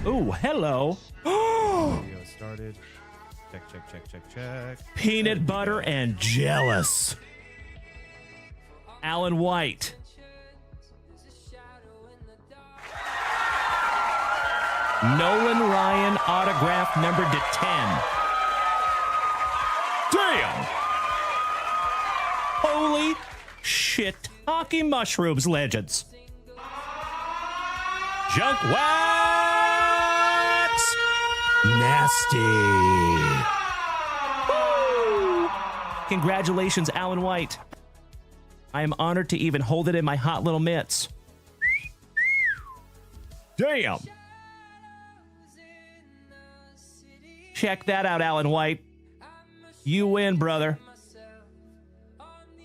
Oh, hello. Video started. Check. Peanut butter and jealous. Alan White. Nolan Ryan autograph numbered to 10. Damn. Holy shit. Hockey mushrooms legends. JunkWax Nasty. Woo. Congratulations, Alan White. I am honored to even hold it in my hot little mitts. Damn. Check that out, Alan White. You win, brother.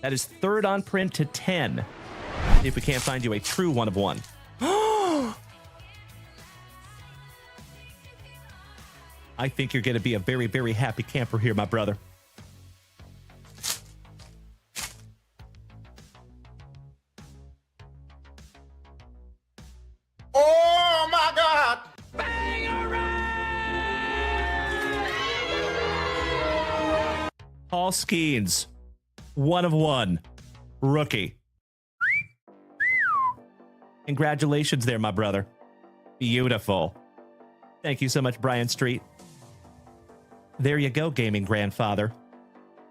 That is third on print to 10. If we can't find you a true one of one. I think you're going to be a very, very happy camper here, my brother. Oh, my God. Paul Skeens, one of one, rookie. Congratulations there, my brother. Beautiful. Thank you so much, Brian Street. There you go, gaming grandfather.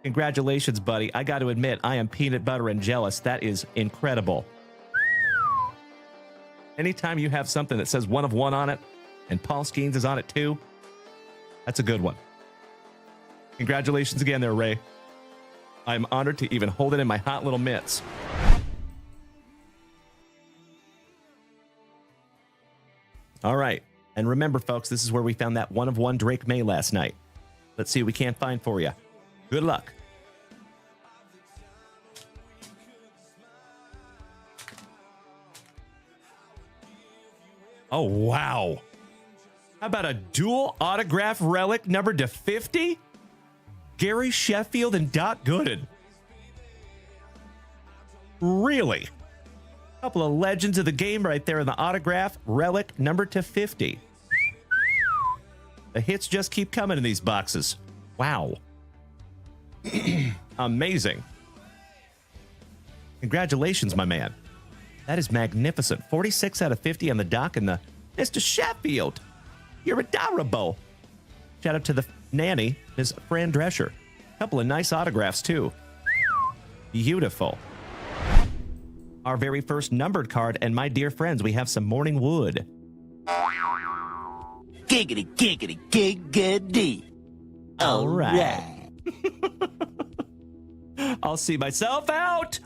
Congratulations, buddy. I got to admit, I am peanut butter and jealous. That is incredible. Anytime you have something that says one of one on it, and Paul Skeens is on it too, that's a good one. Congratulations again there, Ray. I'm honored to even hold it in my hot little mitts. All right. And remember, folks, this is where we found that one of one Drake May last night. Let's see what we can't find for you. Good luck. Oh, wow. How about a dual autograph relic numbered to 50? Gary Sheffield and Doc Gooden. Really? A couple of legends of the game right there in the autograph relic numbered to 50. The hits just keep coming in these boxes. Wow. Amazing. Congratulations, my man. That is magnificent. 46 out of 50 on the dock and the Mr. Sheffield. You're adorable. Shout out to the nanny, Ms. Fran Drescher. Couple of nice autographs, too. Beautiful. Our very first numbered card, and my dear friends, we have some Morning Wood. Giggity, giggity, giggity. All right. I'll see myself out.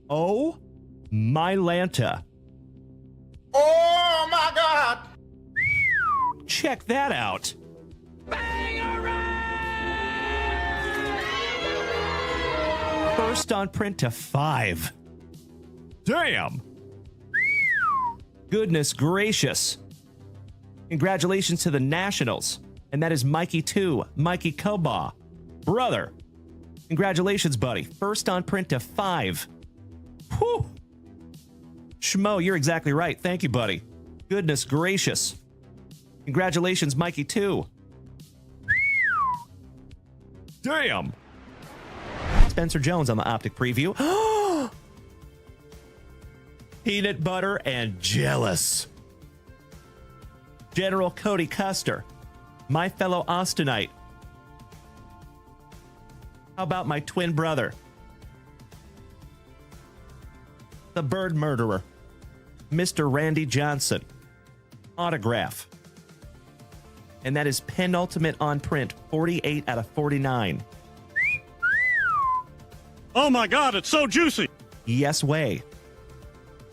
Oh, my Lanta. Oh, my God. Check that out. First on print to 5. Damn. Goodness gracious. Congratulations to the Nationals. And that is Mikey 2, Mikey Koba. Brother. Congratulations, buddy. First on print to 5. Whew. Schmo, you're exactly right. Thank you, buddy. Goodness gracious. Congratulations, Mikey 2. Damn. Spencer Jones on the Optic Preview. Peanut butter and jealous. General Cody Custer. My fellow Austinite. How about my twin brother? The Bird Murderer. Mr. Randy Johnson. Autograph. And that is penultimate on print, 48 out of 49. Oh my God, it's so juicy. Yes way.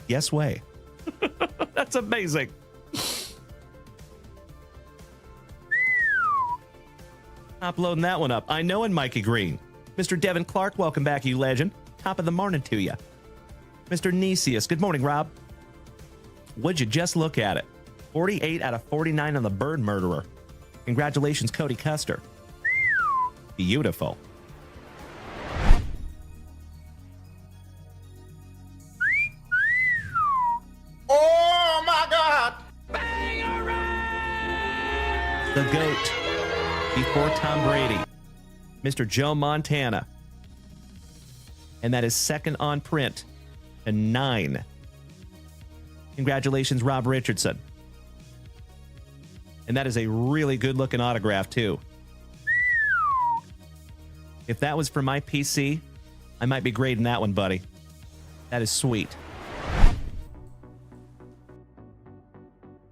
Yes way. That's amazing. Uploading that one up. I know in Mikey Green. Mr. Devin Clark, welcome back, you legend. Top of the morning to you. Mr. Nesius, good morning, Rob. Would you just look at it? 48 out of 49 on the Bird Murderer. Congratulations, Cody Custer. Beautiful. Oh, the GOAT before Tom Brady, Mr. Joe Montana. And that is second on print to 9. Congratulations, Rob Richardson. And that is a really good-looking autograph, too. If that was for my PC, I might be grading that one, buddy. That is sweet.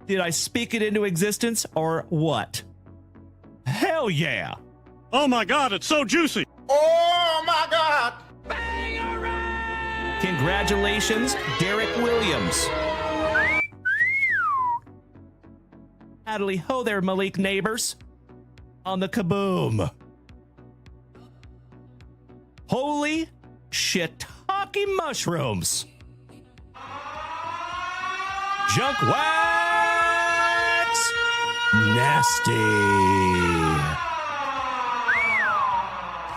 Did I speak it into existence or what? Hell yeah! Oh my God, it's so juicy. Oh my God! Congratulations, Derek Williams. Howdy ho there, Malik neighbors. On the kaboom. Holy shiitake mushrooms. Junk wax nasty.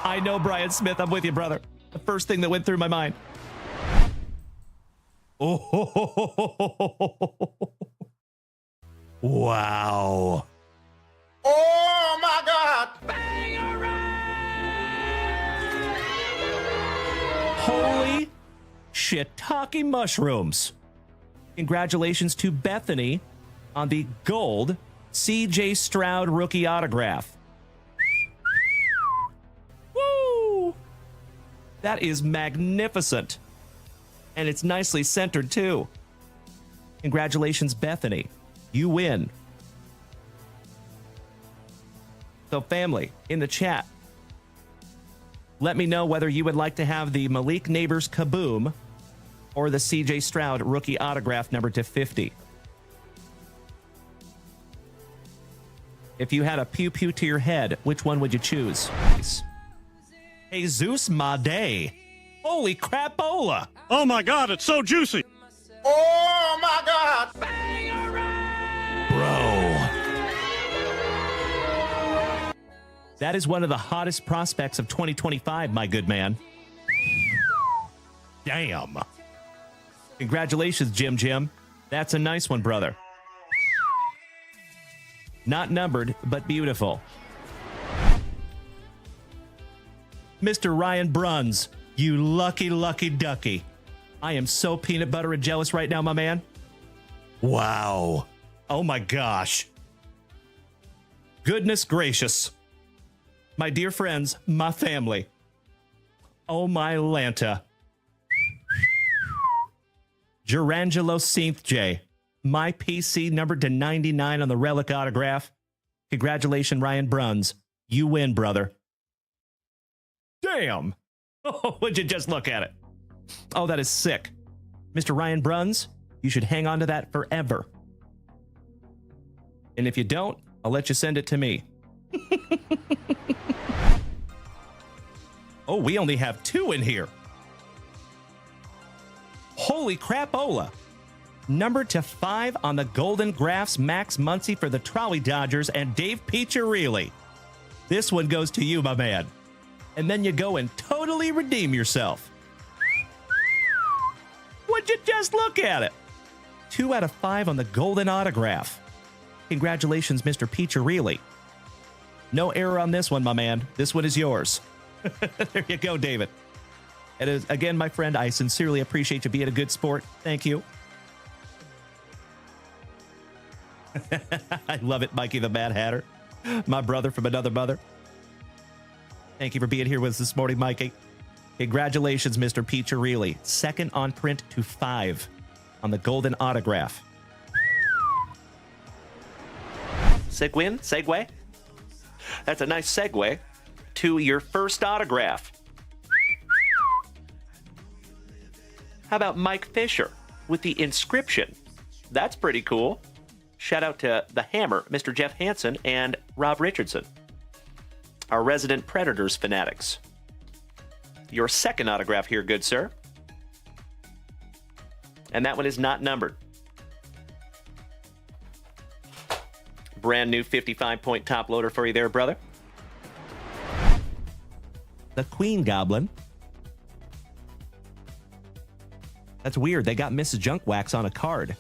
I know, Brian Smith. I'm with you, brother. The first thing that went through my mind. Oh, wow. Oh my God! Holy shiitake mushrooms. Congratulations to Bethany on the gold CJ Stroud rookie autograph. Woo! That is magnificent. And it's nicely centered, too. Congratulations, Bethany. You win. So, family, in the chat, let me know whether you would like to have the Malik Neighbors Kaboom or the CJ Stroud rookie autograph number to 50. If you had a pew-pew to your head, which one would you choose? Jesus Made. Holy crapola! Oh my God, it's so juicy. Oh my God! Bro. That is one of the hottest prospects of 2025, my good man. Damn. Congratulations, Jim. That's a nice one, brother. Not numbered, but beautiful. Mr. Ryan Bruns, you lucky, lucky ducky. I am so peanut butter and jealous right now, my man. Wow. Oh my gosh. Goodness gracious. My dear friends, my family. Oh my Lanta. Gerangelo Synth J. My PC numbered to 99 on the relic autograph. Congratulations, Ryan Bruns. You win, brother. Damn. Oh, would you just look at it? Oh, that is sick. Mr. Ryan Bruns, you should hang on to that forever. And if you don't, I'll let you send it to me. Oh, we only have 2 in here. Holy crapola. Number to 5 on the Golden Graphs Max Muncy for the Trolley Dodgers and Dave Piccirilli. This one goes to you, my man. And then you go and totally redeem yourself. Would you just look at it? 2 out of 5 on the Golden Autograph. Congratulations, Mr. Piccirilli. No error on this one, my man. This one is yours. There you go, David. It is, again, my friend, I sincerely appreciate you being a good sport. Thank you. I love it, Mikey the Mad Hatter. My brother from another mother. Thank you for being here with us this morning, Mikey. Congratulations, Mr. Piccirilli. Second on print to 5 on the Golden Autograph. Segue? That's a nice segue to your first autograph. How about Mike Fisher with the inscription? That's pretty cool. Shout out to the Hammer, Mr. Jeff Hansen, and Rob Richardson, our resident Predators fanatics. Your second autograph here, good sir. And that one is not numbered. Brand new 55-point top loader for you there, brother. The Queen Goblin. That's weird. They got Mrs. Junk Wax on a card.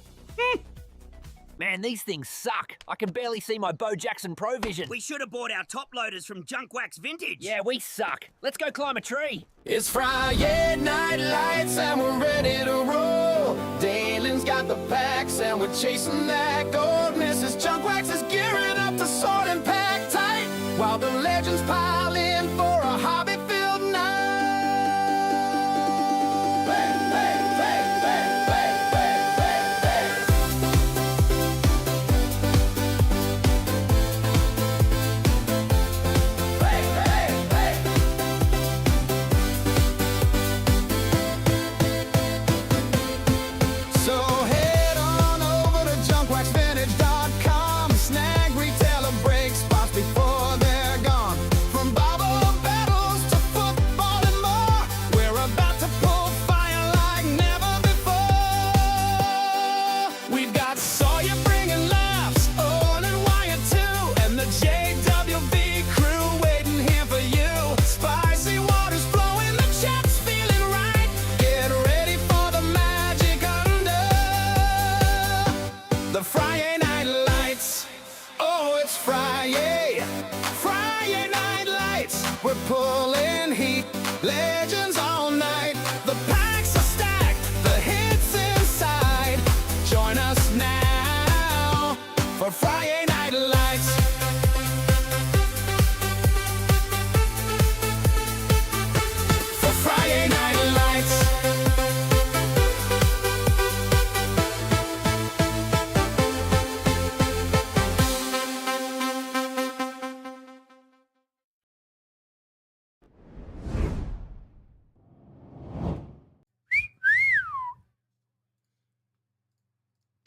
Man, these things suck. I can barely see my Bo Jackson Pro Vision. We should have bought our top loaders from JunkWaxVintage. Yeah, we suck. Let's go climb a tree. It's FriYAY Night Lights and we're ready to roll. Dalen's got the packs and we're chasing that gold. Mrs. JunkWax is gearing up to sort and pack tight while the legends pile in for a hobby-filled night. Bang, bang, bang, bang, bang, bang, bang, bang. Bang, bang, bang. So head on over to JunkWaxVintage.com. Snag retailer break spots before they're gone. From Bible battles to football and more, we're about to pull fire like never before. We've got Sawyer bringing laughs, Owen and Wyatt too, and the JWB crew waiting here for you. Spicy waters flowing, the chat's feeling right. Get ready for the magic under the FriYAY Night Lights. Oh, it's FriYAY, FriYAY Night Lights. We're pulling heat, legends all night. The packs are stacked, the hits inside. Join us now for FriYAY Night Lights. For FriYAY Night Lights.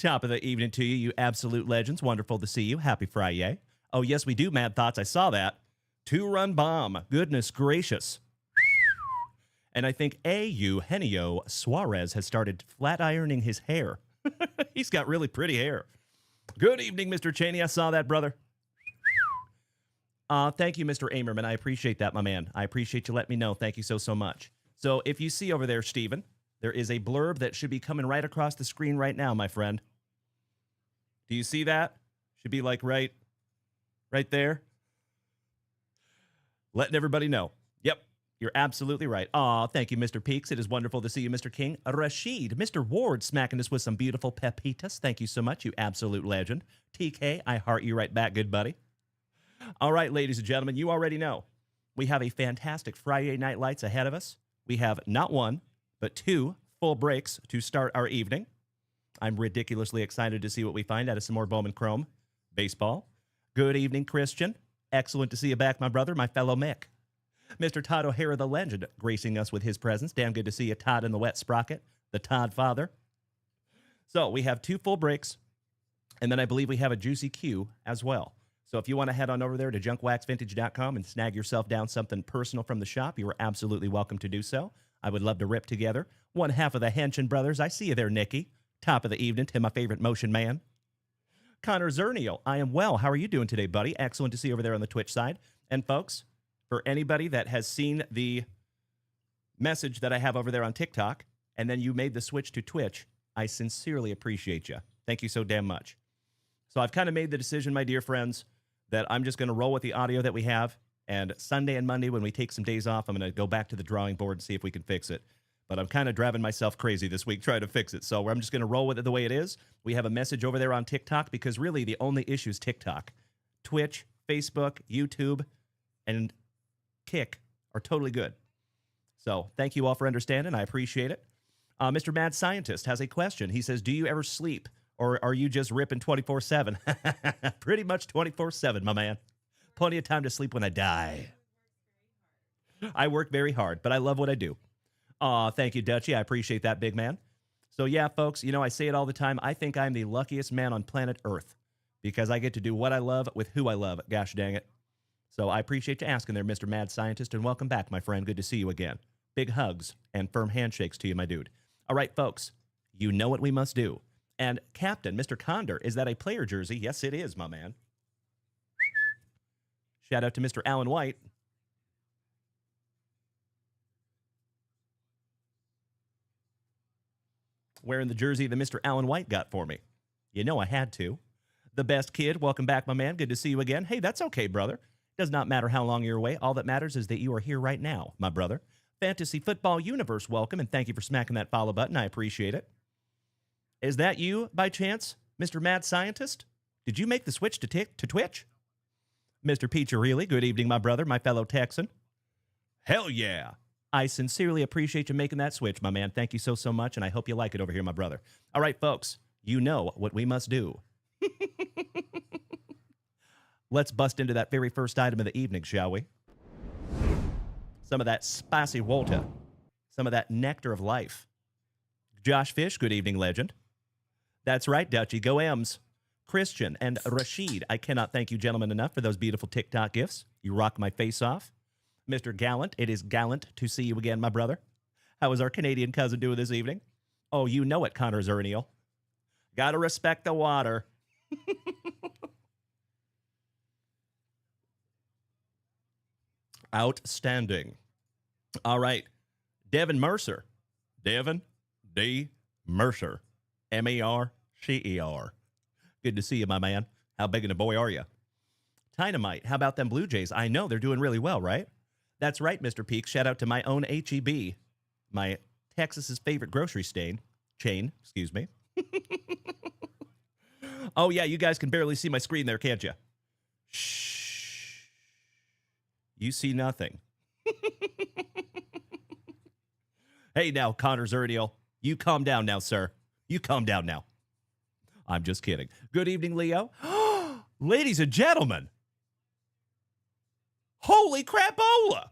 Top of the evening to you, you absolute legends. Wonderful to see you. Happy Friday. Oh, yes, we do, Mad Thoughts. I saw that. 2-run bomb. Goodness gracious. And I think Eugenio Suarez has started flat ironing his hair. He's got really pretty hair. Good evening, Mr. Cheney. I saw that, brother. Thank you, Mr. Amerman. I appreciate that, my man. I appreciate you letting me know. Thank you so much. So if you see over there, Steven, there is a blurb that should be coming right across the screen right now, my friend. Do you see that? Should be like right there. Letting everybody know. Yep, you're absolutely right. Aw, thank you, Mr. Peaks. It is wonderful to see you, Mr. King. Rashid, Mr. Ward smacking us with some beautiful pepitas. Thank you so much, you absolute legend. TK, I heart you right back, good buddy. All right, ladies and gentlemen, you already know. We have a fantastic FriYAY Night Lights ahead of us. We have not one, but 2 full breaks to start our evening. I'm ridiculously excited to see what we find out of some more Bowman Chrome baseball. Good evening, Christian. Excellent to see you back, my brother, my fellow Mick. Mr. Todd O'Hara, the legend, gracing us with his presence. Damn good to see you, Todd in the wet sprocket, the Todd father. So we have 2 full breaks, and then I believe we have a juicy Q as well. So if you want to head on over there to JunkWaxVintage.com and snag yourself down something personal from the shop, you are absolutely welcome to do so. I would love to rip together one half of the Henshin brothers. I see you there, Nikki. Top of the evening to my favorite motion man. Connor Zernio, I am well. How are you doing today, buddy? Excellent to see you over there on the Twitch side. And folks, for anybody that has seen the message that I have over there on TikTok, and then you made the switch to Twitch, I sincerely appreciate you. Thank you so damn much. So I've kind of made the decision, my dear friends, that I'm just going to roll with the audio that we have. And Sunday and Monday, when we take some days off, I'm going to go back to the drawing board and see if we can fix it. But I'm kind of driving myself crazy this week trying to fix it. So I'm just going to roll with it the way it is. We have a message over there on TikTok because really the only issue is TikTok. Twitch, Facebook, YouTube, and Kick are totally good. So thank you all for understanding. I appreciate it. Mr. Mad Scientist has a question. He says, do you ever sleep or are you just ripping 24/7? Pretty much 24/7, my man. Plenty of time to sleep when I die. I work very hard, but I love what I do. Aw, thank you, Dutchie. I appreciate that, big man. So yeah, folks, you know, I say it all the time. I think I'm the luckiest man on planet Earth because I get to do what I love with who I love. Gosh dang it. So I appreciate you asking there, Mr. Mad Scientist, and welcome back, my friend. Good to see you again. Big hugs and firm handshakes to you, my dude. All right, folks, you know what we must do. And Captain, Mr. Condor, is that a player jersey? Yes, it is, my man. Shout out to Mr. Alan White. Wearing the jersey that Mr. Alan White got for me. You know I had to. The best kid, welcome back, my man. Good to see you again. Hey, that's okay, brother. Does not matter how long you're away. All that matters is that you are here right now, my brother. Fantasy Football Universe, welcome, and thank you for smacking that follow button. I appreciate it. Is that you, by chance, Mr. Mad Scientist? Did you make the switch to Twitch? Mr. Peacharelli, good evening, my brother, my fellow Texan. Hell yeah. I sincerely appreciate you making that switch, my man. Thank you so much, and I hope you like it over here, my brother. All right, folks, you know what we must do. Let's bust into that very first item of the evening, shall we? Some of that spicy water. Some of that nectar of life. Josh Fish, good evening, legend. That's right, Dutchie. Go M's. Christian and Rashid, I cannot thank you, gentlemen, enough for those beautiful TikTok gifts. You rock my face off. Mr. Gallant, it is gallant to see you again, my brother. How is our Canadian cousin doing this evening? Oh, you know it, Connor Zernial. Gotta respect the water. Outstanding. All right. Devin Mercer. Devin D. Mercer. Mercer. Good to see you, my man. How big of a boy are you? Dynamite. How about them Blue Jays? I know they're doing really well, right? That's right, Mr. Peak. Shout out to my own HEB, my Texas's favorite grocery chain. Excuse me. Oh, yeah, you guys can barely see my screen there, can't you? Shh. You see nothing. Hey, now, Connor Zerdiel, you calm down now, sir. You calm down now. I'm just kidding. Good evening, Leo. Ladies and gentlemen. Holy crapola!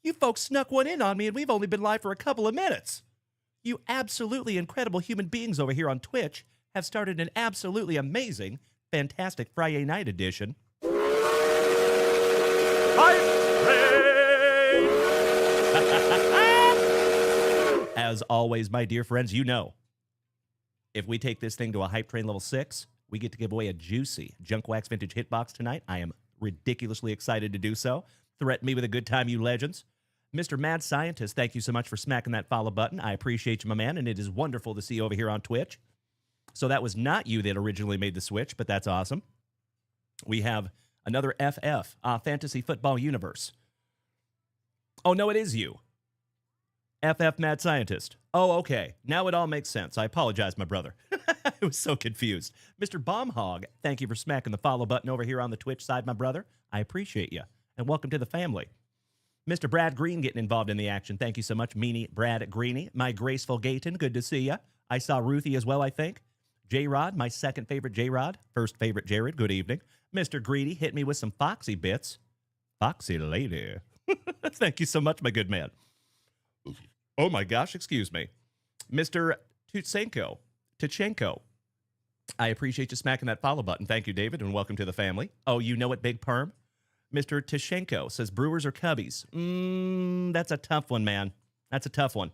You folks snuck one in on me, and we've only been live for a couple of minutes. You absolutely incredible human beings over here on Twitch have started an absolutely amazing, fantastic FriYAY Night Edition. As always, my dear friends, you know, if we take this thing to a hype train level 6, we get to give away a juicy JunkWaxVintage hitbox tonight. I am ridiculously excited to do so. Threaten me with a good time, you legends. Mr. Mad Scientist, thank you so much for smacking that follow button. I appreciate you, my man, and it is wonderful to see you over here on Twitch. So that was not you that originally made the switch, but that's awesome. We have another FF, Fantasy Football Universe. Oh, no, it is you. FF Mad Scientist. Oh, okay. Now it all makes sense. I apologize, my brother. I was so confused. Mr. Bombhog, thank you for smacking the follow button over here on the Twitch side, my brother. I appreciate you. And welcome to the family. Mr. Brad Green getting involved in the action. Thank you so much, Meanie Brad Greeny. My graceful Gayton, good to see you. I saw Ruthie as well, I think. J-Rod, my second favorite J-Rod. First favorite Jared, good evening. Mr. Greedy hit me with some Foxy bits. Foxy lady. Thank you so much, my good man. Oh my gosh, excuse me. Mr. Tuchenko. I appreciate you smacking that follow button. Thank you, David, and welcome to the family. Oh, you know it, Big Perm? Mr. Tuchenko says Brewers or Cubbies. That's a tough one, man. That's a tough one.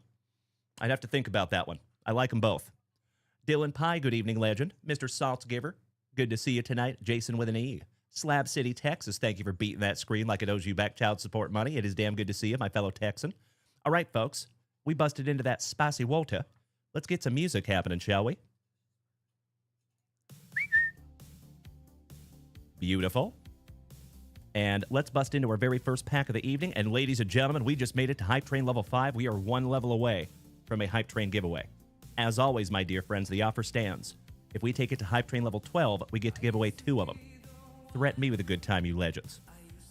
I'd have to think about that one. I like them both. Dylan Pye, good evening, legend. Mr. Saltzgiver, good to see you tonight. Jason with an E. Slab City, Texas, thank you for beating that screen like it owes you back child support money. It is damn good to see you, my fellow Texan. All right, folks. We busted into that spicy water. Let's get some music happening, shall we? Beautiful. And let's bust into our very first pack of the evening. And ladies and gentlemen, we just made it to Hype Train Level 5. We are one level away from a Hype Train giveaway. As always, my dear friends, the offer stands. If we take it to Hype Train Level 12, we get to give away 2 of them. Threaten me with a good time, you legends.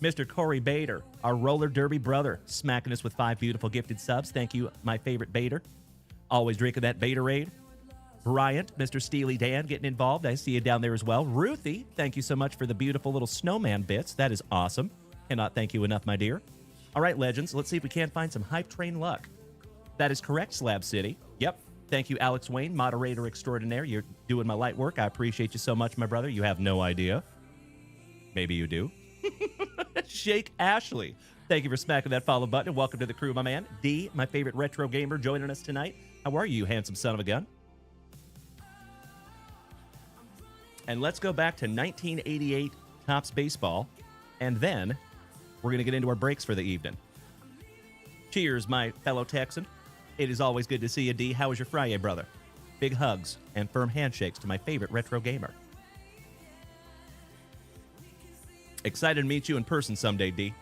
Mr. Corey Bader, our roller derby brother, smacking us with 5 beautiful gifted subs. Thank you, my favorite Bader. Always drinking that Baderade. Bryant, Mr. Steely Dan getting involved. I see you down there as well. Ruthie, thank you so much for the beautiful little snowman bits. That is awesome. Cannot thank you enough, my dear. All right, legends, let's see if we can't find some Hype Train luck. That is correct, Slab City. Yep. Thank you, Alex Wayne, moderator extraordinaire. You're doing my light work. I appreciate you so much, my brother. You have no idea. Maybe you do. Shake Ashley. Thank you for smacking that follow button. And welcome to the crew, my man. D, my favorite retro gamer, joining us tonight. How are you, handsome son of a gun? And let's go back to 1988 Topps Baseball. And then we're going to get into our breaks for the evening. Cheers, my fellow Texan. It is always good to see you, D. How was your FriYAY, brother? Big hugs and firm handshakes to my favorite retro gamer. Excited to meet you in person someday, D.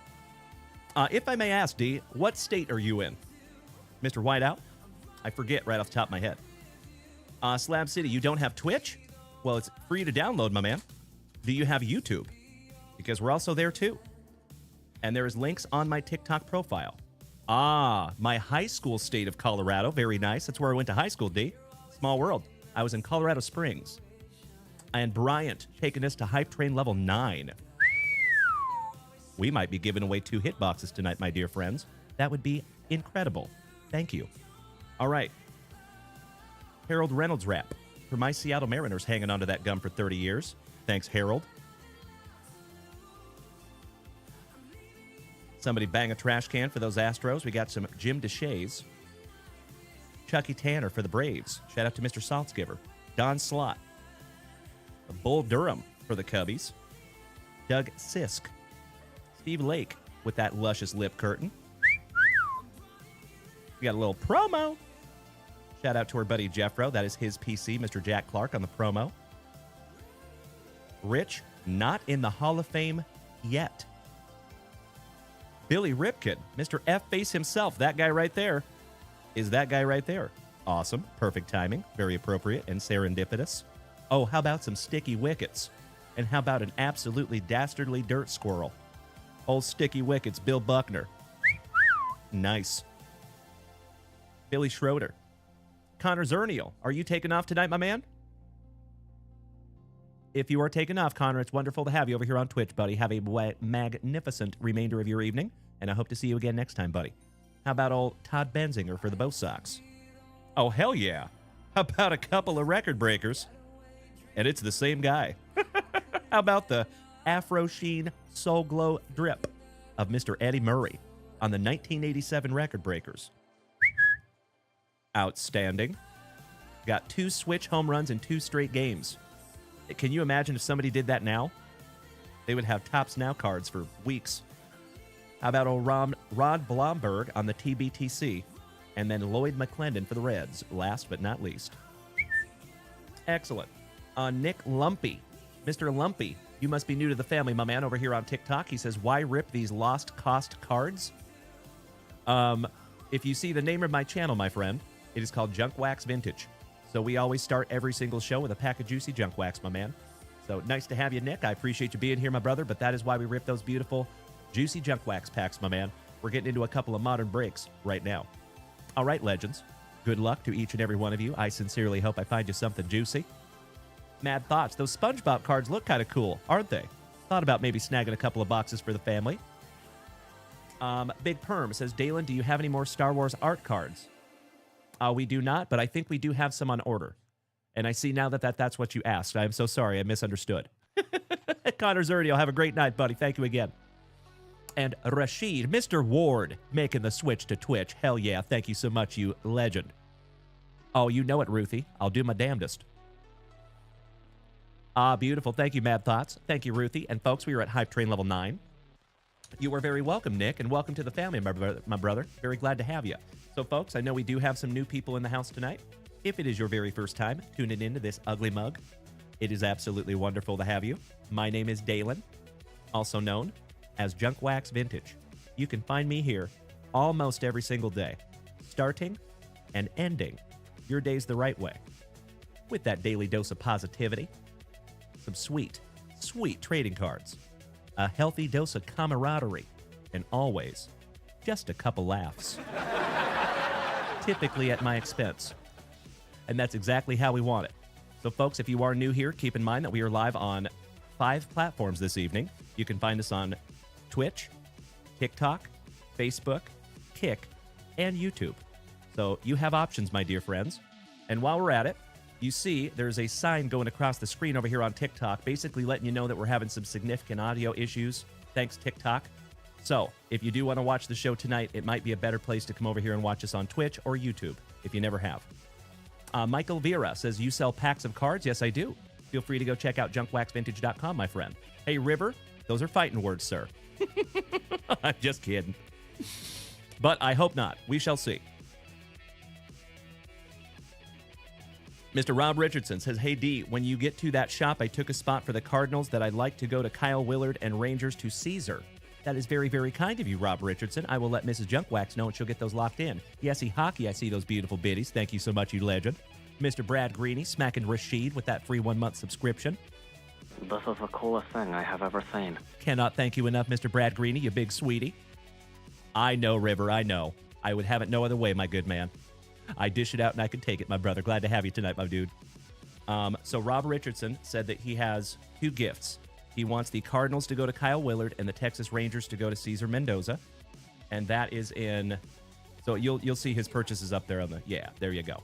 If I may ask, D, what state are you in? Mr. Whiteout? I forget right off the top of my head. Slab City, you don't have Twitch? Well, it's free to download, my man. Do you have YouTube? Because we're also there, too. And there is links on my TikTok profile. My high school state of Colorado. Very nice. That's where I went to high school, D. Small world. I was in Colorado Springs. And Bryant taking us to Hype Train level 9. We might be giving away 2 hitboxes tonight, my dear friends. That would be incredible. Thank you. All right. Harold Reynolds rap for my Seattle Mariners hanging onto that gum for 30 years. Thanks, Harold. Somebody bang a trash can for those Astros. We got some Jim DeShays. Chucky Tanner for the Braves. Shout out to Mr. Saltzgiver. Don Slott. Bull Durham for the Cubbies. Doug Sisk. Steve Lake with that luscious lip curtain. We got a little promo. Shout out to our buddy Jeffro. That is his PC, Mr. Jack Clark, on the promo. Rich, not in the Hall of Fame yet. Billy Ripken, Mr. F-Face himself. That guy right there is that guy right there. Awesome. Perfect timing. Very appropriate and serendipitous. Oh, how about some sticky wickets? And how about an absolutely dastardly dirt squirrel? Old sticky wickets, Bill Buckner. Nice. Billy Schroeder. Connor Zernial, are you taking off tonight, my man? If you are taking off, Connor, it's wonderful to have you over here on Twitch, buddy. Have a magnificent remainder of your evening, and I hope to see you again next time, buddy. How about old Todd Benzinger for the Bo Sox? Oh, hell yeah. How about a couple of record breakers? And it's the same guy. How about the Afro Sheen Soul Glow drip of Mr. Eddie Murray on the 1987 record breakers? Outstanding. Got 2 Switch home runs in 2 straight games. Can you imagine if somebody did that now? They would have Tops Now cards for weeks. How about old Rod Blomberg on the TBTC? And then Lloyd McClendon for the Reds, last but not least. Excellent. Nick Lumpy. Mr. Lumpy, you must be new to the family, my man, over here on TikTok. He says, why rip these lost cost cards? If you see the name of my channel, my friend, it is called JunkWaxVintage. So we always start every single show with a pack of juicy junk wax, my man. So nice to have you, Nick. I appreciate you being here, my brother, but that is why we rip those beautiful, juicy junk wax packs, my man. We're getting into a couple of modern breaks right now. All right, legends. Good luck to each and every one of you. I sincerely hope I find you something juicy. Mad Thoughts. Those SpongeBob cards look kind of cool, aren't they? Thought about maybe snagging a couple of boxes for the family. Big Perm says, Dalen, do you have any more Star Wars art cards? We do not, but I think we do have some on order. And I see now that's what you asked. I am so sorry. I misunderstood. Connor Zerdy, have a great night, buddy. Thank you again. And Rashid, Mr. Ward, making the switch to Twitch. Hell yeah. Thank you so much, you legend. Oh, you know it, Ruthie. I'll do my damnedest. Beautiful. Thank you, Mad Thoughts. Thank you, Ruthie. And folks, we are at Hype Train level 9. You are very welcome, Nick, and welcome to the family, my brother. Very glad to have you. So, folks, I know we do have some new people in the house tonight. If it is your very first time tuning into this ugly mug, it is absolutely wonderful to have you. My name is Dalen, also known as JunkWaxVintage. You can find me here almost every single day, starting and ending your days the right way, with that daily dose of positivity, some sweet, sweet trading cards, a healthy dose of camaraderie, and always just a couple laughs. Typically at my expense. And that's exactly how we want it. So, folks, if you are new here, keep in mind that we are live on 5 platforms this evening. You can find us on Twitch, TikTok, Facebook, Kick, and YouTube. So you have options, my dear friends. And while we're at it, you see there's a sign going across the screen over here on TikTok, basically letting you know that we're having some significant audio issues. Thanks, TikTok. So if you do want to watch the show tonight, it might be a better place to come over here and watch us on Twitch or YouTube, if you never have. Michael Vera says, you sell packs of cards? Yes, I do. Feel free to go check out JunkWaxVintage.com, my friend. Hey, River, those are fighting words, sir. I'm just kidding. But I hope not. We shall see. Mr. Rob Richardson says, hey, D, when you get to that shop, I took a spot for the Cardinals that I'd like to go to Kyle Willard and Rangers to Caesar. That is very, very kind of you, Rob Richardson. I will let Mrs. Junkwax know and she'll get those locked in. Yesy Hockey, I see those beautiful biddies. Thank you so much, you legend. Mr. Brad Greeny smacking Rashid with that free 1-month subscription. This is the coolest thing I have ever seen. Cannot thank you enough, Mr. Brad Greeny, you big sweetie. I know, River, I know. I would have it no other way, my good man. I dish it out and I can take it, my brother. Glad to have you tonight, my dude. So Rob Richardson said that he has 2 gifts. He wants the Cardinals to go to Kyle Willard and the Texas Rangers to go to Cesar Mendoza. And that is in... So you'll see his purchases up there on the... Yeah, there you go.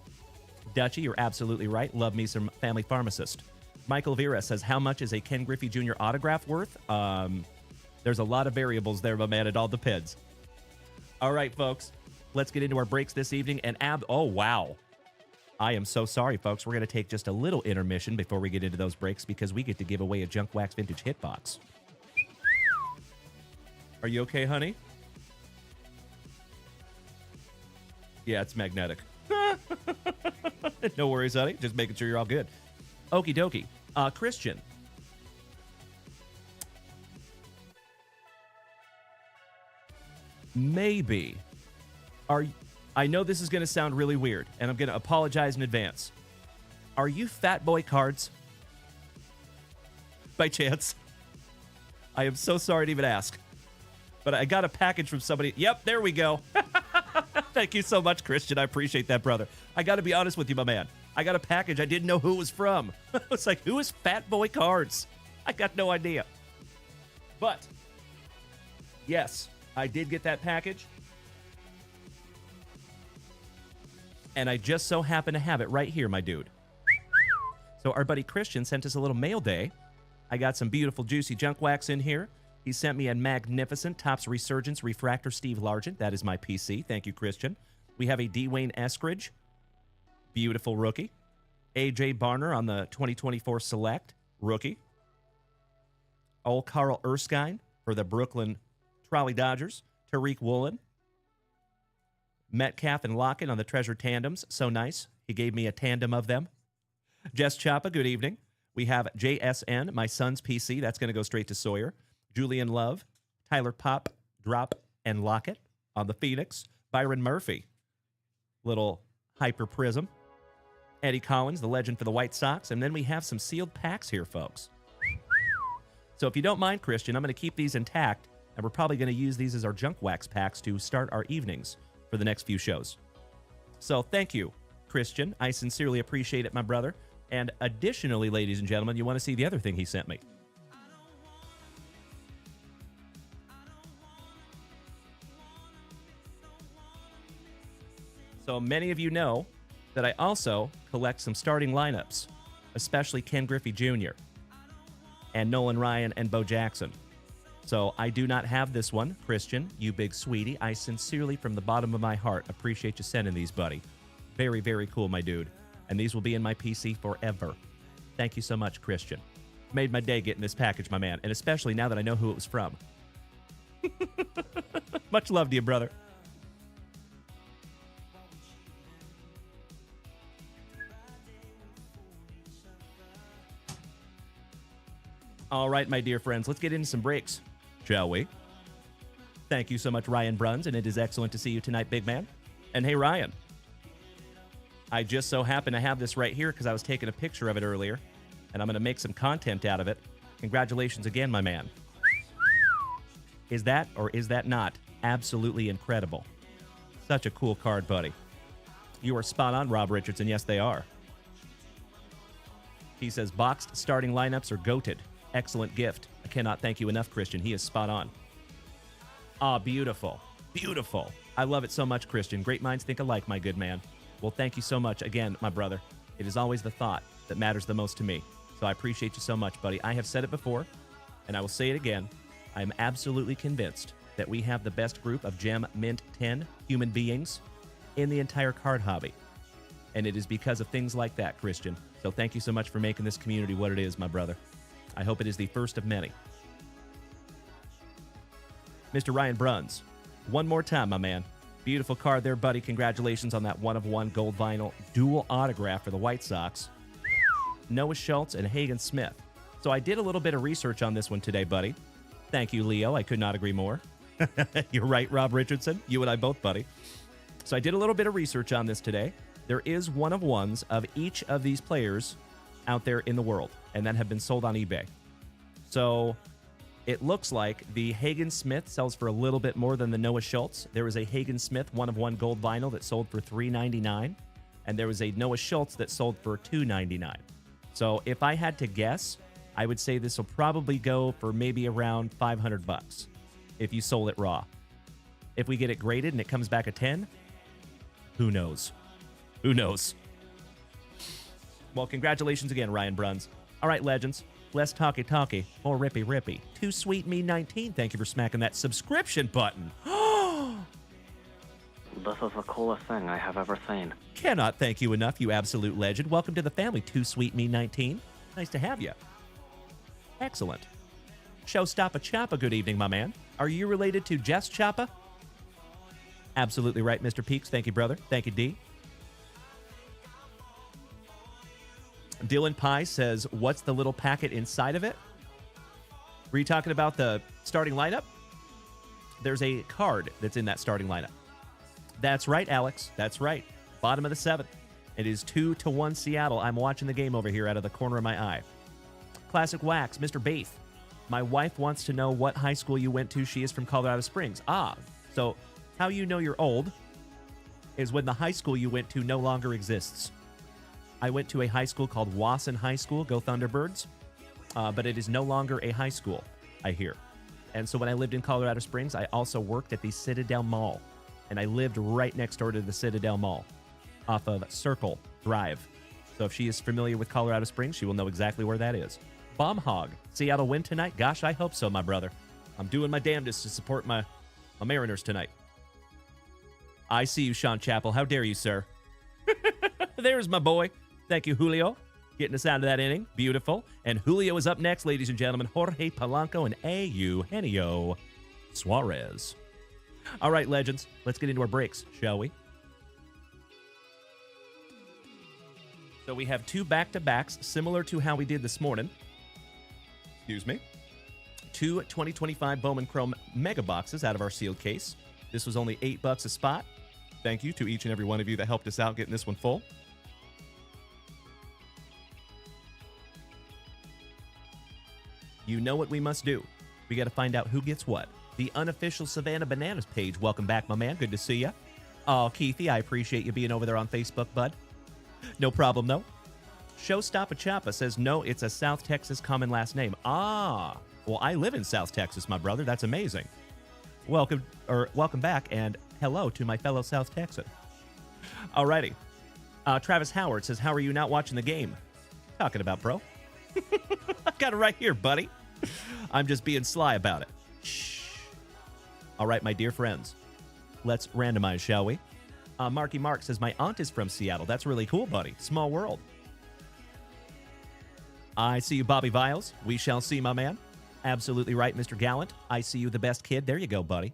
Dutchie, you're absolutely right. Love me some Family Pharmacist. Michael Vera says, how much is a Ken Griffey Jr. autograph worth? There's a lot of variables there, my man. It all depends. All right, folks. Let's get into our breaks this evening. And oh, wow. I am so sorry, folks. We're going to take just a little intermission before we get into those breaks because we get to give away a JunkWaxVintage hitbox. Are you okay, honey? Yeah, it's magnetic. No worries, honey. Just making sure you're all good. Okie dokie. Christian. Maybe. I know this is going to sound really weird, and I'm going to apologize in advance. Are you Fat Boy Cards? By chance? I am so sorry to even ask. But I got a package from somebody. Yep, there we go. Thank you so much, Christian. I appreciate that, brother. I got to be honest with you, my man. I got a package. I didn't know who it was from. I was like, who is Fat Boy Cards? I got no idea. But, yes, I did get that package. And I just so happen to have it right here, my dude. So our buddy Christian sent us a little mail day. I got some beautiful, juicy junk wax in here. He sent me a magnificent Topps Resurgence Refractor Steve Largent. That is my PC. Thank you, Christian. We have a Dwayne Eskridge. Beautiful rookie. A.J. Barner on the 2024 Select. Rookie. Old Carl Erskine for the Brooklyn Trolley Dodgers. Tariq Woolen. Metcalf and Lockett on the Treasure Tandems. So nice. He gave me a tandem of them. Jess Chapa, good evening. We have JSN, my son's PC. That's going to go straight to Sawyer. Julian Love, Tyler Pop, Drop, and Lockett on the Phoenix. Byron Murphy, little Hyper Prism. Eddie Collins, the legend for the White Sox. And then we have some sealed packs here, folks. So if you don't mind, Christian, I'm going to keep these intact, and we're probably going to use these as our junk wax packs to start our evenings for the next few shows. So thank you, Christian. I sincerely appreciate it, my brother. And additionally, ladies and gentlemen, you want to see the other thing he sent me. So many of you know that I also collect some starting lineups, especially Ken Griffey Jr. and Nolan Ryan and Bo Jackson. So I do not have this one, Christian, you big sweetie. I sincerely, from the bottom of my heart, appreciate you sending these, buddy. Very, very cool, my dude. And these will be in my PC forever. Thank you so much, Christian. Made my day getting this package, my man, and especially now that I know who it was from. Much love to you, brother. All right, my dear friends, let's get into some breaks, shall we? Thank you so much, Ryan Bruns, and it is excellent to see you tonight, big man. And hey, Ryan, I just so happen to have this right here because I was taking a picture of it earlier, and I'm going to make some content out of it. Congratulations again, my man. Is that, or is that not, absolutely incredible? Such a cool card, buddy. You are spot on, Rob Richardson. Yes, they are. He says, boxed starting lineups are goated. Excellent gift. I cannot thank you enough, Christian. He is spot on. Ah, beautiful. Beautiful. I love it so much, Christian. Great minds think alike, my good man. Well, thank you so much again, my brother. It is always the thought that matters the most to me. So I appreciate you so much, buddy. I have said it before, and I will say it again. I am absolutely convinced that we have the best group of Gem Mint 10 human beings in the entire card hobby. And it is because of things like that, Christian. So thank you so much for making this community what it is, my brother. I hope it is the first of many. Mr. Ryan Bruns, one more time, my man. Beautiful card there, buddy. Congratulations on that 1/1 gold vinyl dual autograph for the White Sox. Noah Schultz and Hagen Smith. So I did a little bit of research on this one today, buddy. Thank you, Leo. I could not agree more. You're right, Rob Richardson. You and I both, buddy. So I did a little bit of research on this today. There is 1/1s of each of these players out there in the world, and that have been sold on eBay. So it looks like the Hagen Smith sells for a little bit more than the Noah Schultz. There was a Hagen Smith 1/1 gold vinyl that sold for $3.99, and there was a Noah Schultz that sold for $2.99. So if I had to guess, I would say this will probably go for maybe around $500 if you sold it raw. If we get it graded and it comes back a 10, who knows? Who knows? Well, congratulations again, Ryan Bruns. All right, legends. Less talky, more rippy. Too Sweet Me 19, thank you for smacking that subscription button. This is the coolest thing I have ever seen. Cannot thank you enough, you absolute legend. Welcome to the family, Too Sweet Me 19. Nice to have you. Excellent. Showstopper Choppa, good evening, my man. Are you related to Jess Choppa? Absolutely right, Mr. Peaks. Thank you, brother. Thank you, D. Dylan Pye says, what's the little packet inside of it? Were you talking about the starting lineup? There's a card that's in that starting lineup. That's right, Alex. That's right. Bottom of the 7th. It is 2-1 Seattle. I'm watching the game over here out of the corner of my eye. Classic Wax, Mr. Baith. My wife wants to know what high school you went to. She is from Colorado Springs. So how you know you're old is when the high school you went to no longer exists. I went to a high school called Wasson High School. Go Thunderbirds. But it is no longer a high school, I hear. And so when I lived in Colorado Springs, I also worked at the Citadel Mall. And I lived right next door to the Citadel Mall off of Circle Drive. So if she is familiar with Colorado Springs, she will know exactly where that is. Bomb Hog, Seattle win tonight? Gosh, I hope so, my brother. I'm doing my damnedest to support my Mariners tonight. I see you, Sean Chappell. How dare you, sir? There's my boy. Thank you, Julio. Getting us out of that inning. Beautiful. And Julio is up next, ladies and gentlemen. Jorge Polanco and Eugenio Suarez. All right, legends. Let's get into our breaks, shall we? So we have two back-to-backs, similar to how we did this morning. Excuse me. Two 2025 Bowman Chrome Mega Boxes out of our sealed case. This was only $8 a spot. Thank you to each and every one of you that helped us out getting this one full. You know what we must do. We got to find out who gets what. The unofficial Savannah Bananas page. Welcome back, my man. Good to see you. Oh, Keithy, I appreciate you being over there on Facebook, bud. No problem, though. Showstopper Choppa says, no, it's a South Texas common last name. Well, I live in South Texas, my brother. That's amazing. Welcome back, and hello to my fellow South Texan. Alrighty. Travis Howard says, how are you not watching the game? Talking about, bro. I got it right here, buddy. I'm just being sly about it. Shh. All right, my dear friends. Let's randomize, shall we? Marky Mark says, my aunt is from Seattle. That's really cool, buddy. Small world. I see you, Bobby Viles. We shall see, my man. Absolutely right, Mr. Gallant. I see you, the best kid. There you go, buddy.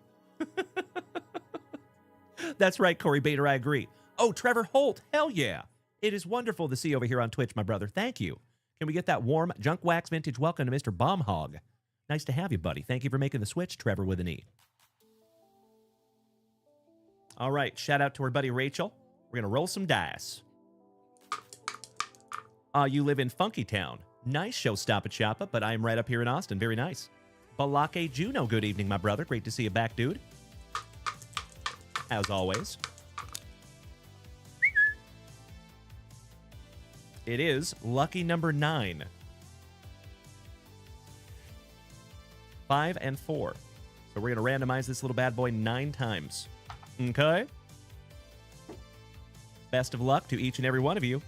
That's right, Corey Bader. I agree. Oh, Trevor Holt. Hell yeah. It is wonderful to see you over here on Twitch, my brother. Thank you. Can we get that warm JunkWaxVintage welcome to Mr. Bomb Hog? Nice to have you, buddy. Thank you for making the switch, Trevor with an E. All right, shout out to our buddy Rachel. We're going to roll some dice. You live in Funky Town. Nice Showstopper Choppa, but I'm right up here in Austin. Very nice. Balake Juno, good evening, my brother. Great to see you back, dude. As always. It is lucky number 9. 5 and 4. So we're going to randomize this little bad boy 9 times. Okay? Best of luck to each and every one of you.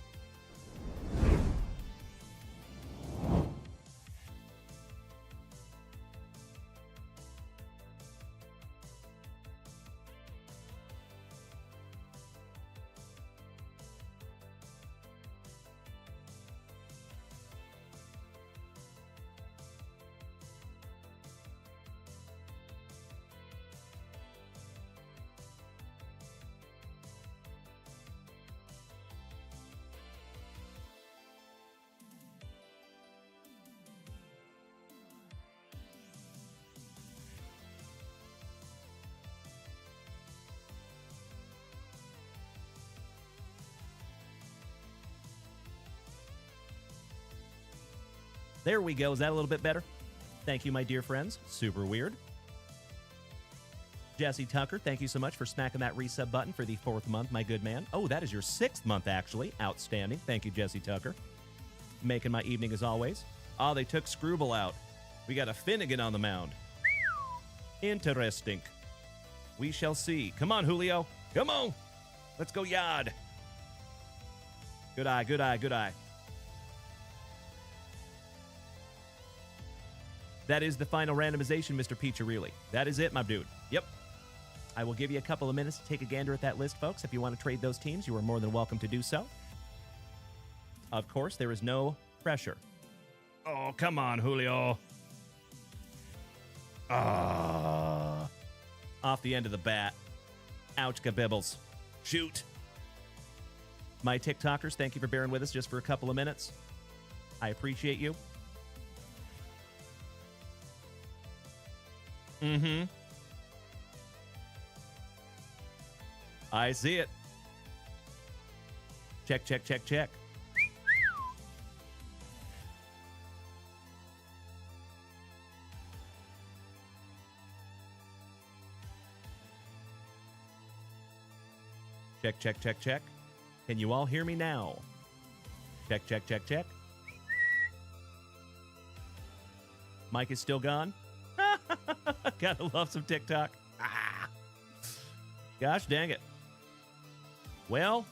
There we go. Is that a little bit better? Thank you, my dear friends. Super weird. Jesse Tucker, thank you so much for smacking that resub button for the 4th month, my good man. Oh, that is your 6th month, actually. Outstanding. Thank you, Jesse Tucker. Making my evening as always. Oh, they took Scrooble out. We got a Finnegan on the mound. Interesting. We shall see. Come on, Julio. Come on. Let's go yard. Good eye, good eye, good eye. That is the final randomization, Mr. Piccirilli. That is it, my dude. Yep. I will give you a couple of minutes to take a gander at that list, folks. If you want to trade those teams, you are more than welcome to do so. Of course, there is no pressure. Oh, come on, Julio. Ah. Off the end of the bat. Ouch, kabibbles. Shoot. My TikTokers, thank you for bearing with us just for a couple of minutes. I appreciate you. Mm-hmm. I see it. Check, check, check, check. Check, check, check, check. Can you all hear me now? Check, check, check, check. Mike is still gone. Gotta love some TikTok. Ah. Gosh dang it. Well.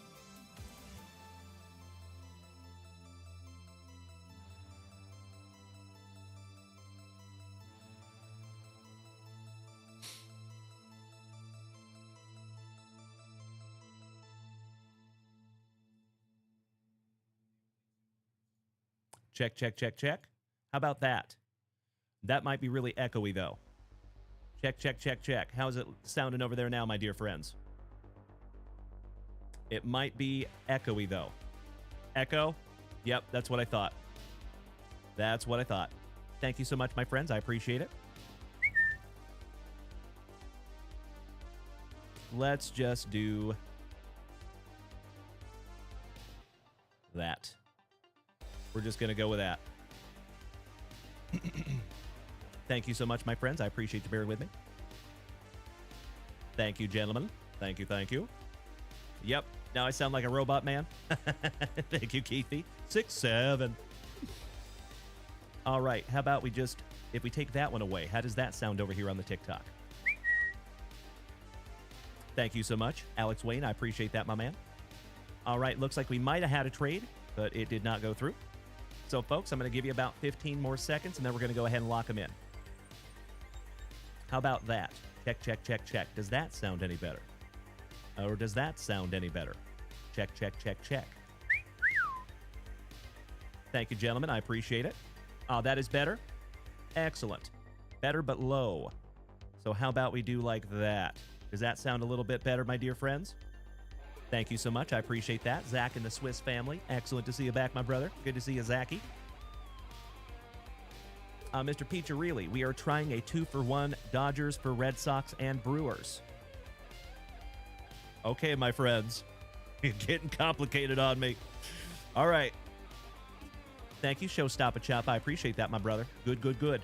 Check, check, check, check. How about that? That might be really echoey, though. Check, check, check, check. How's it sounding over there now, my dear friends? It might be echoey, though. Echo? Yep, that's what I thought. That's what I thought. Thank you so much, my friends. I appreciate it. Let's just do that. We're just going to go with that. Thank you so much, my friends. I appreciate you bearing with me. Thank you, gentlemen. Thank you, thank you. Yep. Now I sound like a robot man. Thank you, Keithy. 6-7. All right. How about we just, if we take that one away, how does that sound over here on the TikTok? Thank you so much, Alex Wayne. I appreciate that, my man. All right. Looks like we might have had a trade, but it did not go through. So, folks, I'm going to give you about 15 more seconds, and then we're going to go ahead and lock them in. How about that? Check, check, check, check. Does that sound any better? Or does that sound any better? Check, check, check, check. Thank you, gentlemen. I appreciate it. That is better. Excellent. Better but low. So how about we do like that? Does that sound a little bit better, my dear friends? Thank you so much. I appreciate that. Zach and the Swiss family. Excellent to see you back, my brother. Good to see you, Zachy. Mr. Piccirilli, we are trying a 2-for-1 Dodgers for Red Sox and Brewers. Okay, my friends. You're getting complicated on me. All right. Thank you, Showstoppa Chop. I appreciate that, my brother. Good, good, good.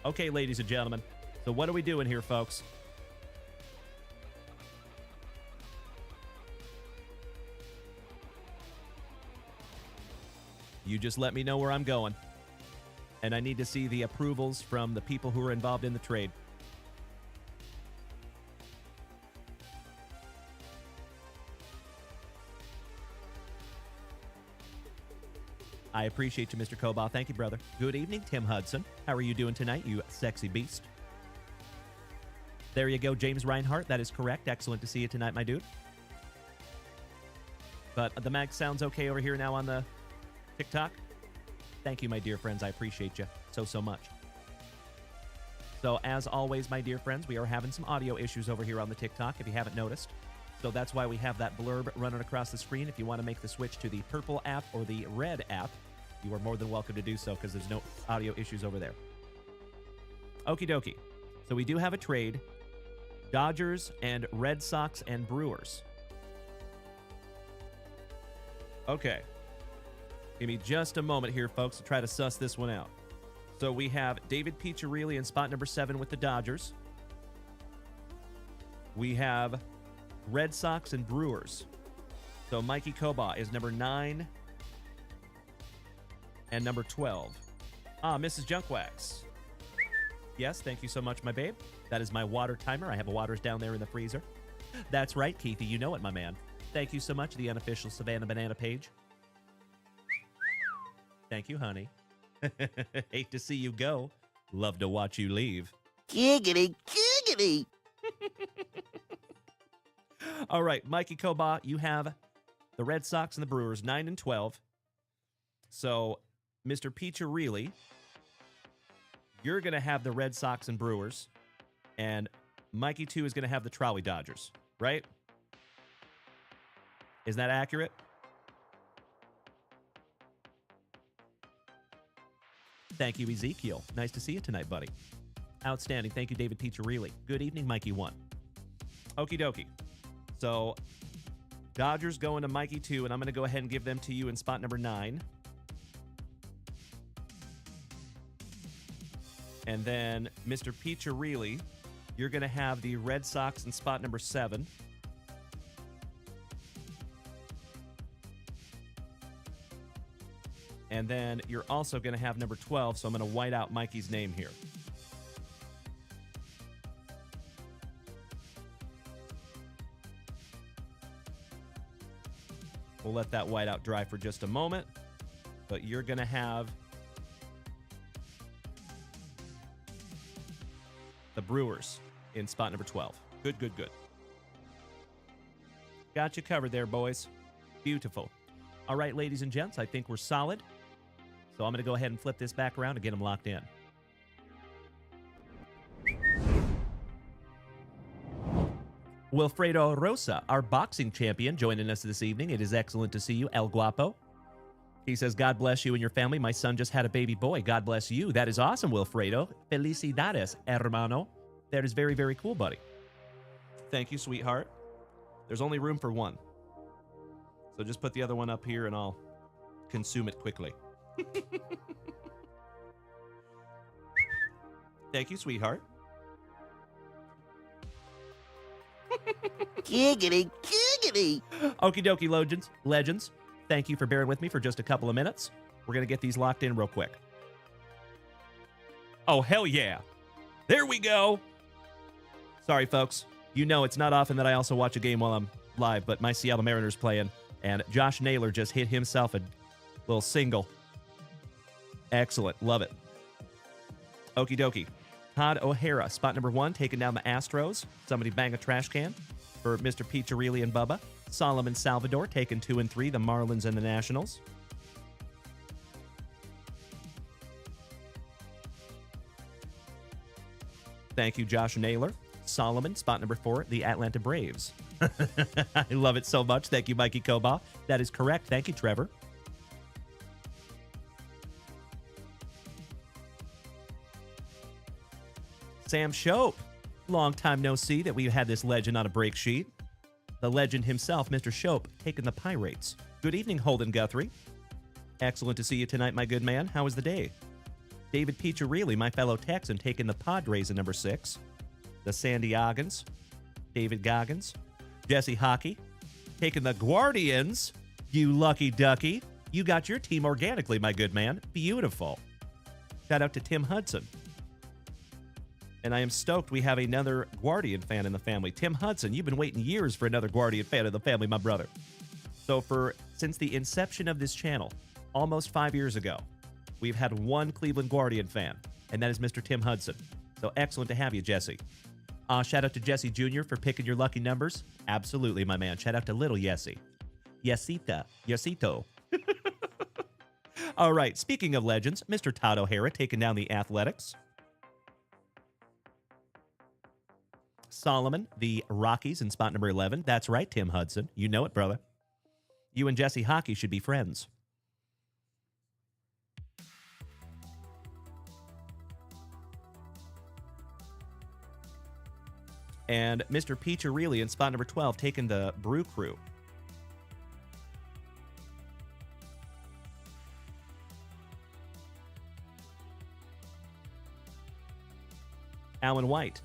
Okay, ladies and gentlemen. So what are we doing here, folks? You just let me know where I'm going. And I need to see the approvals from the people who are involved in the trade. I appreciate you, Mr. Koba. Thank you, brother. Good evening, Tim Hudson. How are you doing tonight, you sexy beast? There you go, James Reinhart. That is correct. Excellent to see you tonight, my dude. But the mag sounds okay over here now on the TikTok. Thank you, my dear friends. I appreciate you so much. So, as always, my dear friends, we are having some audio issues over here on the TikTok, if you haven't noticed. So that's why we have that blurb running across the screen. If you want to make the switch to the purple app or the red app, you are more than welcome to do so because there's no audio issues over there. Okie dokie. So we do have a trade. Dodgers and Red Sox and Brewers. Okay. Give me just a moment here, folks, to try to suss this one out. So we have David Piccirilli in spot number 7 with the Dodgers. We have Red Sox and Brewers. So Mikey Koba is number 9 and number 12. Mrs. Junkwax. Yes, thank you so much, my babe. That is my water timer. I have waters down there in the freezer. That's right, Keithy. You know it, my man. Thank you so much, the unofficial Savannah Banana page. Thank you, honey. Hate to see you go. Love to watch you leave. Giggity, giggity. All right, Mikey Koba, you have the Red Sox and the Brewers, 9 and 12. So, Mr. Piccirilli, you're going to have the Red Sox and Brewers, and Mikey 2 is going to have the Trolley Dodgers, right? Is that accurate? Thank you, Ezekiel. Nice to see you tonight, buddy. Outstanding. Thank you, David Piccirilli. Good evening, Mikey 1. Okie dokie. So, Dodgers going to Mikey 2, and I'm going to go ahead and give them to you in spot number 9. And then, Mr. Piccirilli, you're going to have the Red Sox in spot number 7. And then you're also going to have number 12, so I'm going to white out Mikey's name here. We'll let that whiteout dry for just a moment. But you're going to have the Brewers in spot number 12. Good, good, good. Got you covered there, boys. Beautiful. All right, ladies and gents, I think we're solid. So I'm going to go ahead and flip this back around and get them locked in. Wilfredo Rosa, our boxing champion, joining us this evening. It is excellent to see you, El Guapo. He says, God bless you and your family. My son just had a baby boy. God bless you. That is awesome, Wilfredo. Felicidades, hermano. That is very, very cool, buddy. Thank you, sweetheart. There's only room for one. So just put the other one up here and I'll consume it quickly. Thank you, sweetheart. Giggity, giggity. Okie dokie, legends. Thank you for bearing with me for just a couple of minutes. We're going to get these locked in real quick. Oh, hell yeah. There we go. Sorry, folks. You know it's not often that I also watch a game while I'm live, but my Seattle Mariners playing, and Josh Naylor just hit himself a little single. Excellent. Love it. Okie dokie. Todd O'Hara, spot number 1, taking down the Astros. Somebody bang a trash can for Mr. Piccirilli and Bubba. Solomon Salvador taking 2 and 3, the Marlins and the Nationals. Thank you, Josh Naylor. Solomon, spot number 4, the Atlanta Braves. I love it so much. Thank you, Mikey Koba. That is correct. Thank you, Trevor. Sam Shope. Long time no see that we've had this legend on a break sheet. The legend himself, Mr. Shope, taking the Pirates. Good evening, Holden Guthrie. Excellent to see you tonight, my good man. How was the day? David Piccirilli, my fellow Texan, taking the Padres at number 6. The Sandiagans. David Goggins. Jesse Hockey, taking the Guardians. You lucky ducky. You got your team organically, my good man. Beautiful. Shout out to Tim Hudson. And I am stoked we have another Guardian fan in the family. Tim Hudson, you've been waiting years for another Guardian fan in the family, my brother. So since the inception of this channel, almost 5 years ago, we've had one Cleveland Guardian fan, and that is Mr. Tim Hudson. So excellent to have you, Jesse. Shout out to Jesse Jr. for picking your lucky numbers. Absolutely, my man. Shout out to little Yessie. Yesita. Yesito. All right, speaking of legends, Mr. Todd O'Hara taking down the Athletics. Solomon, the Rockies in spot number 11. That's right, Tim Hudson. You know it, brother. You and Jesse Hockey should be friends. And Mr. Piccirilli in spot number 12 taking the Brew Crew. Alan White.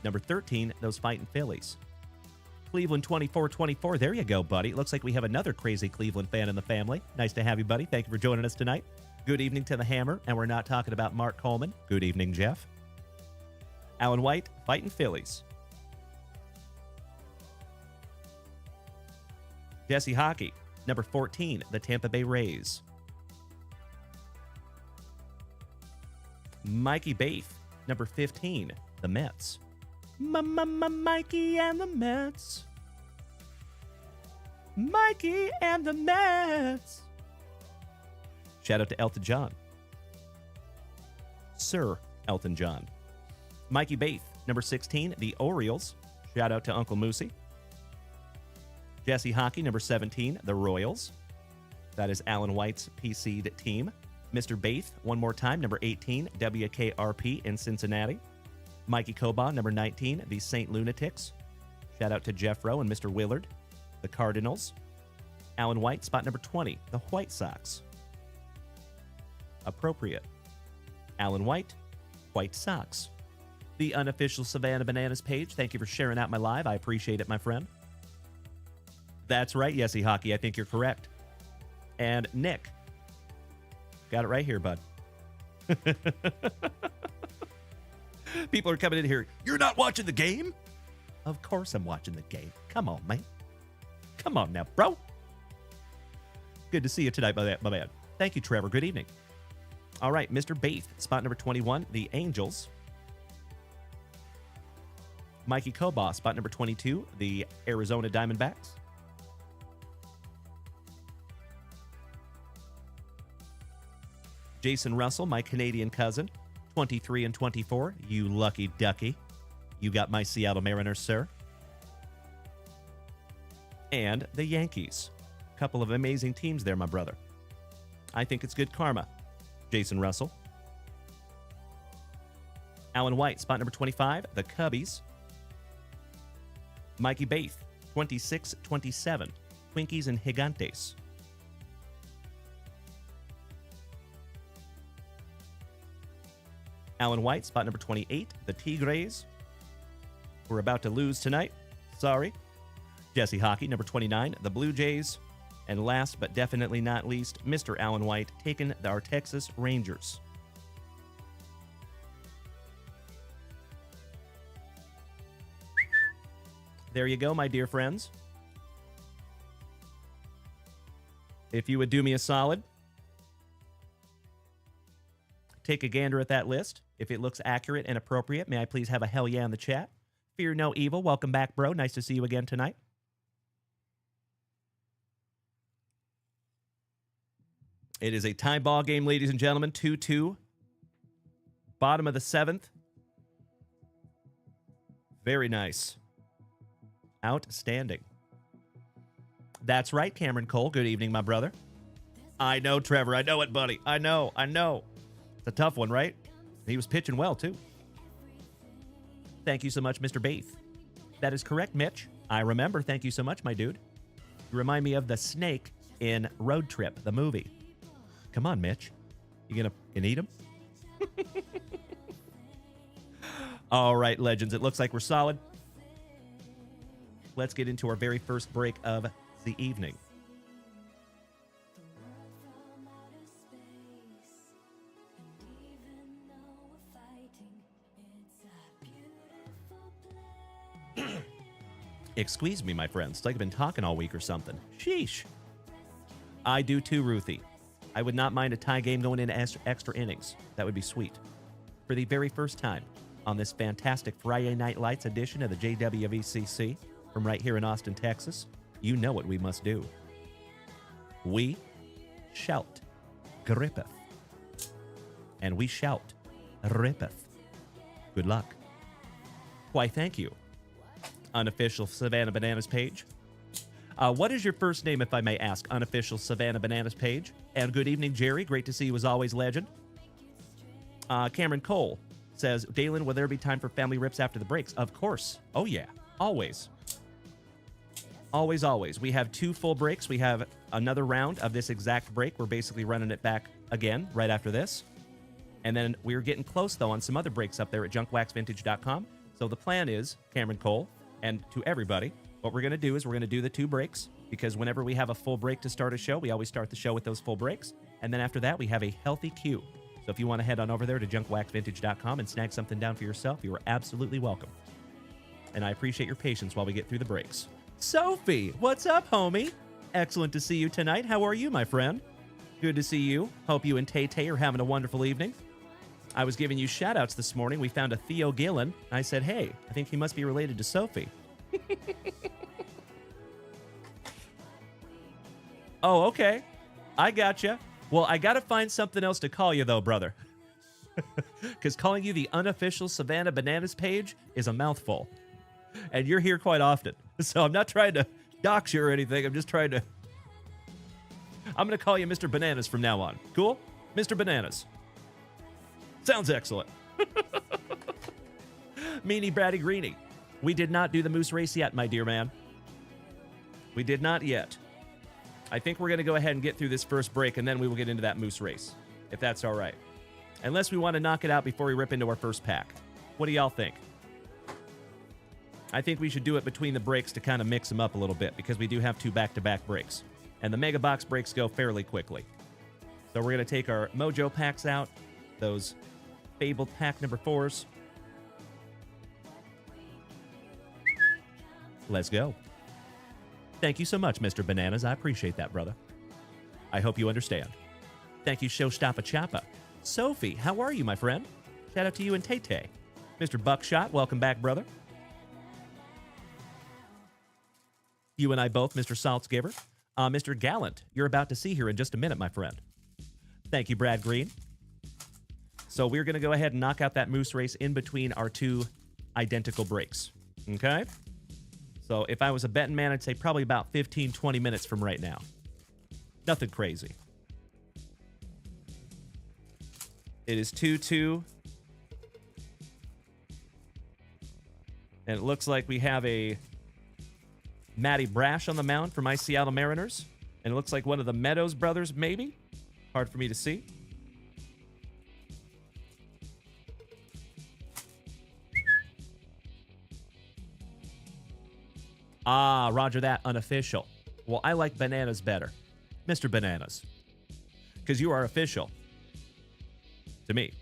Number 13, those fighting Phillies. Cleveland 2424. There you go, buddy. It looks like we have another crazy Cleveland fan in the family. Nice to have you, buddy. Thank you for joining us tonight. Good evening to the Hammer, and we're not talking about Mark Coleman. Good evening, Jeff. Alan White, fighting Phillies. Jesse Hockey, number 14, the Tampa Bay Rays. Mikey Baith, number 15, the Mets. Mikey and the Mets. Mikey and the Mets. Shout out to Elton John. Sir Elton John. Mikey Baith, number 16, the Orioles. Shout out to Uncle Moosey. Jesse Hockey, number 17, the Royals. That is Alan White's PC'd team. Mr. Baith, one more time, number 18, WKRP in Cincinnati. Mikey Cobaugh, number 19, the St. Lunatics. Shout out to Jeff Rowe and Mr. Willard, the Cardinals. Alan White, spot number 20, the White Sox. Appropriate. Alan White, White Sox. The unofficial Savannah Bananas page. Thank you for sharing out my live. I appreciate it, my friend. That's right, Yesy Hockey. I think you're correct. And Nick. Got it right here, bud. People are coming in here. You're not watching the game? Of course I'm watching the game. Come on, man. Come on now, bro. Good to see you tonight, my man. Thank you, Trevor. Good evening. All right, Mr. Baith, spot number 21, the Angels. Mikey Cobaugh, spot number 22, the Arizona Diamondbacks. Jason Russell, my Canadian cousin, 23 and 24. You lucky ducky. You got my Seattle Mariners, sir. And the Yankees. Couple of amazing teams there, my brother. I think it's good karma. Jason Russell. Alan White, spot number 25, the Cubbies. Mikey Baith, 26-27, Twinkies and Gigantes. Alan White, spot number 28, the Tigres. We're about to lose tonight. Sorry. Jesse Hockey, number 29, the Blue Jays. And last but definitely not least, Mr. Alan White, taking our Texas Rangers. There you go, my dear friends. If you would do me a solid, take a gander at that list. If it looks accurate and appropriate, may I please have a hell yeah in the chat? Fear no evil. Welcome back, bro. Nice to see you again tonight. It is a tie ball game, ladies and gentlemen. 2-2. Bottom of the 7th. Very nice. Outstanding. That's right, Cameron Cole. Good evening, my brother. I know, Trevor. I know it, buddy. I know. It's a tough one, right? He was pitching well, too. Thank you so much, Mr. Baith. That is correct, Mitch. I remember. Thank you so much, my dude. You remind me of the snake in Road Trip, the movie. Come on, Mitch. You gonna eat him? All right, legends. It looks like we're solid. Let's get into our very first break of the evening. Excuse me, my friends. It's like I've been talking all week or something. Sheesh. I do too, Ruthie. I would not mind a tie game going into extra innings. That would be sweet. For the very first time on this fantastic FriYAY Night Lights edition of the JWVCC from right here in Austin, Texas, you know what we must do. We shout, grippeth. And we shout, rippeth. Good luck. Why, thank you. Unofficial Savannah Bananas page. What is your first name, if I may ask? Unofficial Savannah Bananas page. And good evening, Jerry. Great to see you as always, legend. Cameron Cole says, Dalen, will there be time for family rips after the breaks? Of course. Oh, yeah. Always. Always, always. We have 2 full breaks. We have another round of this exact break. We're basically running it back again right after this. And then we're getting close, though, on some other breaks up there at JunkWaxVintage.com. So the plan is, Cameron Cole, and to everybody, what we're going to do is we're going to do the 2 breaks, because whenever we have a full break to start a show, we always start the show with those full breaks. And then after that, we have a healthy queue. So if you want to head on over there to JunkWaxVintage.com and snag something down for yourself, you are absolutely welcome. And I appreciate your patience while we get through the breaks. Sophie, what's up, homie? Excellent to see you tonight. How are you, my friend? Good to see you. Hope you and Tay-Tay are having a wonderful evening. I was giving you shout-outs this morning. We found a Theo Gillen. I said, hey, I think he must be related to Sophie. Oh, okay. I gotcha. Well, I got to find something else to call you, though, brother. Because calling you the unofficial Savannah Bananas page is a mouthful. And you're here quite often. So I'm not trying to dox you or anything. I'm just trying to... I'm going to call you Mr. Bananas from now on. Cool? Mr. Bananas. Sounds excellent. Meanie Bratty Greenie. We did not do the moose race yet, my dear man. We did not yet. I think we're going to go ahead and get through this first break, and then we will get into that moose race, if that's all right. Unless we want to knock it out before we rip into our first pack. What do y'all think? I think we should do it between the breaks to kind of mix them up a little bit, because we do have 2 back-to-back breaks. And the Mega Box breaks go fairly quickly. So we're going to take our Mojo packs out, those Fabled pack number 4s. Let's go. Thank you so much, Mr. Bananas. I appreciate that, brother. I hope you understand. Thank you, Showstoppa Choppa. Sophie, how are you, my friend? Shout out to you and Tay-Tay. Mr. Buckshot, welcome back, brother. You and I both, Mr. Saltzgiver. Mr. Gallant, you're about to see here in just a minute, my friend. Thank you, Brad Green. So we're going to go ahead and knock out that moose race in between our 2 identical breaks. Okay? So if I was a betting man, I'd say probably about 15, 20 minutes from right now. Nothing crazy. It is 2-2. And it looks like we have a Matty Brash on the mound for my Seattle Mariners. And it looks like one of the Meadows brothers, maybe. Hard for me to see. Ah, roger that, unofficial. Well, I like Bananas better. Mr. Bananas. Because you are official. To me.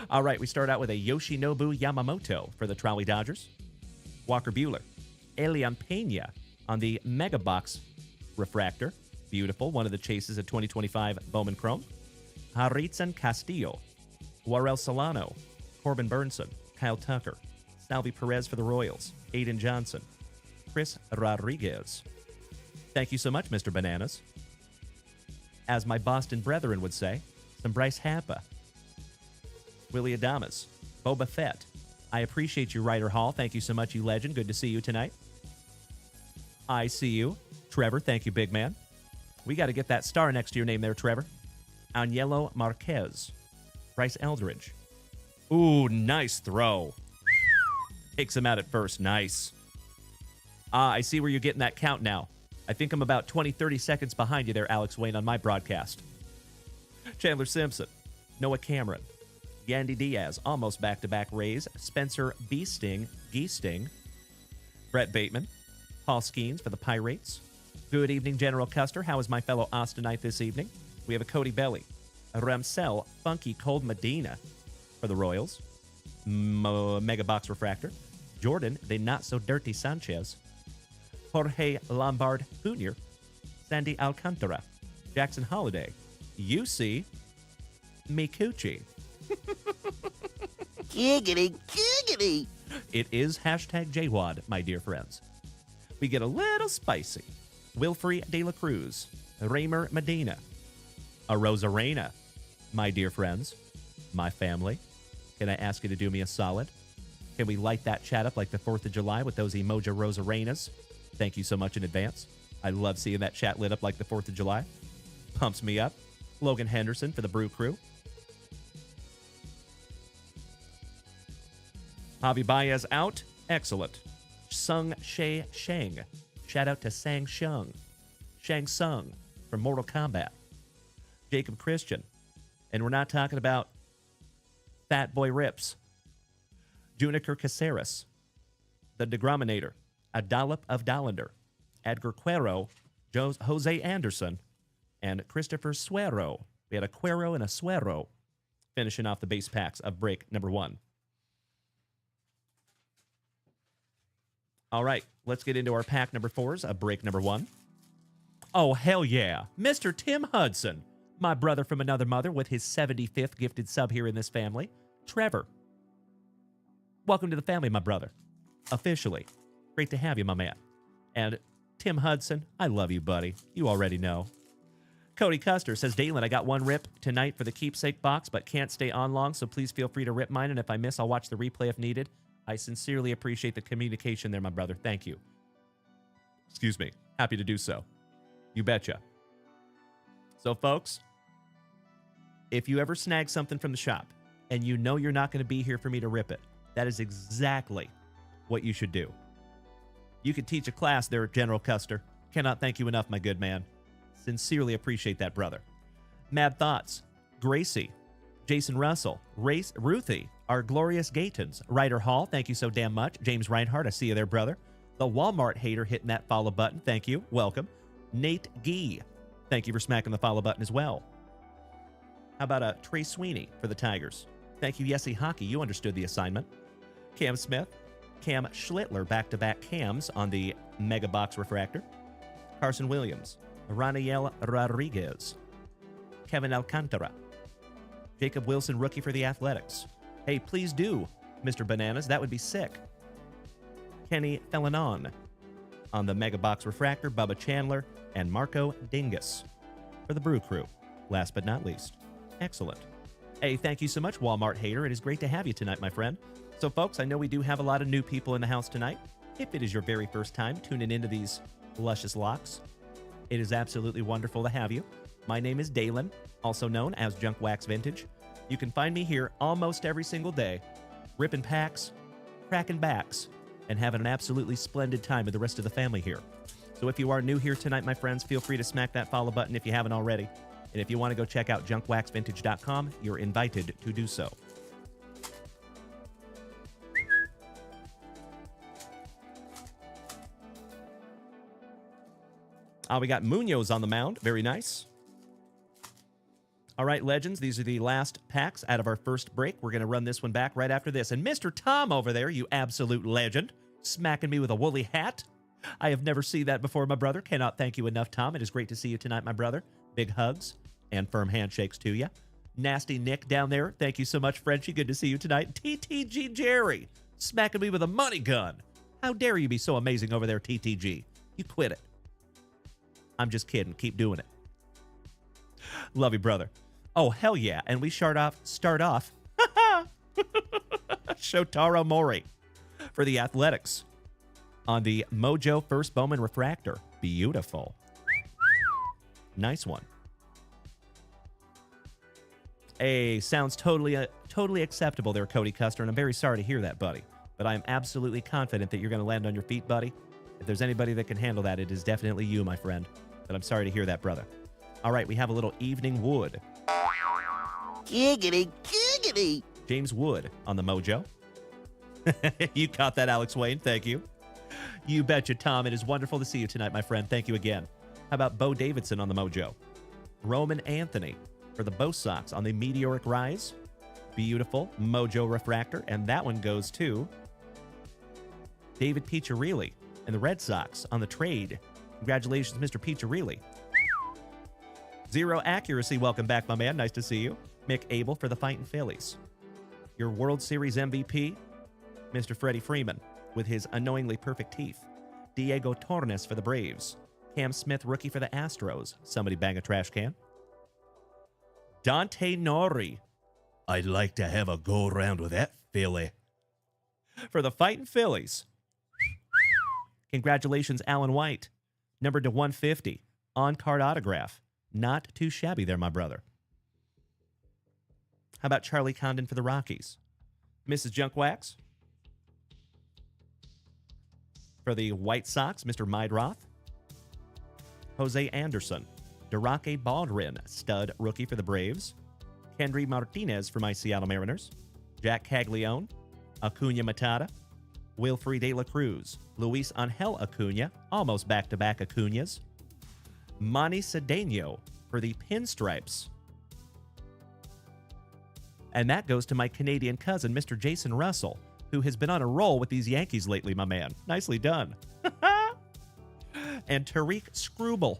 All right, we start out with a Yoshinobu Yamamoto for the Trolley Dodgers. Walker Buehler. Elian Pena on the Mega Box refractor. Beautiful. One of the chases of 2025 Bowman Chrome. Haritzen Castillo. Warel Solano. Corbin Burnson. Kyle Tucker. Salvi Perez for the Royals. Aiden Johnson. Chris Rodriguez. Thank you so much, Mr. Bananas. As my Boston brethren would say, some Bryce Harper. Willie Adamas. Boba Fett. I appreciate you, Ryder Hall. Thank you so much, you legend. Good to see you tonight. I see you. Trevor, thank you, big man. We got to get that star next to your name there, Trevor. Aniello Marquez. Bryce Eldridge. Ooh, nice throw. Takes him out at first. Nice. I see where you're getting that count now. I think I'm about 20, 30 seconds behind you there, Alex Wayne, on my broadcast. Chandler Simpson. Noah Cameron. Yandy Diaz, almost back-to-back Rays. Spencer Geesting. Brett Bateman. Paul Skeens for the Pirates. Good evening, General Custer. How is my fellow Austinite this evening? We have a Cody Belly. A Ramsell Funky Cold Medina for the Royals. Mega Box Refractor. Jordan, the not-so-dirty Sanchez. Jorge Lombard Jr., Sandy Alcantara, Jackson Holiday, UC Mikuchi. Giggity, giggity. It is hashtag JWAD, my dear friends. We get a little spicy. Wilfrey De La Cruz, Raymer Medina, a Rosarena, my dear friends, my family. Can I ask you to do me a solid? Can we light that chat up like the 4th of July with those emoji Rosarenas? Thank you so much in advance. I love seeing that chat lit up like the 4th of July. Pumps me up. Logan Henderson for the Brew Crew. Javi Baez out. Excellent. Sung She Shang. Shout out to Sang Shung. Shang Tsung from Mortal Kombat. Jacob Christian. And we're not talking about Fat Boy Rips, Juniker Caceres, the Degrominator, a Dollop of Dollander, Edgar Cuero, Jose Anderson, and Christopher Suero. We had a Cuero and a Suero finishing off the base packs of break number 1. All right, let's get into our pack number 4s of break number 1. Oh, hell yeah. Mr. Tim Hudson, my brother from another mother with his 75th gifted sub here in this family, Trevor. Welcome to the family, my brother. Officially. Great to have you, my man. And Tim Hudson, I love you, buddy. You already know. Cody Custer says, Dalen, I got one rip tonight for the keepsake box, but can't stay on long, so please feel free to rip mine, and if I miss, I'll watch the replay if needed. I sincerely appreciate the communication there, my brother. Thank you. Excuse me. Happy to do so. You betcha. So, folks, if you ever snag something from the shop and you know you're not going to be here for me to rip it, that is exactly what you should do. You could teach a class there, General Custer. Cannot thank you enough, my good man. Sincerely appreciate that, brother. Mad Thoughts, Gracie, Jason Russell, Ruthie, our glorious Gatons, Ryder Hall, thank you so damn much. James Reinhardt, I see you there, brother. The Walmart hater hitting that follow button, thank you. Welcome. Nate Gee, thank you for smacking the follow button as well. How about Trey Sweeney for the Tigers? Thank you, Yessie Hockey. You understood the assignment. Cam Smith, Cam Schlittler, back-to-back cams on the Mega Box Refractor. Carson Williams, Raniel Rodriguez, Kevin Alcantara, Jacob Wilson, rookie for the Athletics. Hey, please do, Mr. Bananas. That would be sick. Kenny Felanon on the Mega Box Refractor, Bubba Chandler, and Marco Dingus for the Brew Crew. Last but not least. Excellent. Hey, thank you so much, Walmart hater. It is great to have you tonight, my friend. So, folks, I know we do have a lot of new people in the house tonight. If it is your very first time tuning into these luscious locks, it is absolutely wonderful to have you. My name is Dalen, also known as JunkWaxVintage. You can find me here almost every single day, ripping packs, cracking backs, and having an absolutely splendid time with the rest of the family here. So if you are new here tonight, my friends, feel free to smack that follow button if you haven't already. And if you want to go check out JunkWaxVintage.com, you're invited to do so. We got Munoz on the mound. Very nice. All right, legends, these are the last packs out of our first break. We're going to run this one back right after this. And Mr. Tom over there, you absolute legend, smacking me with a woolly hat. I have never seen that before, my brother. Cannot thank you enough, Tom. It is great to see you tonight, my brother. Big hugs and firm handshakes to you. Nasty Nick down there, thank you so much, Frenchie. Good to see you tonight. TTG Jerry, smacking me with a money gun. How dare you be so amazing over there, TTG? You quit it. I'm just kidding. Keep doing it. Love you, brother. Oh, hell yeah. And we start off Shotaro Mori for the Athletics on the Mojo First Bowman Refractor. Beautiful. Nice one. Hey, sounds totally acceptable there, Cody Custer, and I'm very sorry to hear that, buddy. But I'm absolutely confident that you're going to land on your feet, buddy. If there's anybody that can handle that, it is definitely you, my friend. But I'm sorry to hear that, brother. All right, we have a little Evening Wood. Giggity, giggity. James Wood on the Mojo. You caught that, Alex Wayne. Thank you. You betcha, Tom. It is wonderful to see you tonight, my friend. Thank you again. How about Bo Davidson on the Mojo? Roman Anthony for the Bo Sox on the Meteoric Rise. Beautiful Mojo Refractor. And that one goes to David Piccirilli and the Red Sox on the trade. Congratulations, Mr. Piccirilli. Zero Accuracy, welcome back, my man. Nice to see you. Mick Abel for the Fightin' Phillies. Your World Series MVP, Mr. Freddie Freeman, with his annoyingly perfect teeth. Diego Torres for the Braves. Cam Smith, rookie for the Astros. Somebody bang a trash can. Dante Nori. I'd like to have a go-around with that Philly. For the Fightin' Phillies. Congratulations, Alan White. Numbered to 150. On-card autograph. Not too shabby there, my brother. How about Charlie Condon for the Rockies? Mrs. Junkwax. For the White Sox, Mr. Mydroth. Jose Anderson. Derake Baldwin, stud rookie for the Braves. Kendry Martinez for my Seattle Mariners. Jack Caglione, Acuna Matata, Wilfred De La Cruz, Luis Angel Acuna, almost back-to-back Acunas, Manny Cedeno for the Pinstripes. And that goes to my Canadian cousin, Mr. Jason Russell, who has been on a roll with these Yankees lately, my man. Nicely done. And Tariq Scrubel,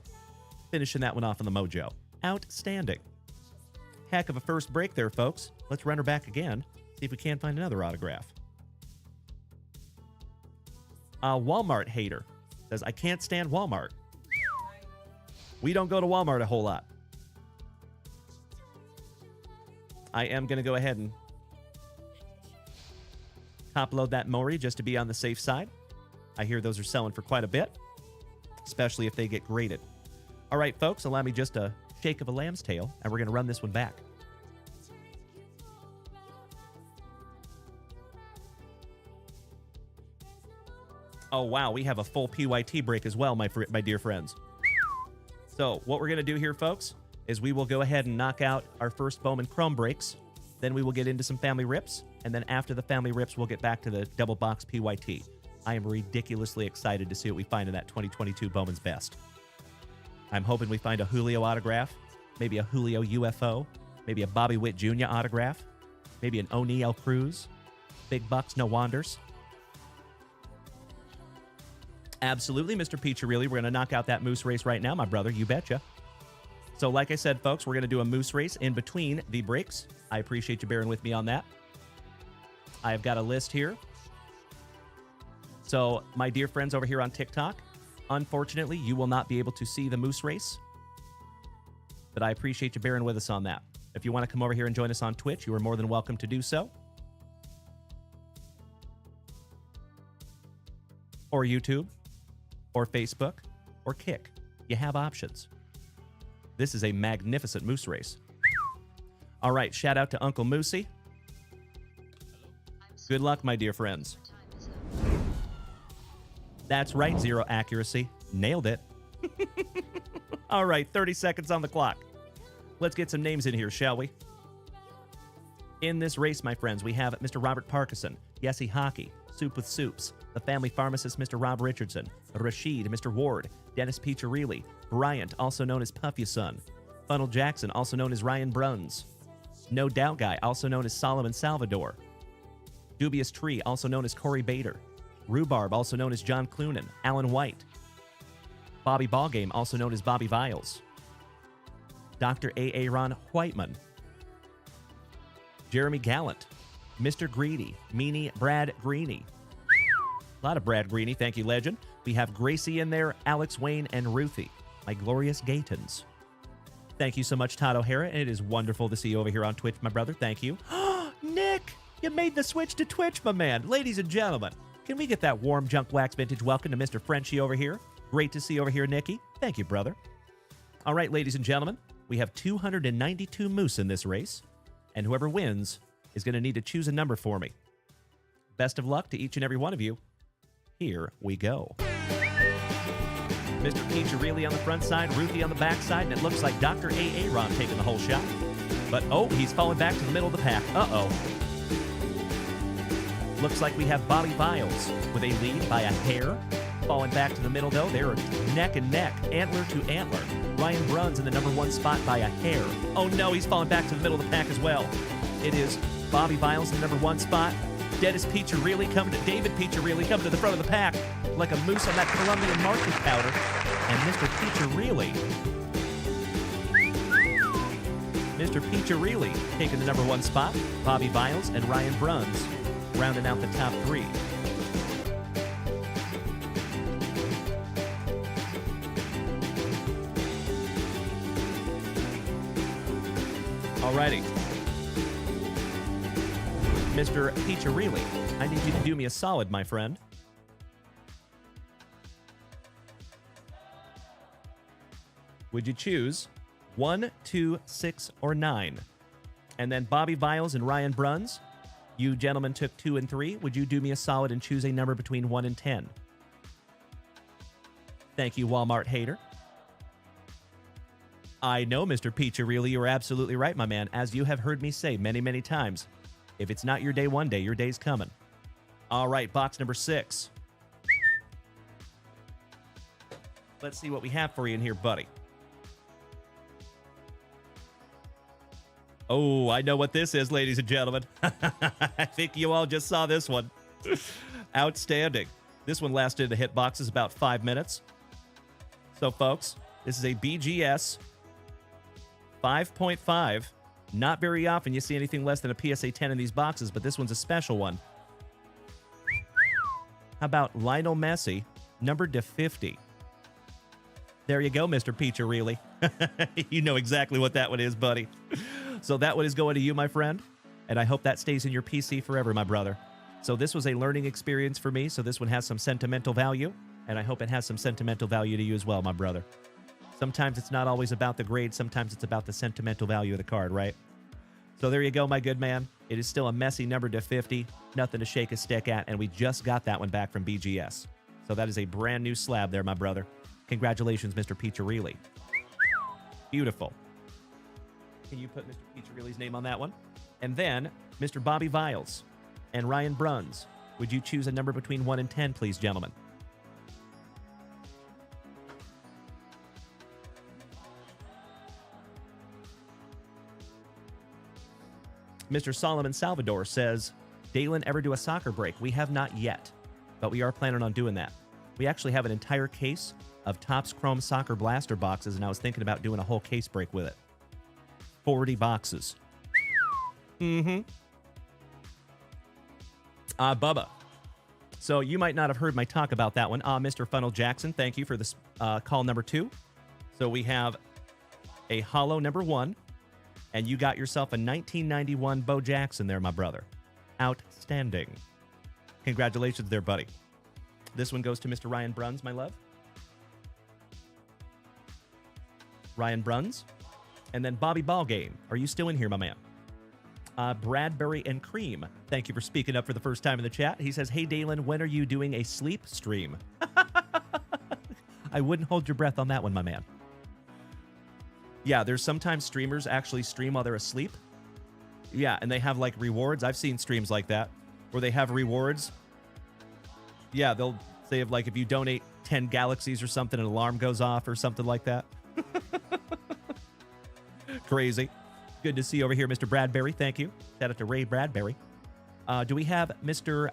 finishing that one off on the mojo. Outstanding. Heck of a first break there, folks. Let's run her back again, see if we can't find another autograph. Walmart hater says, I can't stand Walmart. We don't go to Walmart a whole lot. I am going to go ahead and top load that Maury just to be on the safe side. I hear those are selling for quite a bit, especially if they get graded. All right, folks, allow me just a shake of a lamb's tail, and we're going to run this one back. Oh, wow, we have a full PYT break as well, my dear friends. So what we're going to do here, folks, is we will go ahead and knock out our first Bowman Chrome breaks. Then we will get into some family rips. And then after the family rips, we'll get back to the double box PYT. I am ridiculously excited to see what we find in that 2022 Bowman's Best. I'm hoping we find a Julio autograph, maybe a Julio UFO, maybe a Bobby Witt Jr. autograph, maybe an O'Neal Cruz, big bucks, no wanders. Absolutely, Mr. Piccirilli. We're going to knock out that moose race right now, my brother. You betcha. So like I said, folks, we're going to do a moose race in between the breaks. I appreciate you bearing with me on that. I've got a list here. So my dear friends over here on TikTok, unfortunately, you will not be able to see the moose race. But I appreciate you bearing with us on that. If you want to come over here and join us on Twitch, you are more than welcome to do so. Or YouTube. Or Facebook, or Kick. You have options. This is a magnificent moose race. All right, shout out to Uncle Moosey. Good luck, my dear friends. That's right, zero accuracy. Nailed it. All right, 30 seconds on the clock. Let's get some names in here, shall we? In this race, my friends, we have Mr. Robert Parkinson, Yessie Hockey, Soup with Soups, the family pharmacist, Mr. Rob Richardson, Rashid, Mr. Ward, Dennis Piccirilli, Bryant, also known as Puff Ya Son, Funnel Jackson, also known as Ryan Bruns, No Doubt Guy, also known as Solomon Salvador, Dubious Tree, also known as Corey Bader, Rhubarb, also known as John Clunan, Alan White, Bobby Ballgame, also known as Bobby Viles, Dr. Aaron Whiteman, Jeremy Gallant, Mr. Greedy, Meanie Brad Greeny. A lot of Brad Greeny, thank you, legend. We have Gracie in there, Alex Wayne, and Ruthie, my glorious Gatons. Thank you so much, Todd O'Hara, and it is wonderful to see you over here on Twitch, my brother. Thank you. Nick, you made the switch to Twitch, my man. Ladies and gentlemen, can we get that warm Junk Wax Vintage welcome to Mr. Frenchie over here? Great to see you over here, Nikki. Thank you, brother. All right, ladies and gentlemen, we have 292 moose in this race, and whoever wins is going to need to choose a number for me. Best of luck to each and every one of you. Here we go. Mr. Piccirilli on the front side, Ruthie on the back side, and it looks like Dr. Aaron taking the whole shot. But, oh, he's falling back to the middle of the pack. Uh-oh. Looks like we have Bobby Viles with a lead by a hair. Falling back to the middle, though. They're neck and neck, antler to antler. Ryan Bruns in the number one spot by a hair. Oh, no, he's falling back to the middle of the pack as well. It is Bobby Viles in the number one spot. Dennis Piccirilli coming to David Piccirilli coming to the front of the pack like a moose on that Colombian market powder. And Mr. Piccirilli taking the number one spot. Bobby Viles and Ryan Bruns rounding out the top three. Alrighty. Mr. Piccirilli, I need you to do me a solid, my friend. Would you choose 1, 2, 6, or 9? And then Bobby Viles and Ryan Bruns, you gentlemen took 2 and 3. Would you do me a solid and choose a number between 1 and 10? Thank you, Walmart hater. I know, Mr. Piccirilli, you are absolutely right, my man. As you have heard me say many, many times, If it's not your day one day, your day's coming. All right, box number 6. Let's see what we have for you in here, buddy. Oh, I know what this is, ladies and gentlemen. I think you all just saw this one. Outstanding. This one lasted in the hit boxes about 5 minutes. So, folks, this is a BGS 5.5. Not very often you see anything less than a PSA 10 in these boxes, but this one's a special one. How about Lionel Messi, numbered to 50? There you go, Mr. Piccirilli. You know exactly what that one is, buddy. So that one is going to you, my friend, and I hope that stays in your PC forever, my brother. So this was a learning experience for me, so this one has some sentimental value, and I hope it has some sentimental value to you as well, my brother. Sometimes it's not always about the grade, sometimes it's about the sentimental value of the card, right? So there you go, my good man. It is still a Messi number to 50, nothing to shake a stick at, and we just got that one back from BGS. So that is a brand new slab there, my brother. Congratulations, Mr. Piccirilli. Beautiful. Can you put Mr. Piccirilli's name on that one? And then, Mr. Bobby Viles and Ryan Bruns. Would you choose a number between 1 and 10, please, gentlemen? Mr. Solomon Salvador says, Dalen ever do a soccer break? We have not yet, but we are planning on doing that. We actually have an entire case of Topps Chrome Soccer Blaster boxes, and I was thinking about doing a whole case break with it. 40 boxes. Bubba. So you might not have heard my talk about that one. Mr. Funnel Jackson, thank you for this call number 2. So we have a hollow number 1, and you got yourself a 1991 Bo Jackson there, my brother. Outstanding. Congratulations there, buddy. This one goes to Mr. Ryan Bruns, my love. Ryan Bruns. And then Bobby Ballgame. Are you still in here, my man? Bradbury and Cream. Thank you for speaking up for the first time in the chat. He says, hey, Dalen, when are you doing a sleep stream? I wouldn't hold your breath on that one, my man. Yeah, there's sometimes streamers actually stream while they're asleep. Yeah, and they have like rewards. I've seen streams like that where they have rewards. Yeah, they'll say like if you donate 10 galaxies or something, an alarm goes off or something like that. Crazy. Good to see you over here, Mr. Bradbury. Thank you. Shout out to Ray Bradbury. Do we have Mr.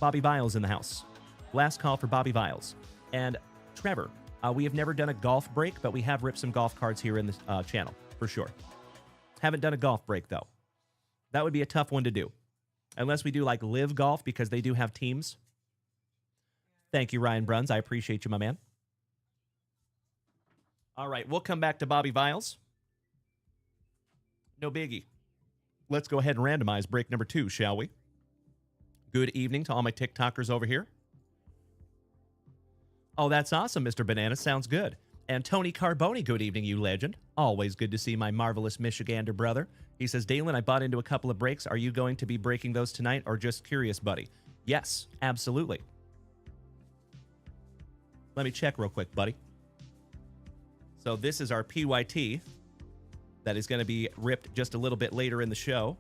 Bobby Viles in the house? Last call for Bobby Viles. And Trevor, we have never done a golf break, but we have ripped some golf cards here in the channel, for sure. Haven't done a golf break, though. That would be a tough one to do. Unless we do, like, live golf, because they do have teams. Thank you, Ryan Bruns. I appreciate you, my man. All right, we'll come back to Bobby Viles. No biggie. Let's go ahead and randomize break number 2, shall we? Good evening to all my TikTokers over here. Oh, that's awesome, Mr. Banana. Sounds good. And Tony Carboni, good evening, you legend. Always good to see my marvelous Michigander brother. He says, Dalen, I bought into a couple of breaks. Are you going to be breaking those tonight or just curious, buddy? Yes, absolutely. Let me check real quick, buddy. So this is our PYT that is going to be ripped just a little bit later in the show.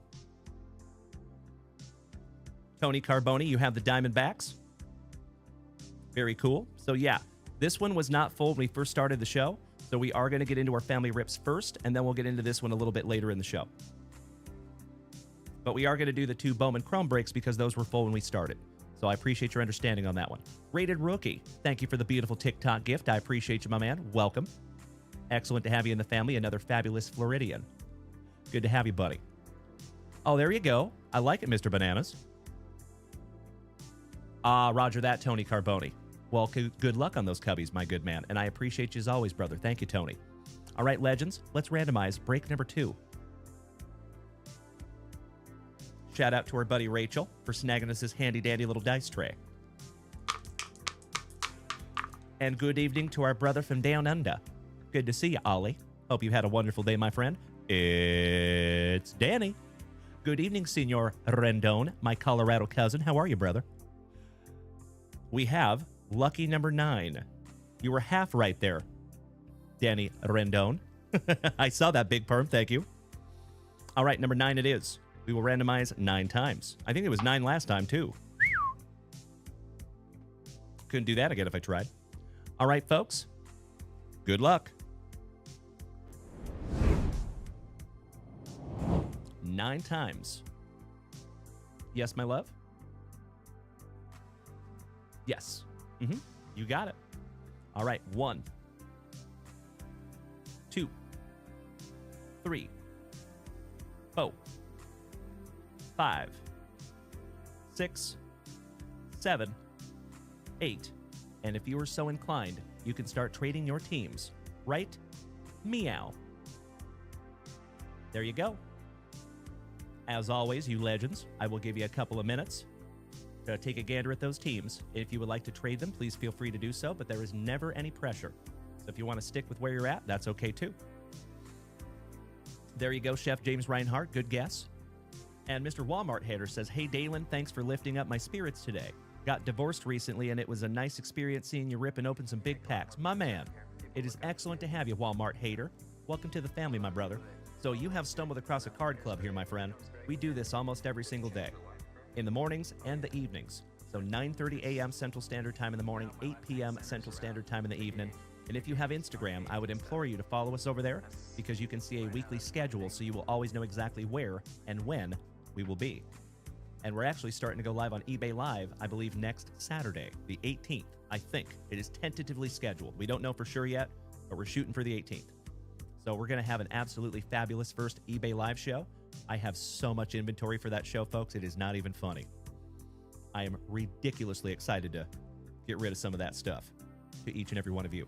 Tony Carboni, you have the Diamondbacks. Very cool. So yeah, this one was not full when we first started the show. So we are going to get into our family rips first, and then we'll get into this one a little bit later in the show. But we are going to do the 2 Bowman Chrome breaks because those were full when we started. So I appreciate your understanding on that one. Rated Rookie, thank you for the beautiful TikTok gift. I appreciate you, my man. Welcome. Excellent to have you in the family. Another fabulous Floridian. Good to have you, buddy. Oh, there you go. I like it, Mr. Bananas. Roger that, Tony Carboni. Well, good luck on those cubbies, my good man. And I appreciate you as always, brother. Thank you, Tony. All right, legends, let's randomize break number 2. Shout out to our buddy Rachel for snagging us this handy-dandy little dice tray. And good evening to our brother from down under. Good to see you, Ollie. Hope you had a wonderful day, my friend. It's Danny. Good evening, Senor Rendon, my Colorado cousin. How are you, brother? We have lucky number 9. You were half right there, Danny Rendon. I saw that big perm. Thank you. All right, number 9 it is. We will randomize 9 times. I think it was 9 last time, too. Couldn't do that again if I tried. All right, folks. Good luck. 9 times. Yes, my love? Yes. You got it. All right. 1, 2, 3, 4, 5, 6, 7, 8. And if you are so inclined, you can start trading your teams. Right? Meow. There you go. As always, you legends, I will give you a couple of minutes to take a gander at those teams. If you would like to trade them, please feel free to do so, but there is never any pressure. So if you want to stick with where you're at, that's okay too. There you go, Chef James Reinhardt. Good guess. And Mr. Walmart Hater says, hey, Dalen, thanks for lifting up my spirits today. Got divorced recently, and it was a nice experience seeing you rip and open some big packs. My man, it is excellent to have you, Walmart Hater. Welcome to the family, my brother. So you have stumbled across a card club here, my friend. We do this almost every single day, in the mornings and the evenings. So 9:30 a.m. Central Standard Time in the morning, 8 p.m. Central Standard Time in the evening. And if you have Instagram, I would implore you to follow us over there because you can see a weekly schedule, so you will always know exactly where and when we will be. And we're actually starting to go live on eBay Live, I believe, next Saturday, the 18th. I think it is tentatively scheduled. We don't know for sure yet, but we're shooting for the 18th. So we're going to have an absolutely fabulous first eBay Live show. I have so much inventory for that show, folks. It is not even funny. I am ridiculously excited to get rid of some of that stuff to each and every one of you.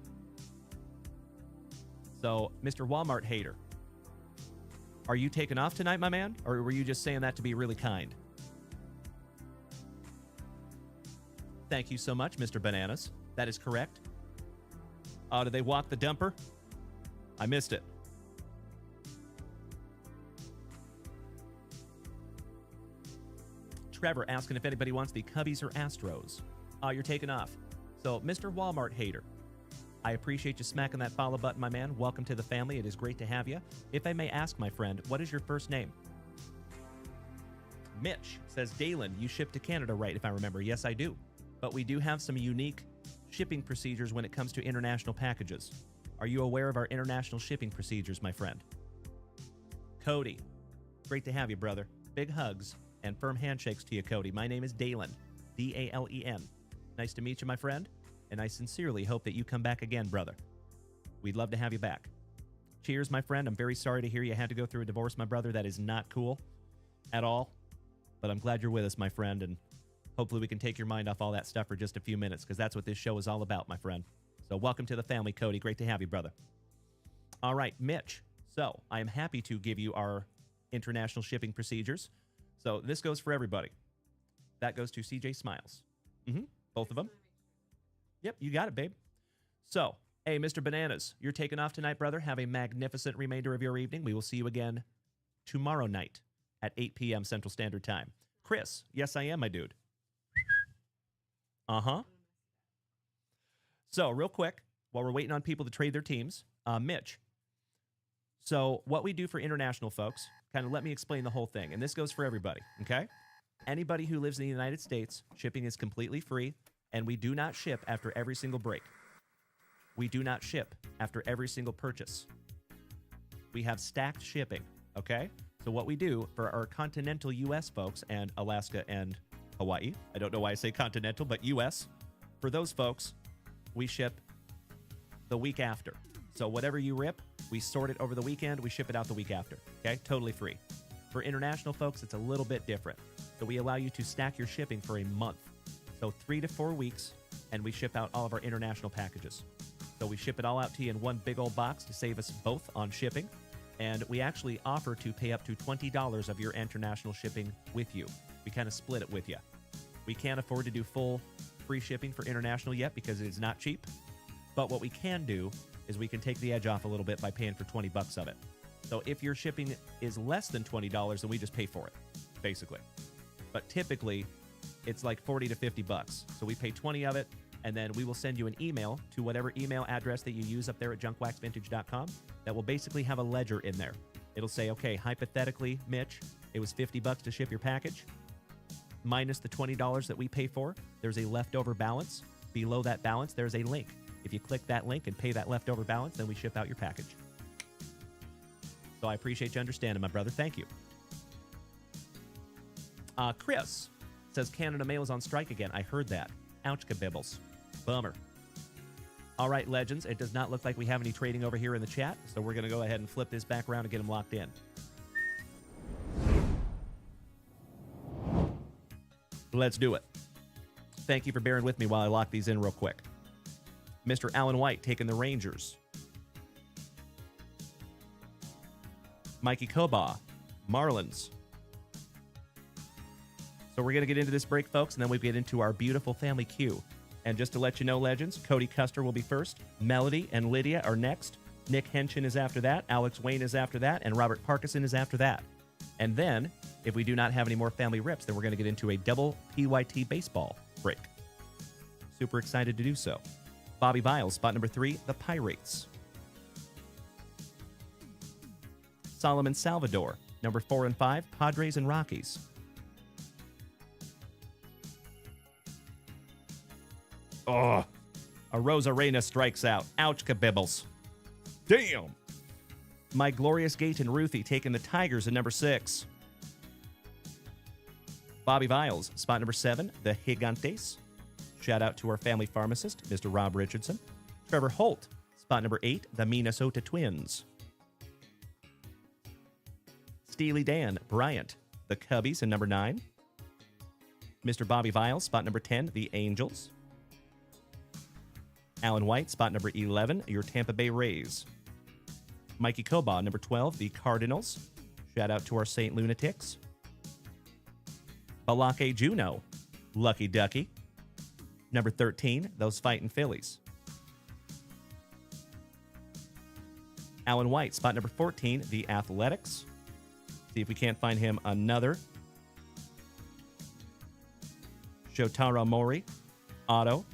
So, Mr. Walmart Hater, are you taking off tonight, my man? Or were you just saying that to be really kind? Thank you so much, Mr. Bananas. That is correct. Oh, did they walk the dumper? I missed it. Trevor asking if anybody wants the Cubbies or Astros. You're taking off. So, Mr. Walmart Hater, I appreciate you smacking that follow button, my man. Welcome to the family. It is great to have you. If I may ask, my friend, what is your first name? Mitch says, Dalen, you ship to Canada, right, if I remember? Yes, I do. But we do have some unique shipping procedures when it comes to international packages. Are you aware of our international shipping procedures, my friend? Cody, great to have you, brother. Big hugs and firm handshakes to you, Cody. My name is Dalen, D-A-L-E-N. Nice to meet you, my friend, and I sincerely hope that you come back again, brother. We'd love to have you back. Cheers, my friend. I'm very sorry to hear you had to go through a divorce, my brother. That is not cool at all, but I'm glad you're with us, my friend, and hopefully we can take your mind off all that stuff for just a few minutes, because that's what this show is all about, my friend. So welcome to the family, Cody. Great to have you, brother. All right, Mitch. So I am happy to give you our international shipping procedures. So this goes for everybody. That goes to CJ Smiles. Both of them. Yep, you got it, babe. So, hey, Mr. Bananas, you're taking off tonight, brother. Have a magnificent remainder of your evening. We will see you again tomorrow night at 8 p.m. Central Standard Time. Chris, yes, I am, my dude. So, real quick, while we're waiting on people to trade their teams, Mitch. So, what we do for international folks, kind of let me explain the whole thing. And this goes for everybody, okay? Anybody who lives in the United States, shipping is completely free, and we do not ship after every single break. We do not ship after every single purchase. We have stacked shipping, okay? So what we do for our continental U.S. folks and Alaska and Hawaii, I don't know why I say continental, but U.S., for those folks, we ship the week after. So whatever you rip, we sort it over the weekend, we ship it out the week after, okay? Totally free. For international folks, it's a little bit different. So we allow you to stack your shipping for a month. So 3 to 4 weeks, and we ship out all of our international packages. So we ship it all out to you in one big old box to save us both on shipping. And we actually offer to pay up to $20 of your international shipping with you. We kind of split it with you. We can't afford to do full free shipping for international yet because it is not cheap. But what we can do is we can take the edge off a little bit by paying for 20 bucks of it. So if your shipping is less than $20, then we just pay for it, basically. But typically, it's like 40 to 50 bucks. So we pay 20 of it, and then we will send you an email to whatever email address that you use up there at JunkWaxVintage.com that will basically have a ledger in there. It'll say, okay, hypothetically, Mitch, It was $50 to ship your package. Minus the $20 that we pay for, there's a leftover balance. Below that balance, there's a link. If you click that link and pay that leftover balance, then we ship out your package. So I appreciate you understanding, my brother. Thank you. Chris says Canada Mail is on strike again. I heard that. Ouch, kabibbles. Bummer. All right, legends. It does not look like we have any trading over here in the chat, so we're going to go ahead and flip this back around and get them locked in. Let's do it. Thank you for bearing with me while I lock these in real quick. Mr. Alan White taking the Rangers. Mikey Koba, Marlins. So we're going to get into this break, folks, and then we get into our beautiful family queue. And just to let you know, legends, Cody Custer will be first. Melody and Lydia are next. Nick Henshin is after that. Alex Wayne is after that. And Robert Parkinson is after that. And then, if we do not have any more family rips, then we're going to get into a double PYT baseball break. Super excited to do so. Bobby Viles, spot number 3, the Pirates. Solomon Salvador, number 4 and 5, Padres and Rockies. Oh, a Rosarena strikes out. Ouch, kabibbles. Damn. My Glorious Gate and Ruthie taking the Tigers at number 6. Bobby Viles, spot number 7, the Gigantes. Shout out to our family pharmacist, Mr. Rob Richardson. Trevor Holt, spot number 8, the Minnesota Twins. Steely Dan Bryant, the Cubbies, and number 9. Mr. Bobby Viles, spot number 10, the Angels. Alan White, spot number 11, your Tampa Bay Rays. Mikey Koba, number 12, the Cardinals. Shout out to our St. Lunatics. Balake Juno, Lucky Ducky. Number 13, those Fightin' Phillies. Alan White, spot number 14, the Athletics. See if we can't find him another. Shotaro Mori, Auto.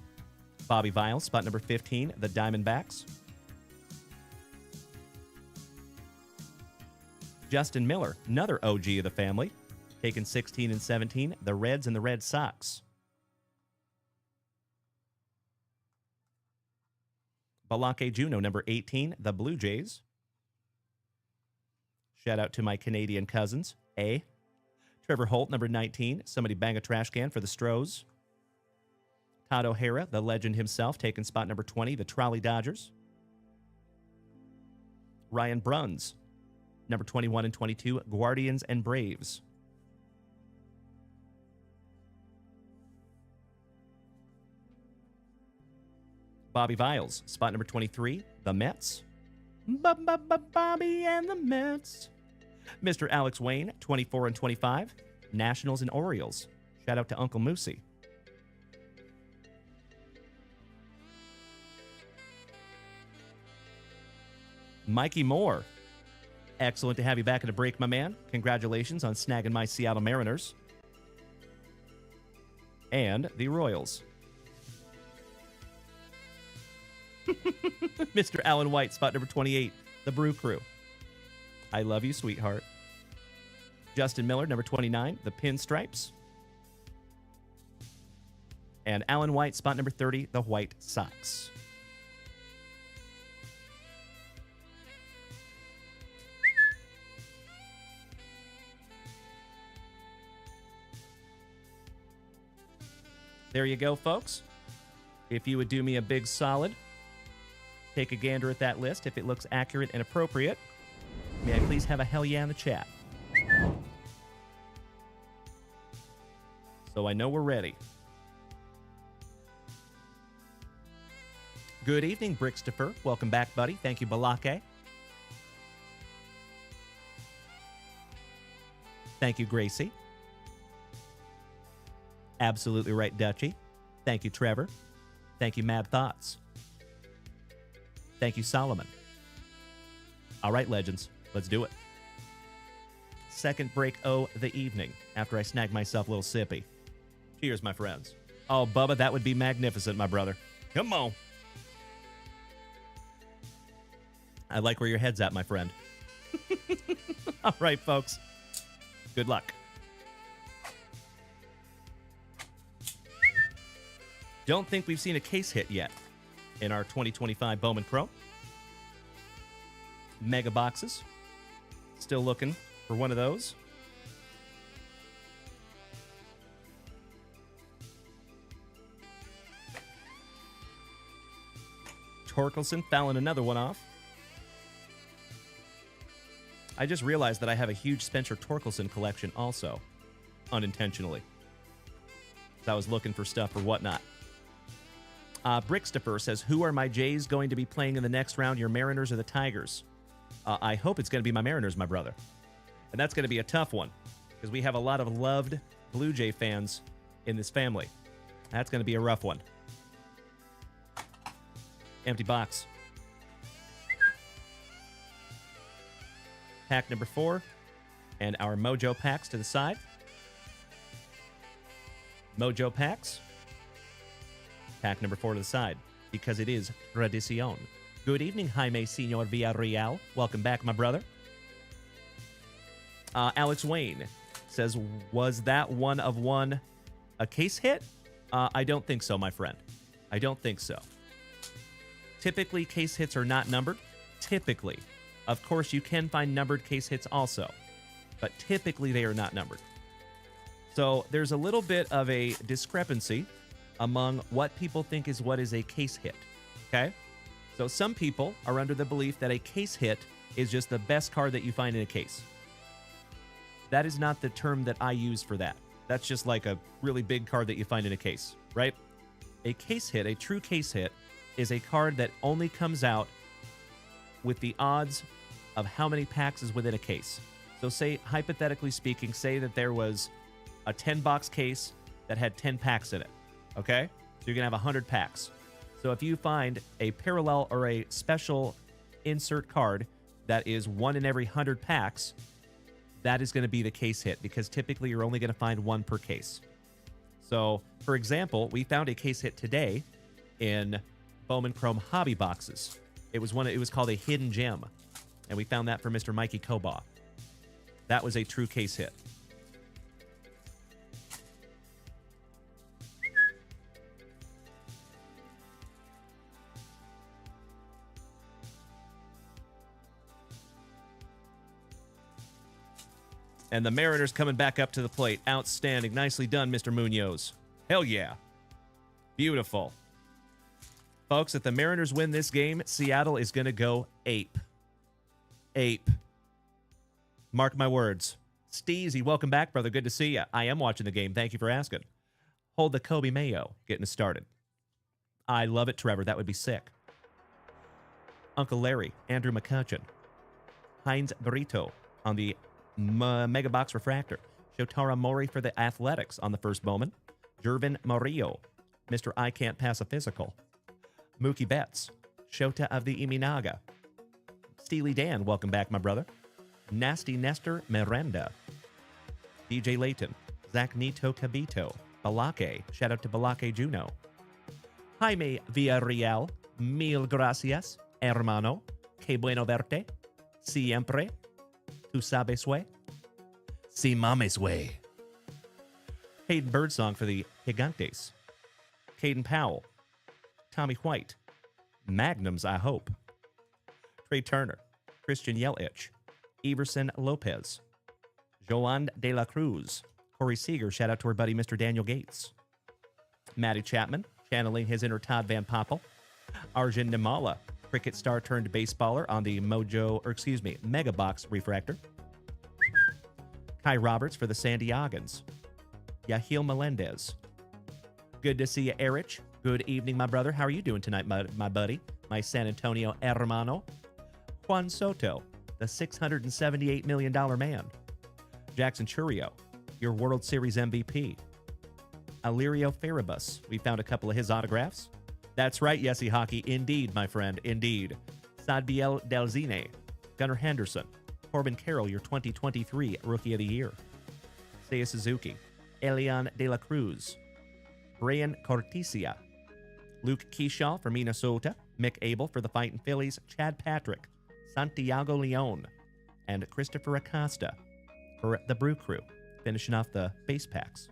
Bobby Viles, spot number 15, the Diamondbacks. Justin Miller, another OG of the family, taking 16 and 17, the Reds and the Red Sox. Balake Juno, number 18, the Blue Jays. Shout out to my Canadian cousins, A. Trevor Holt, number 19, somebody bang a trash can for the Stros. Todd O'Hara, the legend himself, taking spot number 20, the Trolley Dodgers. Ryan Bruns, number 21 and 22, Guardians and Braves. Bobby Viles, spot number 23, the Mets. Bobby and the Mets. Mr. Alex Wayne, 24 and 25, Nationals and Orioles. Shout out to Uncle Moosey. Mikey Moore. Excellent to have you back in the break, my man. Congratulations on snagging my Seattle Mariners. And the Royals. Mr. Alan White, spot number 28, the Brew Crew. I love you, sweetheart. Justin Miller, number 29, the Pinstripes. And Alan White, spot number 30, the White Sox. There you go, folks. If you would do me a big solid, take a gander at that list. If it looks accurate and appropriate, may I please have a hell yeah in the chat? So I know we're ready. Good evening, Brickstopher. Welcome back, buddy. Thank you, Balake. Thank you, Gracie. Absolutely right, Dutchie. Thank you, Trevor. Thank you, Mad Thoughts. Thank you, Solomon. All right, legends, let's do it. Second break of the evening after I snag myself a little sippy. Cheers, my friends. Oh, Bubba, that would be magnificent, my brother. Come on. I like where your head's at, my friend. All right, folks. Good luck. Don't think we've seen a case hit yet in our 2025 Bowman Chrome Mega Boxes. Still looking for one of those. Torkelson fouling another one off. I just realized that I have a huge Spencer Torkelson collection also, unintentionally. So I was looking for stuff or whatnot. Brickstopher says, who are my Jays going to be playing in the next round, your Mariners or the Tigers? I hope it's going to be my Mariners, my brother. And that's going to be a tough one because we have a lot of loved Blue Jay fans in this family. That's going to be a rough one. Empty box. Pack number 4. And our Mojo packs to the side. Mojo packs. Pack number 4 to the side, because it is tradición. Good evening, Jaime Senor Villarreal. Welcome back, my brother. Alex Wayne says, was that one of one a case hit? I don't think so, my friend. I don't think so. Typically, case hits are not numbered. Typically. Of course, you can find numbered case hits also, but typically they are not numbered. So there's a little bit of a discrepancy among what people think is what is a case hit, okay? So some people are under the belief that a case hit is just the best card that you find in a case. That is not the term that I use for that. That's just like a really big card that you find in a case, right? A case hit, a true case hit, is a card that only comes out with the odds of how many packs is within a case. So say, hypothetically speaking, say that there was a 10-box case that had 10 packs in it. Okay? So you're going to have 100 packs. So if you find a parallel or a special insert card that is 1 in every 100 packs, that is going to be the case hit, because typically you're only going to find 1 per case. So, for example, we found a case hit today in Bowman Chrome Hobby Boxes. It was called a hidden gem, and we found that for Mr. Mikey Kobaugh. That was a true case hit. And the Mariners coming back up to the plate. Outstanding. Nicely done, Mr. Munoz. Hell yeah. Beautiful. Folks, if the Mariners win this game, Seattle is going to go ape. Ape. Mark my words. Steezy, welcome back, brother. Good to see you. I am watching the game. Thank you for asking. Hold the Kobe Mayo. Getting us started. I love it, Trevor. That would be sick. Uncle Larry. Andrew McCutcheon. Heinz Burrito on the Mega Box Refractor. Shotaro Mori for the Athletics on the first Bowman. Jervin Murillo. Mr. I Can't Pass a Physical. Mookie Betts. Shota of the Iminaga. Steely Dan, welcome back, my brother. Nasty Nestor Miranda. DJ Layton. Zach Nito Cabito. Balake. Shout out to Balake Juno. Jaime Villarreal. Mil gracias, hermano. Que bueno verte. Siempre. Tu sabes way. Si mames way. Hayden Birdsong for the Gigantes. Caden Powell. Tommy White. Magnums, I hope. Trey Turner. Christian Yelich. Everson Lopez. Joan De La Cruz. Corey Seager. Shout out to our buddy Mr. Daniel Gates. Matty Chapman. Channeling his inner Todd Van Poppel. Arjun Nimala. Cricket star turned baseballer on the Mega Box Refractor. Kai Roberts for the San Diegans. Yahil Melendez. Good to see you, Erich. Good evening, my brother. How are you doing tonight, my buddy? My San Antonio hermano. Juan Soto, the $678 million man. Jackson Churio, your World Series MVP. Alirio Farabus. We found a couple of his autographs. That's right, Yesy Hockey. Indeed, my friend. Indeed. Sadbiel Delzine. Gunnar Henderson. Corbin Carroll, your 2023 Rookie of the Year. Seiya Suzuki. Elian De La Cruz. Brian Cortesia. Luke Keyshaw for Minnesota. Mick Abel for the Fightin' Phillies. Chad Patrick. Santiago Leon. And Christopher Acosta for for the Brew Crew, finishing off the base packs.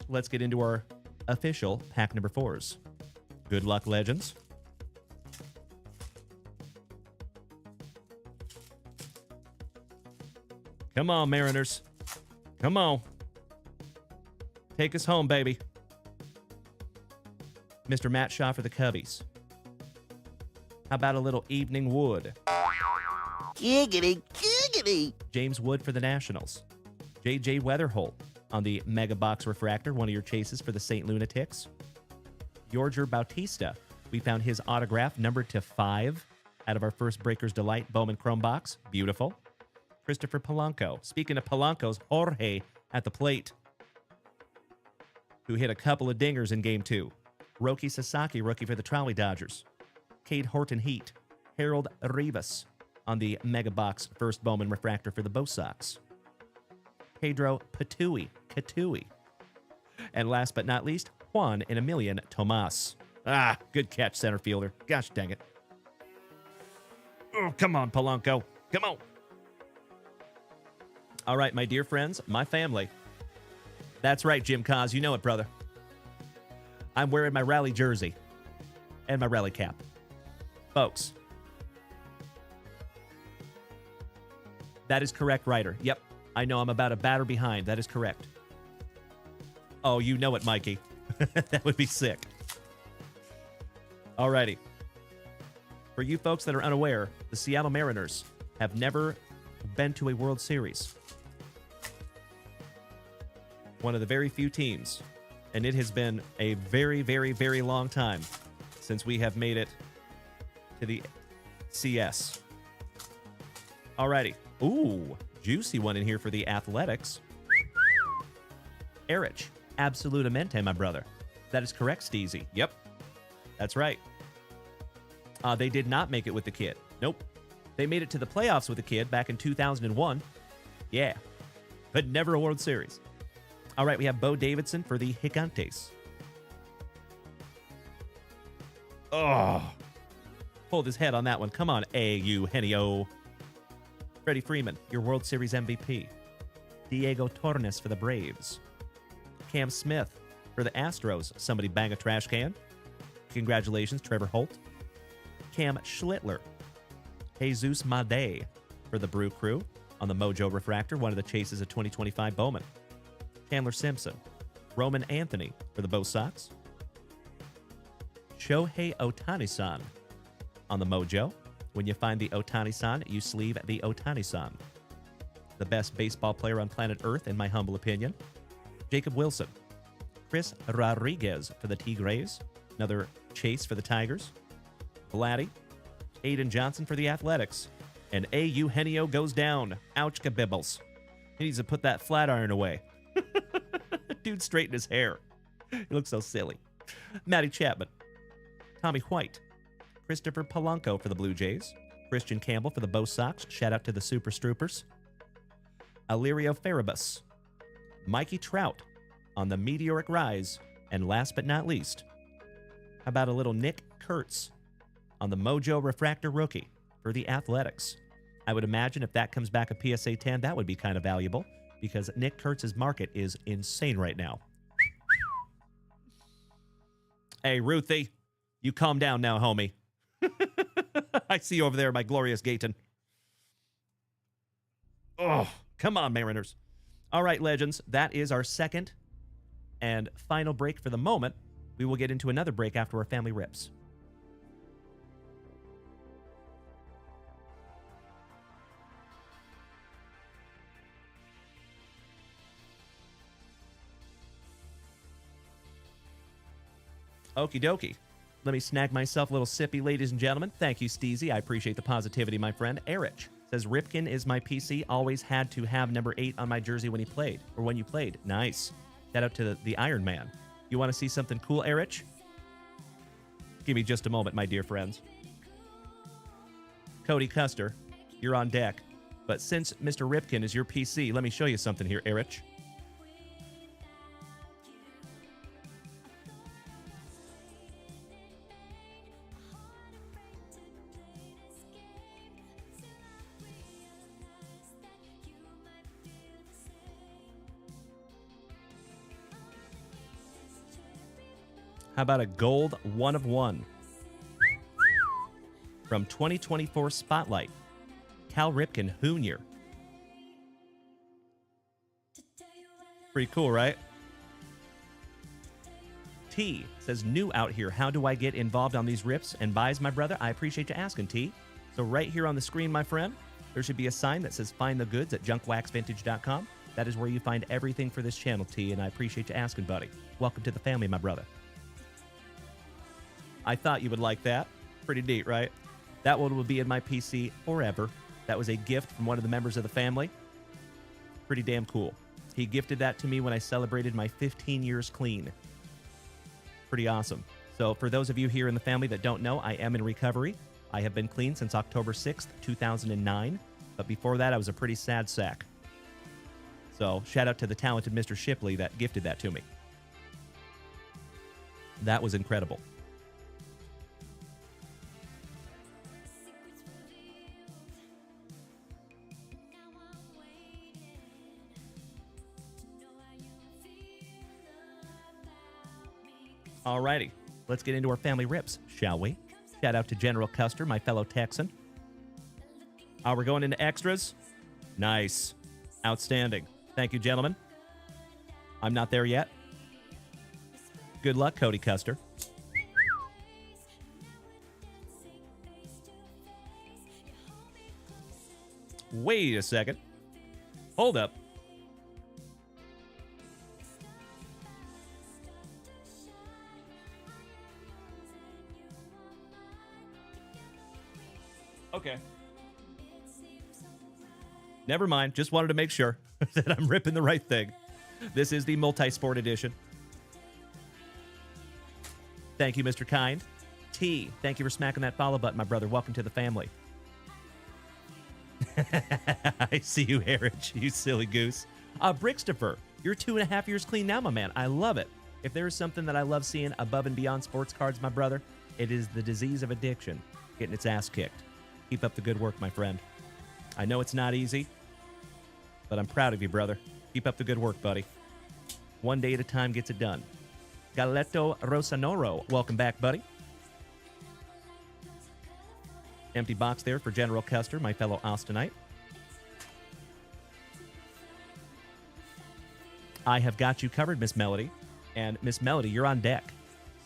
Let's get into our official pack number 4s. Good luck, Legends. Come on, Mariners. Come on. Take us home, baby. Mr. Matt Shaw for the Cubbies. How about a little Evening Wood? Giggity, giggity. James Wood for the Nationals. J.J. Weatherholt on the Mega Box Refractor, one of your chases for the St. Lunatics. Yorger Bautista. We found his autograph numbered to 5 out of our first Breaker's Delight Bowman Chrome Box. Beautiful. Christopher Polanco. Speaking of Polanco's, Jorge at the plate, who hit a couple of dingers in Game 2. Roki Sasaki, rookie for the Trolley Dodgers. Cade Horton Heat. Harold Rivas on the Mega Box first Bowman Refractor for the Bo Sox. Pedro Katui. And last but not least, Juan and Emilian Tomas. Ah, good catch, center fielder. Gosh dang it. Oh, come on, Polanco. Come on. All right, my dear friends, my family. That's right, Jim Cos. You know it, brother. I'm wearing my rally jersey and my rally cap. Folks. That is correct, Ryder. Yep. I know I'm about a batter behind. That is correct. Oh, you know it, Mikey. That would be sick. Alrighty. For you folks that are unaware, the Seattle Mariners have never been to a World Series. One of the very few teams. And it has been a very, very, very long time since we have made it to the CS. Alrighty. Ooh, juicy one in here for the Athletics. Erich, absolutamente, my brother. That is correct, Steezy. Yep, that's right. They did not make it with the kid. Nope. They made it to the playoffs with the kid back in 2001. Yeah, but never a World Series. All right, we have Bo Davidson for the Gigantes. Oh, hold his head on that one. Come on, Eugenio. Freddie Freeman, your World Series MVP. Diego Torres for the Braves. Cam Smith for the Astros. Somebody bang a trash can. Congratulations, Trevor Holt. Cam Schlittler. Jesus Made for the Brew Crew on the Mojo Refractor, one of the chases of 2025 Bowman. Chandler Simpson. Roman Anthony for the Bo Sox. Shohei Ohtani-san on the Mojo. When you find the Ohtani-san, you sleeve the Ohtani-san. The best baseball player on planet Earth, in my humble opinion. Jacob Wilson. Chris Rodriguez for the Tigres. Another chase for the Tigers. Vladdy. Aiden Johnson for the Athletics. And Eugenio goes down. Ouch, kabibbles. He needs to put that flat iron away. Dude straightened his hair. He looks so silly. Matty Chapman. Tommy White. Christopher Polanco for the Blue Jays. Christian Campbell for the Bo Sox. Shout out to the Super Stroopers. Alirio Farabus. Mikey Trout on the meteoric rise. And last but not least, how about a little Nick Kurtz on the Mojo Refractor rookie for the Athletics? I would imagine if that comes back a PSA 10, that would be kind of valuable because Nick Kurtz's market is insane right now. Hey, Ruthie, you calm down now, homie. I see you over there, my glorious Gayton. Oh, come on, Mariners. All right, Legends, that is our second and final break for the moment. We will get into another break after our family rips. Okie dokie. Let me snag myself a little sippy, ladies and gentlemen. Thank you, Steezy. I appreciate the positivity, my friend. Erich says, Ripken is my PC. Always had to have number 8 on my jersey when he played, or when you played. Nice. Shout out to the Iron Man. You want to see something cool, Erich? Give me just a moment, my dear friends. Cody Custer, you're on deck. But since Mr. Ripken is your PC, let me show you something here, Erich. How about a gold 1 of 1? From 2024 Spotlight, Cal Ripken Jr. Pretty cool, right? T says, new out here. How do I get involved on these rips and buys, my brother? I appreciate you asking, T. So right here on the screen, my friend, there should be a sign that says find the goods at JunkWaxVintage.com. That is where you find everything for this channel, T, and I appreciate you asking, buddy. Welcome to the family, my brother. I thought you would like that. Pretty neat, right? That one will be in my PC forever. That was a gift from one of the members of the family. Pretty damn cool. He gifted that to me when I celebrated my 15 years clean. Pretty awesome. So for those of you here in the family that don't know, I am in recovery. I have been clean since October 6th, 2009. But before that, I was a pretty sad sack. So shout out to the talented Mr. Shipley that gifted that to me. That was incredible. Alrighty, let's get into our family rips, shall we? Shout out to General Custer, my fellow Texan. We're going into extras. Nice. Outstanding. Thank you, gentlemen. I'm not there yet. Good luck, Cody Custer. Wait a second. Hold up. Okay. Never mind. Just wanted to make sure that I'm ripping the right thing. This is the multi-sport edition. Thank you, Mr. Kind. T, thank you for smacking that follow button, my brother. Welcome to the family. I see you, Harridge, you silly goose. Brickstopher, you're 2.5 years clean now, my man. I love it. If there is something that I love seeing above and beyond sports cards, my brother, it is the disease of addiction getting its ass kicked. Keep up the good work, my friend. I know it's not easy, but I'm proud of you, brother. Keep up the good work, buddy. One day at a time gets it done. Galeto Rosanoro, welcome back, buddy. Empty box there for General Custer, my fellow Austinite. I have got you covered, Miss Melody. And Miss Melody, you're on deck.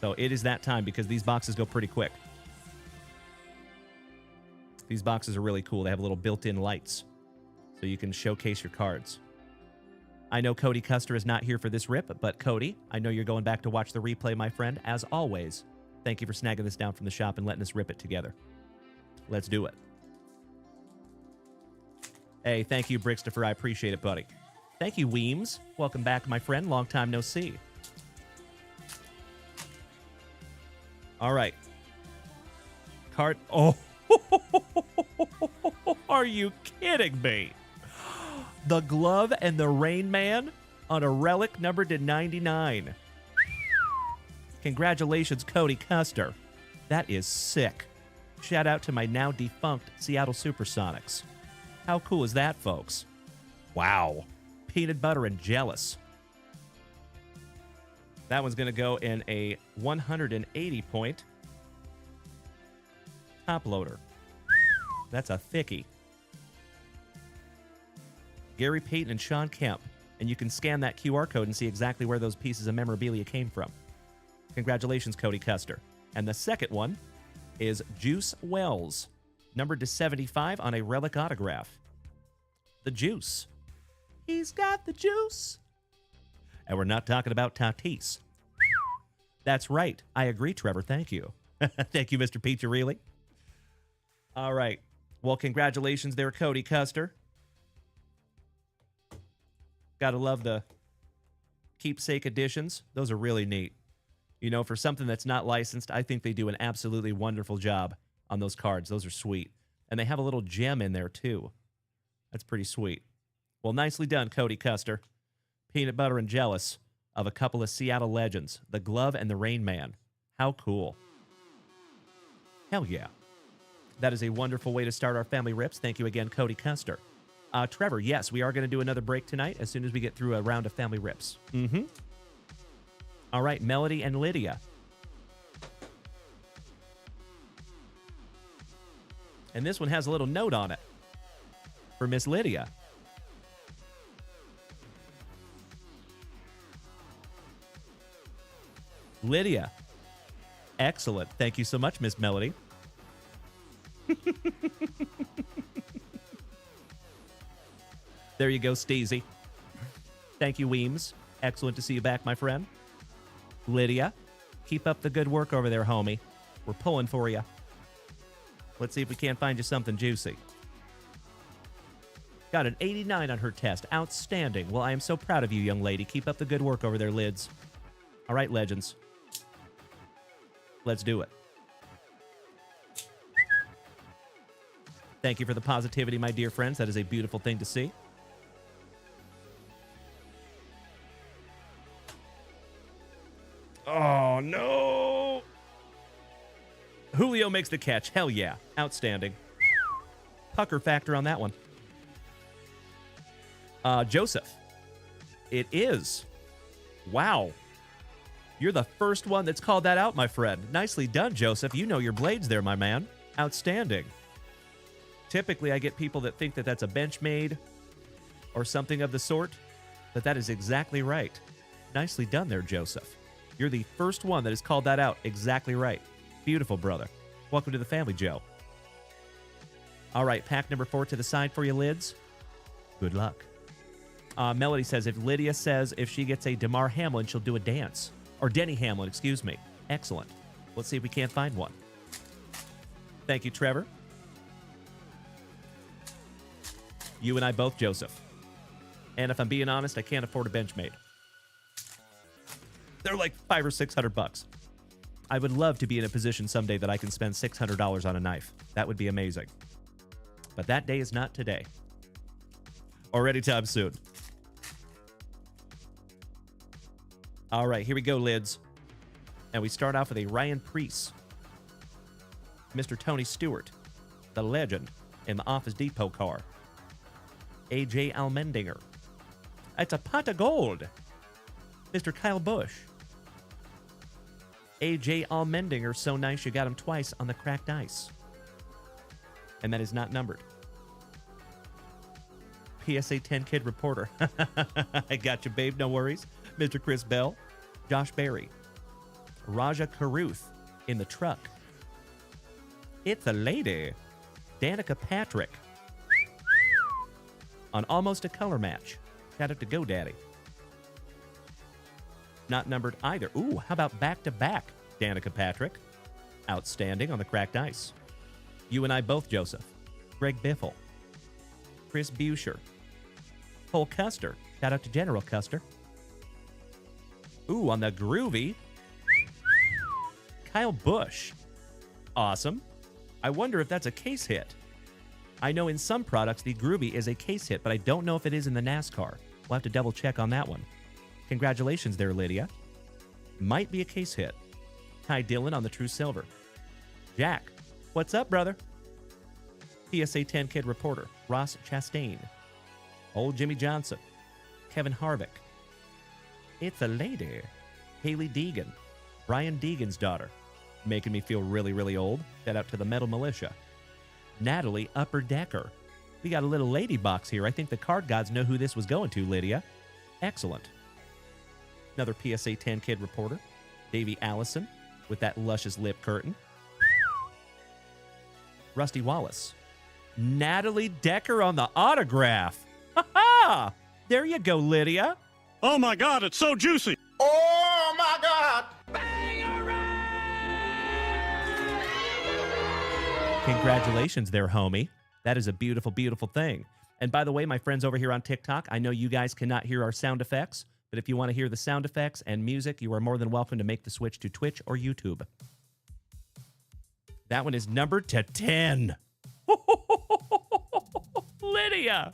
So it is that time because these boxes go pretty quick. These boxes are really cool. They have little built-in lights, so you can showcase your cards. I know Cody Custer is not here for this rip, but Cody, I know you're going back to watch the replay, my friend. As always, thank you for snagging this down from the shop and letting us rip it together. Let's do it. Hey, thank you, Brickstopher. I appreciate it, buddy. Thank you, Weems. Welcome back, my friend. Long time no see. All right. Card... Oh! Are you kidding me? The glove and the Rain Man on a relic numbered to 99. Congratulations, Cody Custer. That is sick. Shout out to my now defunct Seattle Supersonics. How cool is that, folks? Wow. Peanut butter and jealous. That one's going to go in a 180 point top loader. That's a thickie. Gary Payton and Sean Kemp. And you can scan that QR code and see exactly where those pieces of memorabilia came from. Congratulations, Cody Custer. And the second one is Juice Wells, numbered to 75 on a relic autograph. The Juice. He's got the juice. And we're not talking about Tatis. That's right. I agree, Trevor. Thank you. Thank you, Mr. Piccirilli. All right. Well, congratulations there, Cody Custer. Gotta love the keepsake editions. Those are really neat. You know, for something that's not licensed, I think they do an absolutely wonderful job on those cards. Those are sweet. And they have a little gem in there, too. That's pretty sweet. Well, nicely done, Cody Custer. Peanut butter and jealous of a couple of Seattle legends, the Glove and the Rain Man. How cool. Hell yeah. That is a wonderful way to start our family rips. Thank you again, Cody Custer. Trevor, yes, we are going to do another break tonight as soon as we get through a round of family rips. All right, Melody and Lydia. And this one has a little note on it for Miss Lydia. Lydia. Excellent. Thank you so much, Miss Melody. There you go, Steezy. Thank you, Weems. Excellent to see you back, my friend. Lydia, keep up the good work over there, homie. We're pulling for you. Let's see if we can't find you something juicy. Got an 89 on her test. Outstanding. Well, I am so proud of you, young lady. Keep up the good work over there, Lids. All right, legends. Let's do it. Thank you for the positivity, my dear friends. That is a beautiful thing to see. Oh, no. Julio makes the catch. Hell yeah. Outstanding. Pucker factor on that one. Joseph. It is. Wow. You're the first one that's called that out, my friend. Nicely done, Joseph. You know your blades there, my man. Outstanding. Typically, I get people that think that that's a Benchmade or something of the sort, but that is exactly right. Nicely done there, Joseph. You're the first one that has called that out exactly right. Beautiful, brother. Welcome to the family, Joe. All right, pack number 4 to the side for you, Lids. Good luck. Melody says, if Lydia says if she gets a DeMar Hamlin, she'll do a dance. Or Denny Hamlin, excuse me. Excellent. Let's see if we can't find one. Thank you, Trevor. You and I both, Joseph. And if I'm being honest, I can't afford a Benchmade. They're like $500 or $600. I would love to be in a position someday that I can spend $600 on a knife. That would be amazing. But that day is not today. Or anytime soon. All right, here we go, Lids. And we start off with a Ryan Preece. Mr. Tony Stewart, the legend in the Office Depot car. A.J. Allmendinger. It's a pot of gold. Mr. Kyle Busch. A.J. Allmendinger, so nice you got him twice on the cracked ice. And that is not numbered. PSA 10 Kid Reporter. I got you, babe. No worries. Mr. Chris Bell. Josh Berry. Raja Caruth in the truck. It's a lady. Danica Patrick. On almost a color match. Shout out to GoDaddy. Not numbered either. Ooh, how about back-to-back Danica Patrick? Outstanding on the cracked ice. You and I both, Joseph. Greg Biffle. Chris Buescher. Cole Custer. Shout out to General Custer. Ooh, on the groovy. Kyle Busch. Awesome. I wonder if that's a case hit. I know in some products the groovy is a case hit, but I don't know if it is in the NASCAR. We'll have to double check on that one. Congratulations there, Lydia. Might be a case hit. Ty Dillon on the True Silver. Jack. What's up, brother? PSA 10 Kid Reporter. Ross Chastain. Old Jimmy Johnson. Kevin Harvick. It's a lady. Haley Deegan. Brian Deegan's daughter. Making me feel really, really old. Shout out to the Metal Militia. Natalie Upper Decker. We got a little lady box here. I think the card gods know who this was going to, Lydia. Excellent. Another PSA 10 Kid Reporter. Davey Allison with that luscious lip curtain. Rusty Wallace. Natalie Decker on the autograph. Ha-ha! There you go, Lydia. Oh my God, it's so juicy. Oh my God! Congratulations there, homie. That is a beautiful, beautiful thing. And by the way, my friends over here on TikTok, I know you guys cannot hear our sound effects, but if you want to hear the sound effects and music, you are more than welcome to make the switch to Twitch or YouTube. That one is numbered to 10. Lydia!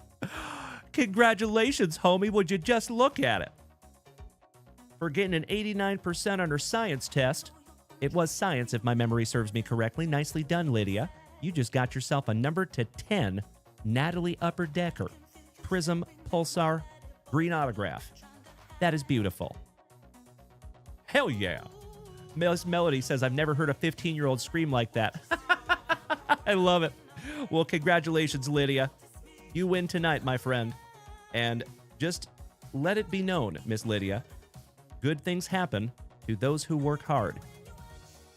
Congratulations, homie. Would you just look at it? For getting an 89% on her science test. It was science, if my memory serves me correctly. Nicely done, Lydia. You just got yourself a number to 10 Natalie Upper Decker Prism Pulsar green autograph. That is beautiful. Hell yeah. Miss Melody says, I've never heard a 15-year-old scream like that. I love it. Well, congratulations, Lydia. You win tonight, my friend. And just let it be known, Miss Lydia, good things happen to those who work hard.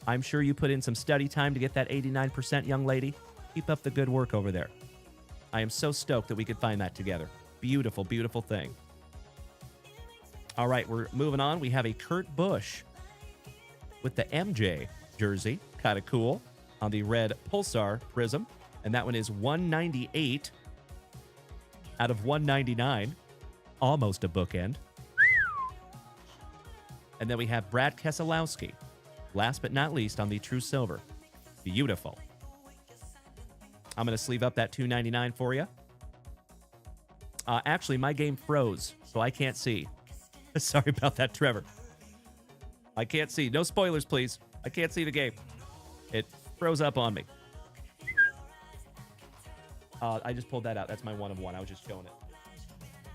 I'm sure you put in some study time to get that 89%, young lady. Keep up the good work over there. I am so stoked that we could find that together. Beautiful, beautiful thing. All right, we're moving on. We have a Kurt Busch with the MJ jersey. Kind of cool. On the red Pulsar prism. And that one is 198 out of 199. Almost a bookend. And then we have Brad Keselowski. Last but not least on the True Silver. Beautiful. I'm going to sleeve up that $2.99 for you. Actually, my game froze, so I can't see. Sorry about that, Trevor. I can't see. No spoilers, please. I can't see the game. It froze up on me. I just pulled that out. That's my 1 of 1. I was just showing it.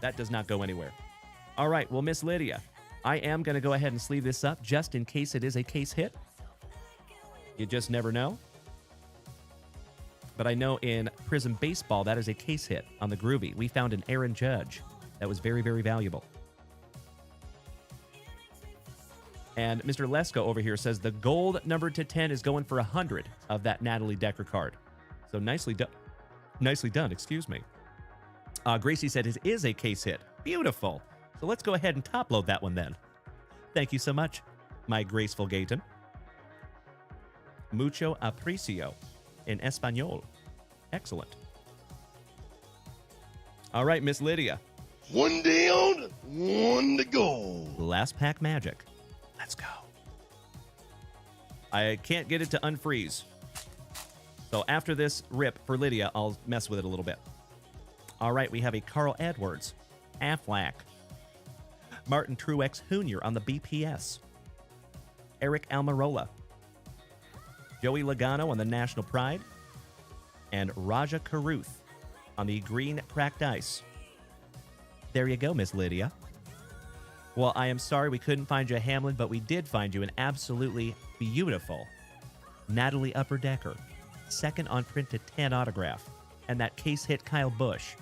That does not go anywhere. All right. Well, Miss Lydia, I am going to go ahead and sleeve this up just in case it is a case hit. You just never know. But I know in Prism Baseball, that is a case hit on the Groovy. We found an Aaron Judge. That was very, very valuable. And Mr. Lesko over here says the gold numbered to 10 is going for 100 of that Natalie Decker card. So nicely done. Nicely done, excuse me. Gracie said it is a case hit. Beautiful. So let's go ahead and top load that one then. Thank you so much, my graceful Gaten. Mucho aprecio in Espanol. Excellent. All right, Miss Lydia. One down, one to go. Last pack magic. Let's go. I can't get it to unfreeze. So after this rip for Lydia, I'll mess with it a little bit. All right, we have a Carl Edwards, Aflac, Martin Truex Jr. on the BPS, Eric Almirola, Joey Logano on the National Pride, and Raja Caruth on the green cracked ice. There you go, Miss Lydia. Well, I am sorry we couldn't find you a Hamlin, but we did find you an absolutely beautiful Natalie Upper Decker, second on print to 10 autograph, and that case hit Kyle Busch.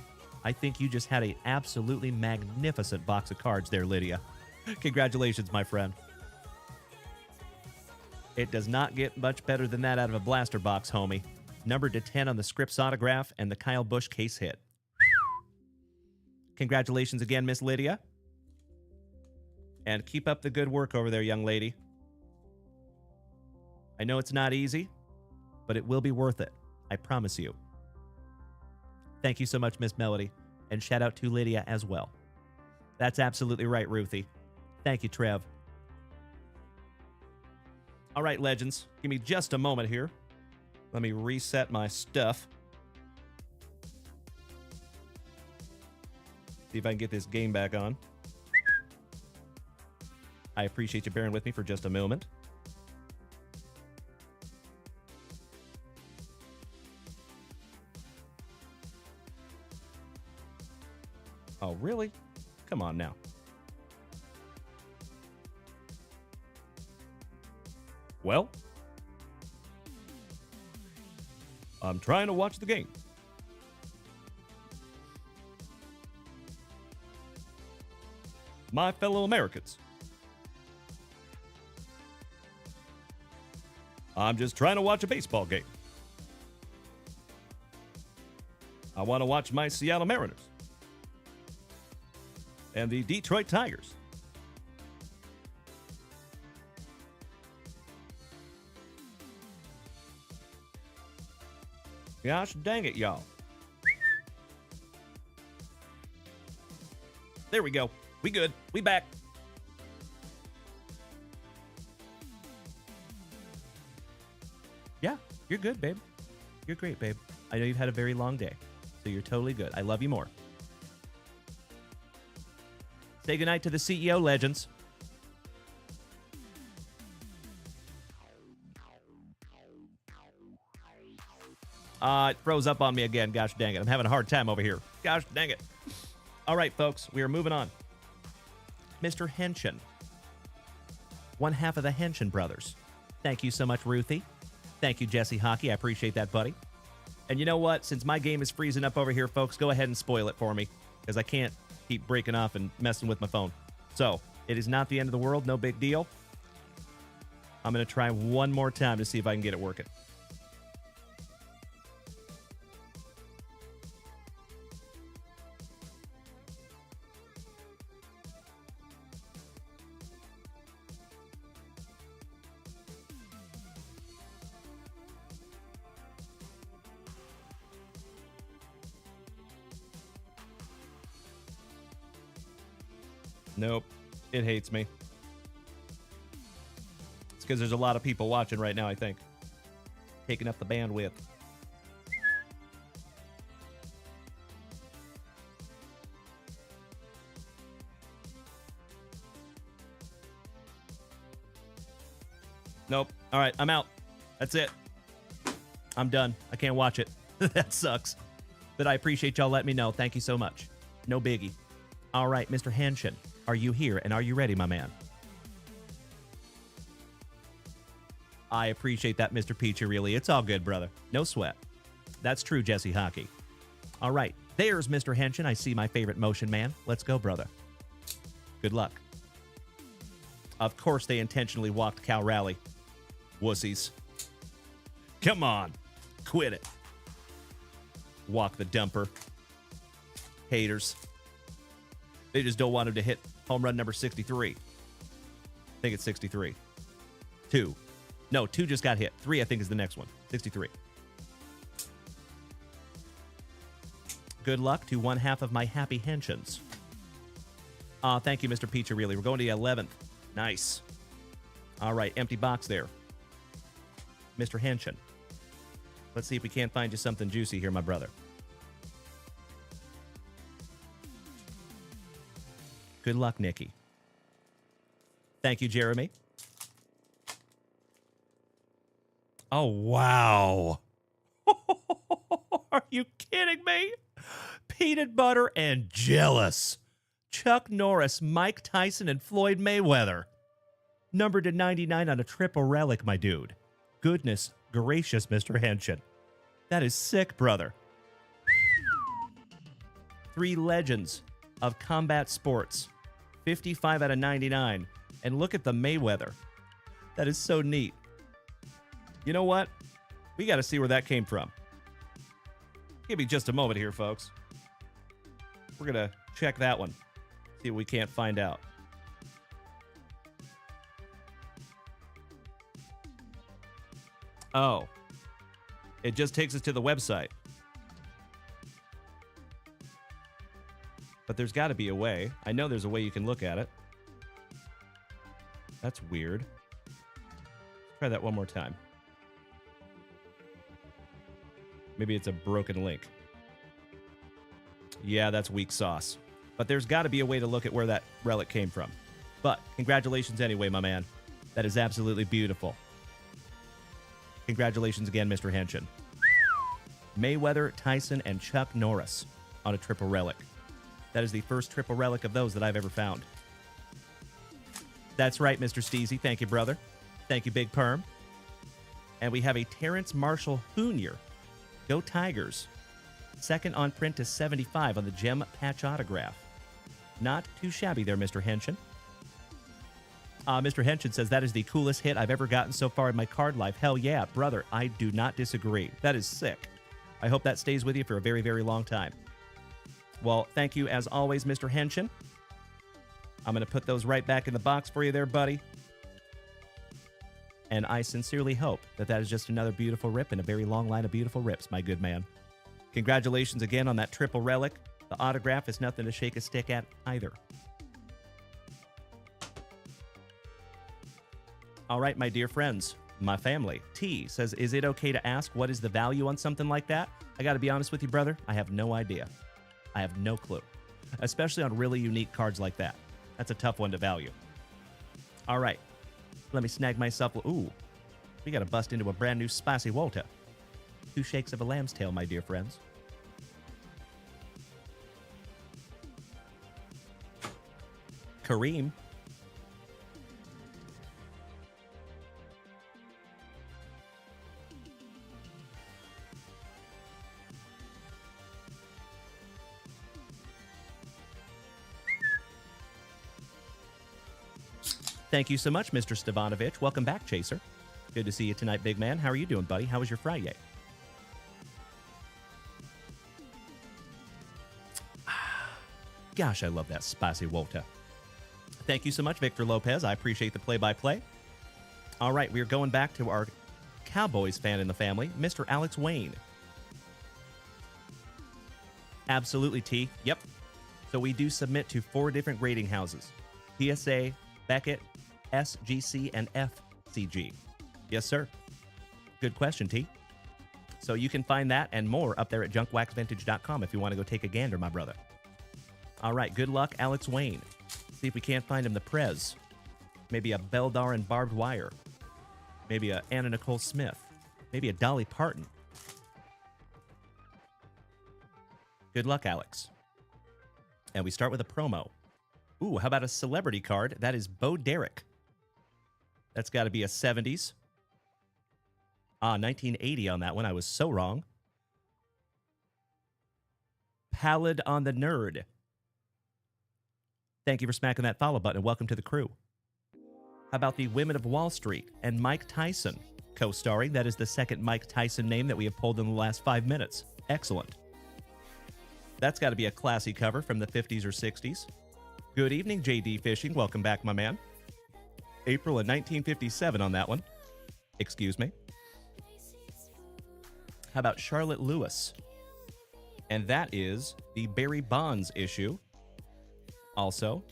I think you just had an absolutely magnificent box of cards there, Lydia. Congratulations, my friend. It does not get much better than that out of a blaster box, homie. Numbered to 10 on the Scripps autograph and the Kyle Busch case hit. Congratulations again, Miss Lydia. And keep up the good work over there, young lady. I know it's not easy, but it will be worth it. I promise you. Thank you so much, Miss Melody. And shout out to Lydia as well. That's absolutely right, Ruthie. Thank you, Trev. All right, legends. Give me just a moment here. Let me reset my stuff. See if I can get this game back on. I appreciate you bearing with me for just a moment. Oh, really? Come on now. Well, I'm trying to watch the game. My fellow Americans, I'm just trying to watch a baseball game. I want to watch my Seattle Mariners and the Detroit Tigers. Gosh dang it, y'all. There we go. We good. We back. Yeah, you're good, babe. You're great, babe. I know you've had a very long day, so you're totally good. I love you more. Say goodnight to the CEO, legends. It froze up on me again. Gosh dang it. I'm having a hard time over here. Gosh dang it. All right, folks, we are moving on. Mr. Henshin. One half of the Henshin brothers. Thank you so much, Ruthie. Thank you, Jesse Hockey. I appreciate that, buddy. And you know what? Since my game is freezing up over here, folks, go ahead and spoil it for me because I can't keep breaking off and messing with my phone. So, it is not the end of the world. No big deal. I'm going to try one more time to see if I can get it working. Nope. It hates me. It's because there's a lot of people watching right now, I think. Taking up the bandwidth. Nope. All right, I'm out. That's it. I'm done. I can't watch it. That sucks. But I appreciate y'all letting me know. Thank you so much. No biggie. All right, Mr. Henshin, are you here and are you ready, my man? I appreciate that, Mr. Peachy, really. It's all good, brother. No sweat. That's true, Jesse Hockey. All right, there's Mr. Henshin. I see my favorite motion man. Let's go, brother. Good luck. Of course they intentionally walked Cal Rally. Wussies. Come on. Quit it. Walk the dumper. Haters. They just don't want him to hit home run number 63. I think it's 63. 2. No, 2 just got hit. 3, I think, is the next one. 63. Good luck to one half of my happy henshins. Thank you, Mr. Peachy, really. We're going to the 11th. Nice. All right, empty box there. Mr. Henshin. Let's see if we can't find you something juicy here, my brother. Good luck, Nikki. Thank you, Jeremy. Oh, wow. Are you kidding me? Peanut butter and jealous. Chuck Norris, Mike Tyson, and Floyd Mayweather. Numbered to 99 on a triple relic, my dude. Goodness gracious, Mr. Henshin. That is sick, brother. 3 legends of combat sports. 55 out of 99. And look at the Mayweather. That is so neat. You know what? We got to see where that came from. Give me just a moment here, folks. We're going to check that one. See what we can't find out. Oh. It just takes us to the website. But there's got to be a way. I know there's a way you can look at it. That's weird. Try that one more time. Maybe it's a broken link. Yeah, that's weak sauce. But there's got to be a way to look at where that relic came from. But congratulations anyway, my man. That is absolutely beautiful. Congratulations again, Mr. Henshin. Mayweather, Tyson, and Chuck Norris on a triple relic. That is the first triple relic of those that I've ever found. That's right, Mr. Steezy. Thank you, brother. Thank you, Big Perm. And we have a Terrence Marshall Jr. Go Tigers. Second on print to 75 on the gem patch autograph. Not too shabby there, Mr. Henshin. Mr. Henshin says, that is the coolest hit I've ever gotten so far in my card life. Hell yeah, brother, I do not disagree. That is sick. I hope that stays with you for a very, very long time. Well, thank you as always, Mr. Henshin. I'm going to put those right back in the box for you there, buddy. And I sincerely hope that that is just another beautiful rip in a very long line of beautiful rips, my good man. Congratulations again on that triple relic. The autograph is nothing to shake a stick at either. All right, my dear friends, my family. T says, is it okay to ask what is the value on something like that? I got to be honest with you, brother. I have no idea. I have no clue. Especially on really unique cards like that. That's a tough one to value. All right. Let me snag myself. Ooh. We got to bust into a brand new spicy water. 2 shakes of a lamb's tail, my dear friends. Kareem. Thank you so much, Mr. Stavanovich. Welcome back, Chaser. Good to see you tonight, big man. How are you doing, buddy? How was your Friday? Gosh, I love that spicy water. Thank you so much, Victor Lopez. I appreciate the play-by-play. All right, we're going back to our Cowboys fan in the family, Mr. Alex Wayne. Absolutely, T. Yep. So we do submit to 4 different grading houses. PSA, Beckett, SGC, and FCG. Yes, sir. Good question, T. So you can find that and more up there at JunkWaxVintage.com if you want to go take a gander, my brother. All right, good luck, Alex Wayne. See if we can't find him the Prez. Maybe a Beldar and Barbed Wire. Maybe a Anna Nicole Smith. Maybe a Dolly Parton. Good luck, Alex. And we start with a promo. Ooh, how about a celebrity card? That is Bo Derek. That's got to be a 70s. 1980 on that one. I was so wrong. Pallid on the Nerd. Thank you for smacking that follow button and welcome to the crew. How about the Women of Wall Street and Mike Tyson co-starring? That is the second Mike Tyson name that we have pulled in the last 5 minutes. Excellent. That's got to be a classy cover from the 50s or 60s. Good evening, JD Fishing. Welcome back, my man. April of 1957 on that one. Excuse me. How about Charlotte Lewis? And that is the Barry Bonds issue. Also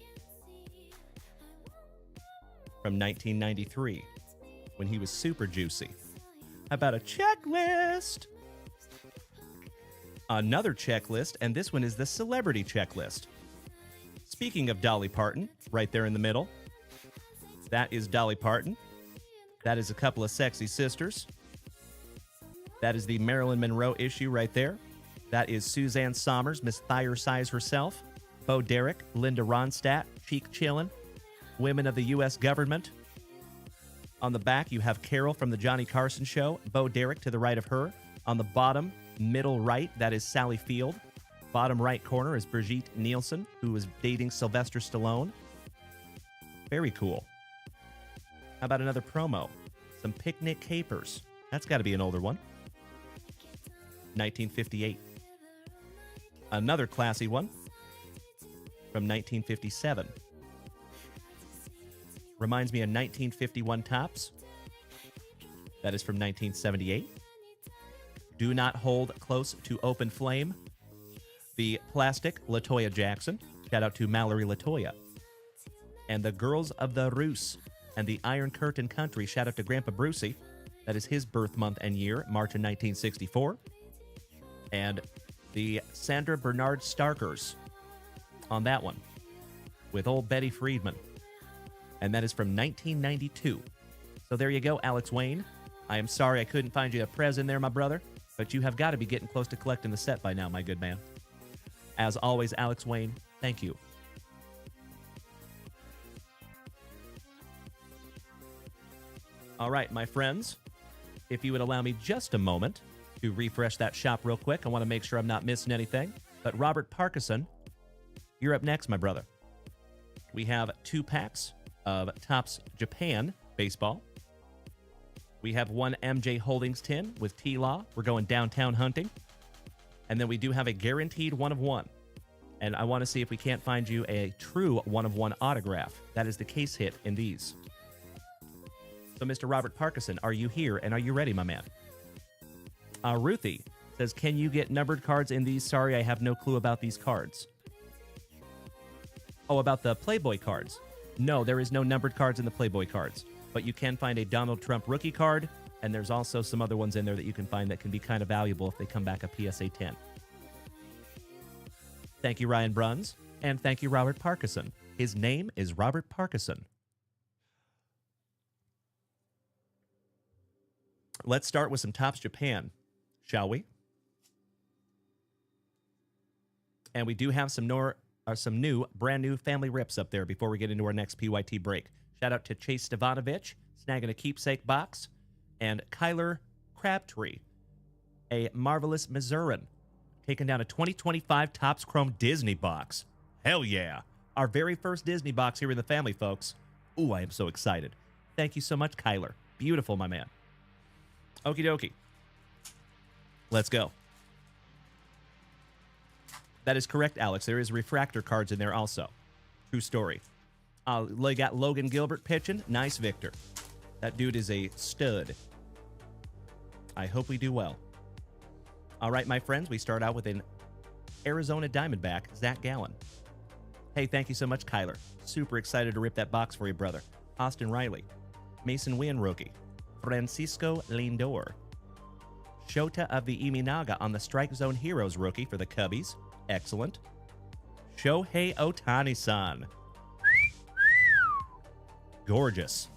from 1993 when he was super juicy. How about a checklist? Another checklist, and this one is the celebrity checklist. Speaking of Dolly Parton, right there in the middle, that is Dolly Parton. That is a couple of sexy sisters. That is the Marilyn Monroe issue right there. That is Suzanne Somers, Miss Thyre Size herself. Bo Derek, Linda Ronstadt, Cheek Chillin', Women of the U.S. Government. On the back, you have Carol from the Johnny Carson Show. Bo Derek to the right of her. On the bottom, middle right, that is Sally Field. Bottom right corner is Brigitte Nielsen, who was dating Sylvester Stallone. Very cool. How about another promo? Some Picnic Capers. That's got to be an older one. 1958. Another classy one from 1957. Reminds me of 1951 Tops. That is from 1978. Do Not Hold Close to Open Flame. The Plastic LaToya Jackson. Shout out to Mallory LaToya. And the Girls of the Rus and the Iron Curtain Country. Shout out to Grandpa Brucey. That is his birth month and year, March of 1964. And the Sandra Bernard Starkers on that one with old Betty Friedman. And that is from 1992. So there you go, Alex Wayne. I am sorry I couldn't find you a Prez in there, my brother, but you have got to be getting close to collecting the set by now, my good man. As always, Alex Wayne, thank you. All right, my friends, if you would allow me just a moment to refresh that shop real quick. I want to make sure I'm not missing anything. But Robert Parkinson, you're up next, my brother. We have 2 packs of Topps Japan baseball. We have 1 MJ Holdings tin with T-Law. We're going downtown hunting. And then we do have a guaranteed 1 of 1. And I want to see if we can't find you a true 1 of 1 autograph. That is the case hit in these. So, Mr. Robert Parkinson, are you here and are you ready, my man? Ruthie says, can you get numbered cards in these? Sorry, I have no clue about these cards. Oh, about the Playboy cards. No, there is no numbered cards in the Playboy cards. But you can find a Donald Trump rookie card, and there's also some other ones in there that you can find that can be kind of valuable if they come back a PSA 10. Thank you, Ryan Bruns, and thank you, Robert Parkinson. His name is Robert Parkinson. Let's start with some Topps Japan, shall we? And we do have some new, brand new family rips up there before we get into our next PYT break. Shout out to Chase Stavanovich, snagging a keepsake box, and Kyler Crabtree, a marvelous Missourian, taking down a 2025 Topps Chrome Disney box. Hell yeah. Our very first Disney box here in the family, folks. Ooh, I am so excited. Thank you so much, Kyler. Beautiful, my man. Okie dokie. Let's go. That is correct, Alex. There is refractor cards in there also. True story. They got Logan Gilbert pitching. Nice, Victor. That dude is a stud. I hope we do well. All right, my friends, we start out with an Arizona Diamondback, Zach Gallen. Hey, thank you so much, Kyler. Super excited to rip that box for you, brother. Austin Riley. Mason Wynn, rookie. Francisco Lindor. Shota of the Imanaga on the Strike Zone Heroes rookie for the Cubbies. Excellent. Shohei Ohtani-san. Gorgeous.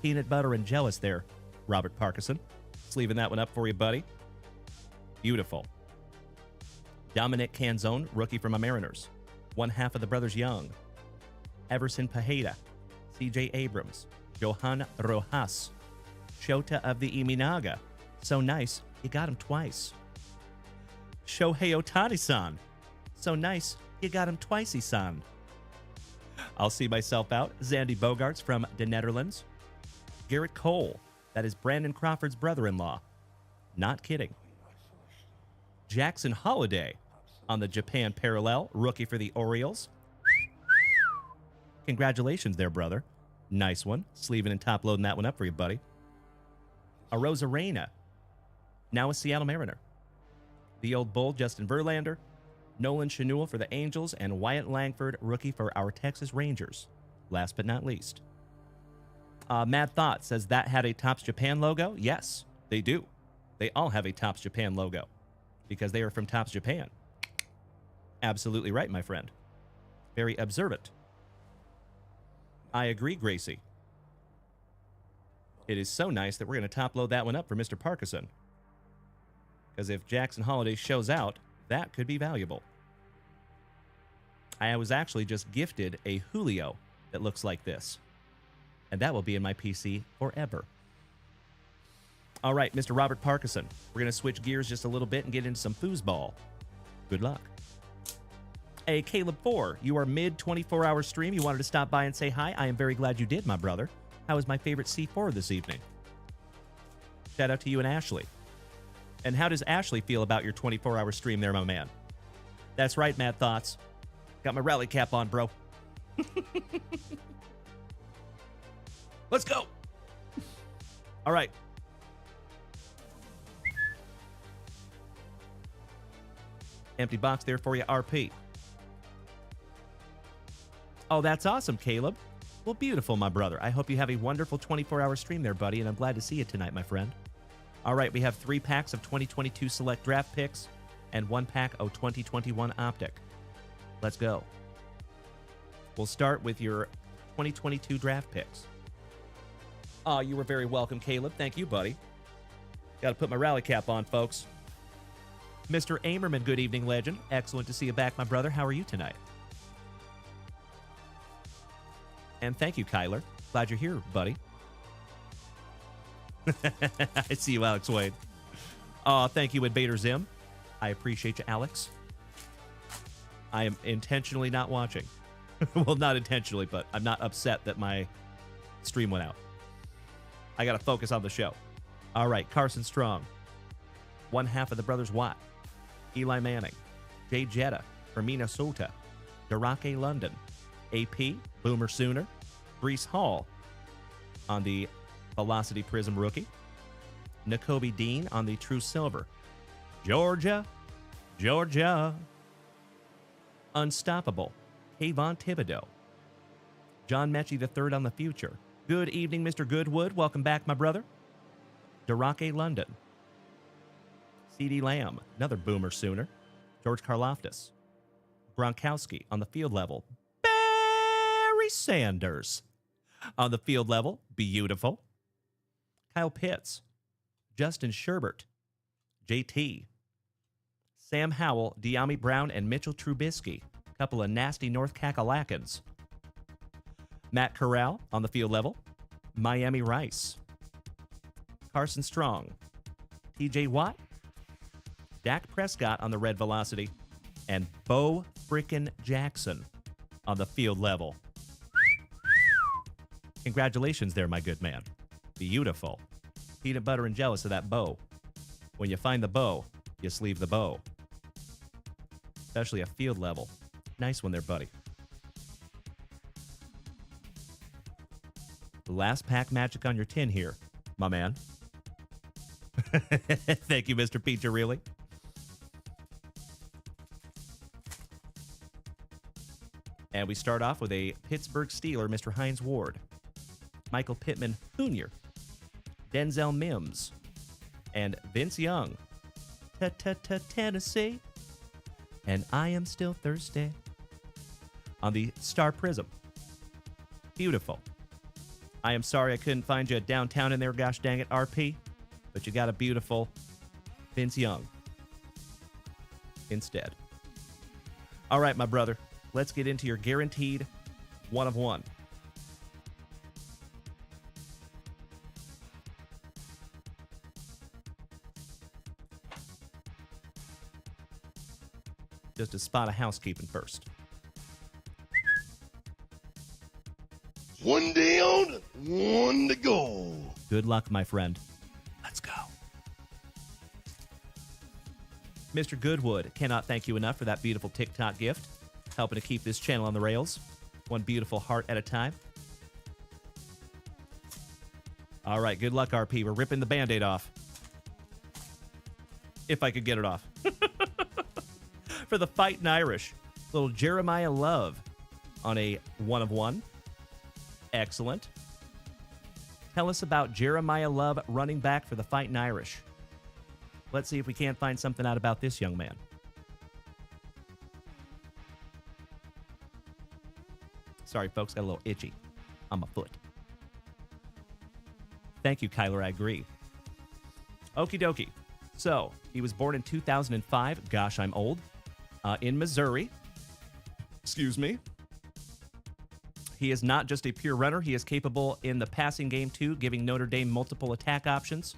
Peanut butter and jealous there, Robert Parkinson. Sleeving that one up for you, buddy. Beautiful. Dominic Canzone, rookie from the Mariners. One half of the Brothers Young. Everson Pajeda. C.J. Abrams. Johan Rojas. Shota of the Imanaga. So nice, you got him twice. Shohei Ohtani-san. So nice, you got him twicey-san. I'll see myself out. Zandy Bogarts from the Netherlands. Garrett Cole. That is Brandon Crawford's brother-in-law. Not kidding. Jackson Holiday on the Japan Parallel, rookie for the Orioles. Congratulations there, brother. Nice one. Sleeving and top-loading that one up for you, buddy. Arozarena. Now a Seattle Mariner. The old bull, Justin Verlander. Nolan Schanuel for the Angels, and Wyatt Langford, rookie for our Texas Rangers. Last but not least. Mad Thought says that had a Topps Japan logo. Yes, they do. They all have a Topps Japan logo because they are from Topps Japan. Absolutely right, my friend. Very observant. I agree, Gracie. It is so nice that we're going to top load that one up for Mr. Parkinson. Because if Jackson Holiday shows out, that could be valuable. I was actually just gifted a Julio that looks like this. And that will be in my PC forever. All right, Mr. Robert Parkinson. We're going to switch gears just a little bit and get into some foosball. Good luck. Hey, Caleb 4, you are mid 24-hour stream. You wanted to stop by and say hi. I am very glad you did, my brother. How was my favorite C4 this evening? Shout out to you and Ashley. And how does Ashley feel about your 24-hour stream there, my man? That's right, Mad Thoughts. Got my rally cap on, bro. Let's go. All right. Empty box there for you, RP. Oh, that's awesome, Caleb. Well, beautiful, my brother. I hope you have a wonderful 24-hour stream there, buddy, and I'm glad to see you tonight, my friend. All right, we have 3 packs of 2022 Select Draft Picks and 1 pack of 2021 Optic. Let's go. We'll start with your 2022 Draft Picks. Oh, you were very welcome, Caleb. Thank you, buddy. Got to put my rally cap on, folks. Mr. Amerman, good evening, legend. Excellent to see you back, my brother. How are you tonight? And thank you, Kyler. Glad you're here, buddy. I see you, Alex Wade. Oh, thank you, Invader Zim. I appreciate you, Alex. I am intentionally not watching. Well, not intentionally, but I'm not upset that my stream went out. I got to focus on the show. All right, Carson Strong. One half of the Brothers Watt. Eli Manning. Jay Jetta from Minnesota. Darake London. AP, Boomer Sooner. Breece Hall on the Velocity Prism rookie. Nakobe Dean on the True Silver. Georgia. Unstoppable. Kayvon Thibodeau. John Mechie III on the Future. Good evening, Mr. Goodwood. Welcome back, my brother. Darake London. C.D. Lamb, another Boomer Sooner. George Karlaftis. Gronkowski on the field level. Barry Sanders on the field level. Beautiful. Kyle Pitts. Justin Sherbert. JT. Sam Howell, De'Ami Brown, and Mitchell Trubisky. Couple of nasty North Kakalakans. Matt Corral on the field level. Miami Rice. Carson Strong. TJ Watt. Dak Prescott on the red velocity. And Bo frickin' Jackson on the field level. Congratulations there, my good man. Beautiful. Peanut butter and jealous of that bow. When you find the bow, you sleeve the bow. Especially a field level. Nice one there, buddy. The last pack magic on your tin here, my man. Thank you, Mr. Peter, really. And we start off with a Pittsburgh Steeler, Mr. Hines Ward, Michael Pittman Jr., Denzel Mims, and Vince Young. Tennessee. And I am still thirsty. On the Star Prism. Beautiful. I am sorry I couldn't find you downtown in there, gosh dang it, RP. But you got a beautiful Vince Young instead. All right, my brother. Let's get into your guaranteed 1 of 1. Just a spot of housekeeping first. One down, one to go. Good luck, my friend. Let's go. Mr. Goodwood, cannot thank you enough for that beautiful TikTok gift. Helping to keep this channel on the rails. One beautiful heart at a time. All right, good luck, RP. We're ripping the Band-Aid off. If I could get it off. For the Fightin' Irish, little Jeremiah Love on a 1 of 1. Excellent. Tell us about Jeremiah Love, running back for the Fightin' Irish. Let's see if we can't find something out about this young man. Sorry, folks, got a little itchy on my foot. Thank you, Kyler. I agree. Okie dokie. So, he was born in 2005. Gosh, I'm old. In Missouri. Excuse me. He is not just a pure runner. He is capable in the passing game, too, giving Notre Dame multiple attack options.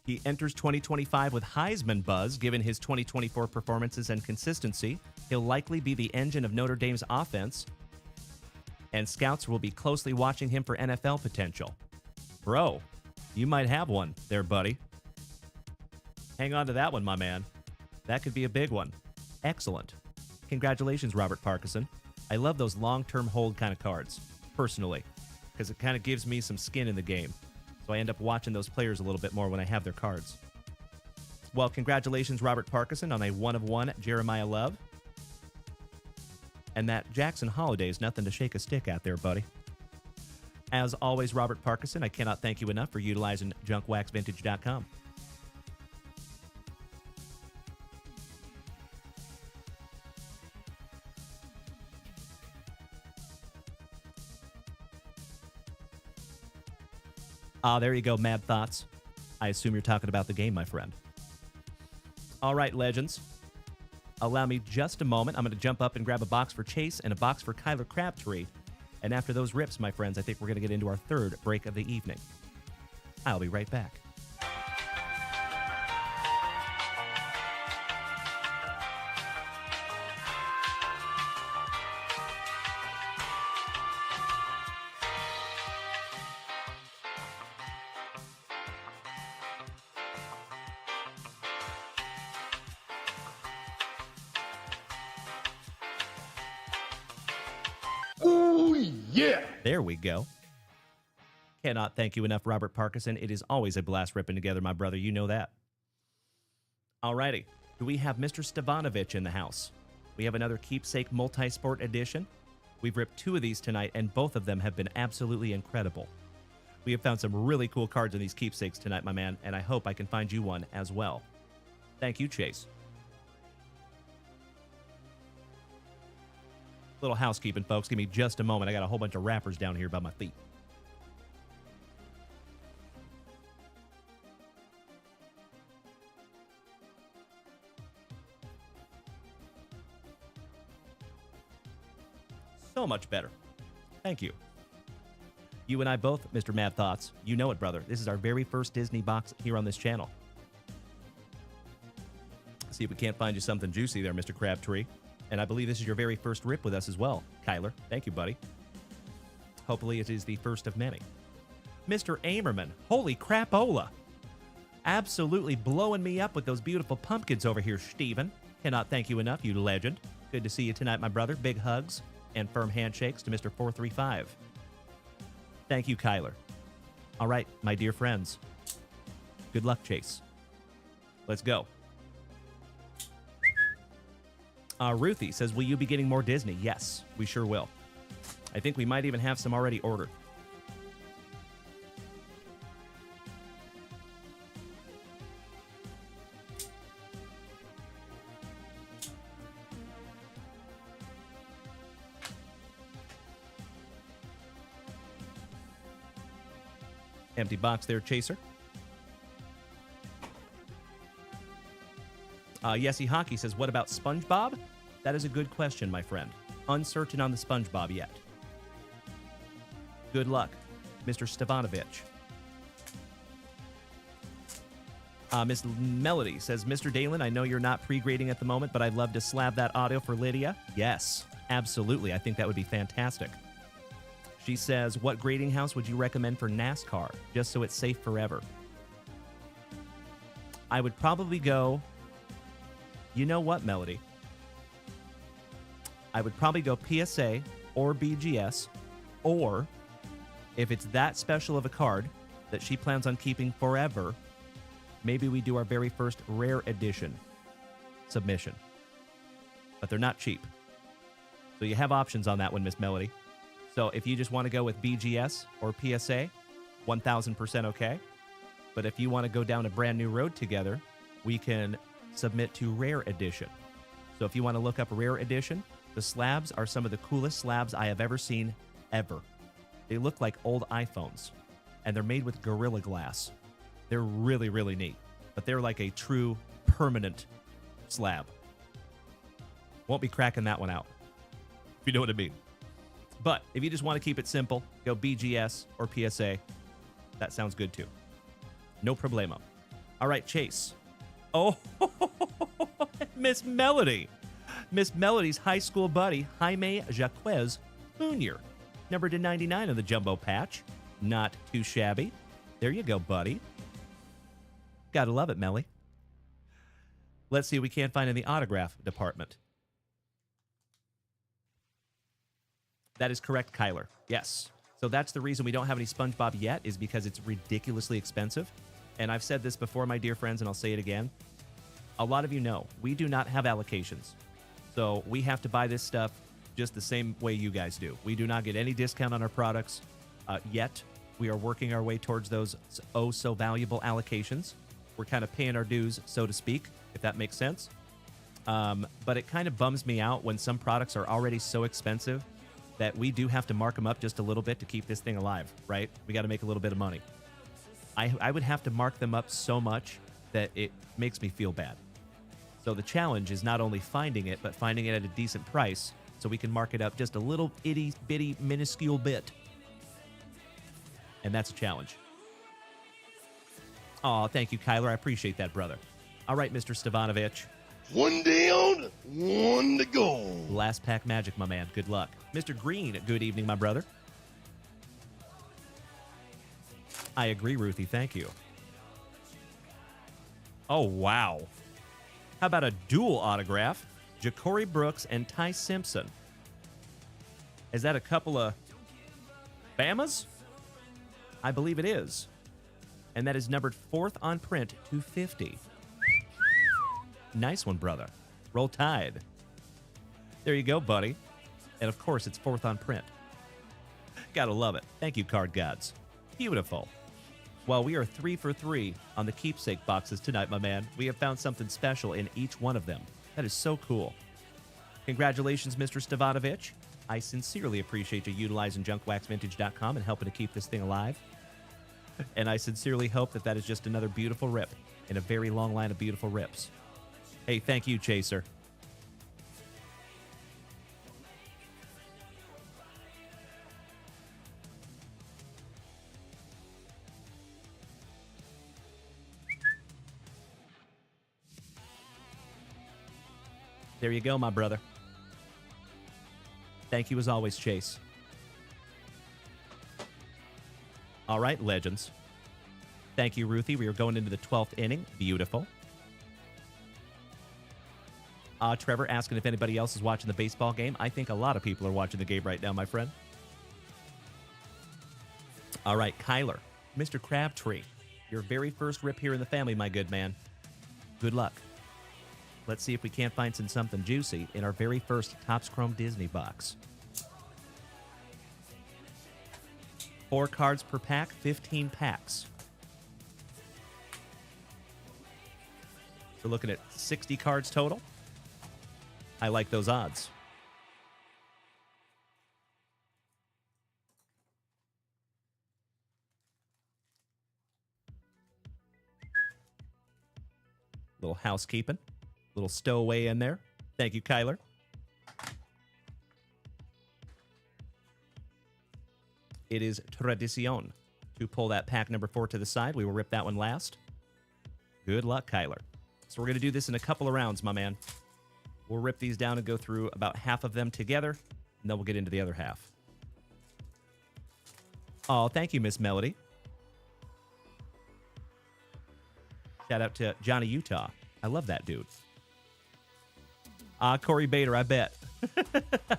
He enters 2025 with Heisman buzz, given his 2024 performances and consistency. He'll likely be the engine of Notre Dame's offense, and scouts will be closely watching him for NFL potential. Bro, you might have one there, buddy. Hang on to that one, my man. That could be a big one. Excellent. Congratulations, Robert Parkinson. I love those long-term hold kind of cards, personally, because it kind of gives me some skin in the game. So I end up watching those players a little bit more when I have their cards. Well, congratulations, Robert Parkinson, on a 1 of 1 Jeremiah Love. And that Jackson Holiday is nothing to shake a stick at there, buddy. As always, Robert Parkinson, I cannot thank you enough for utilizing JunkWaxVintage.com. Ah, there you go, Mad Thoughts. I assume you're talking about the game, my friend. All right, legends. Allow me just a moment. I'm going to jump up and grab a box for Chase and a box for Kyler Crabtree. And after those rips, my friends, I think we're going to get into our third break of the evening. I'll be right back. Oh, yeah. There we go. Cannot thank you enough, Robert Parkinson. It is always a blast ripping together, my brother. You know that. All righty. Do we have Mr. Stavanovich in the house? We have another Keepsake Multi-Sport Edition. We've ripped 2 of these tonight, and both of them have been absolutely incredible. We have found some really cool cards in these keepsakes tonight, my man, and I hope I can find you one as well. Thank you, Chase. Little housekeeping, folks. Give me just a moment. I got a whole bunch of wrappers down here by my feet. So much better. Thank you. You and I both, Mr. Mad Thoughts. You know it, brother. This is our very first Disney box here on this channel. See if we can't find you something juicy there, Mr. Crabtree. And I believe this is your very first rip with us as well, Kyler. Thank you, buddy. Hopefully it is the first of many. Mr. Amerman, holy crapola. Absolutely blowing me up with those beautiful pumpkins over here, Steven. Cannot thank you enough, you legend. Good to see you tonight, my brother. Big hugs and firm handshakes to Mr. 435. Thank you, Kyler. All right, my dear friends. Good luck, Chase. Let's go. Ruthie says, will you be getting more Disney? Yes, we sure will. I think we might even have some already ordered. Empty box there, Chaser. Yesy Hockey says, what about SpongeBob? That is a good question, my friend. Uncertain on the SpongeBob yet. Good luck, Mr. Stavanovich. Miss Melody says, Mr. Dalen, I know you're not pre-grading at the moment, but I'd love to slab that audio for Lydia. Yes, absolutely. I think that would be fantastic. She says, what grading house would you recommend for NASCAR, just so it's safe forever? I would probably go... You know what, Melody? I would probably go PSA or BGS, or if it's that special of a card that she plans on keeping forever, maybe we do our very first rare edition submission. But they're not cheap. So you have options on that one, Miss Melody. So if you just want to go with BGS or PSA, 1000% okay. But if you want to go down a brand new road together, we can submit to Rare Edition. So if you want to look up Rare Edition, the slabs are some of the coolest slabs I have ever seen, ever. They look like old iPhones, and they're made with Gorilla Glass. They're really, really neat, but they're like a true permanent slab. Won't be cracking that one out, if you know what I mean. But if you just want to keep it simple, go BGS or PSA. That sounds good too. No problemo. All right, Chase. Oh, Miss Melody. Miss Melody's high school buddy, Jaime Jaquez Jr. Number to 99 on the jumbo patch. Not too shabby. There you go, buddy. Gotta love it, Melly. Let's see what we can't find in the autograph department. That is correct, Kyler. Yes. So that's the reason we don't have any SpongeBob yet, is because it's ridiculously expensive. And I've said this before, my dear friends, and I'll say it again. A lot of you know, we do not have allocations. So we have to buy this stuff just the same way you guys do. We do not get any discount on our products yet. We are working our way towards those oh-so-valuable allocations. We're kind of paying our dues, so to speak, if that makes sense. But it kind of bums me out when some products are already so expensive that we do have to mark them up just a little bit to keep this thing alive, right? We got to make a little bit of money. I would have to mark them up so much that it makes me feel bad. So the challenge is not only finding it, but finding it at a decent price so we can mark it up just a little itty-bitty minuscule bit. And that's a challenge. Oh, thank you, Kyler. I appreciate that, brother. All right, Mr. Stavanovich. One down, one to go. Last pack magic, my man. Good luck. Mr. Green, good evening, my brother. I agree, Ruthie. Thank you. Oh, wow. How about a dual autograph? Ja'Cory Brooks and Ty Simpson. Is that a couple of Bamas? I believe it is. And that is numbered 4th on print, 250. Nice one, brother. Roll Tide. There you go, buddy. And of course, it's 4th on print. Gotta love it. Thank you, card gods. Beautiful. Well, we are 3 for 3 on the keepsake boxes tonight, my man. We have found something special in each one of them. That is so cool. Congratulations, Mr. Stavanovich. I sincerely appreciate you utilizing JunkWaxVintage.com and helping to keep this thing alive. And I sincerely hope that that is just another beautiful rip in a very long line of beautiful rips. Hey, thank you, Chaser. There you go, my brother. Thank you as always, Chase. All right, Legends. Thank you, Ruthie. We are going into the 12th inning. Beautiful. Trevor asking if anybody else is watching the baseball game. I think a lot of people are watching the game right now, my friend. All right, Kyler. Mr. Crabtree. Your very first rip here in the family, my good man. Good luck. Let's see if we can't find something juicy in our very first Topps Chrome Disney box. 4 cards per pack, 15 packs. We're looking at 60 cards total. I like those odds. Little housekeeping. Little stowaway in there. Thank you, Kyler. It is tradición to pull that pack number 4 to the side. We will rip that one last. Good luck, Kyler. So we're going to do this in a couple of rounds, my man. We'll rip these down and go through about half of them together, and then we'll get into the other half. Oh, thank you, Miss Melody. Shout out to Johnny Utah. I love that dude. Corey Bader, I bet.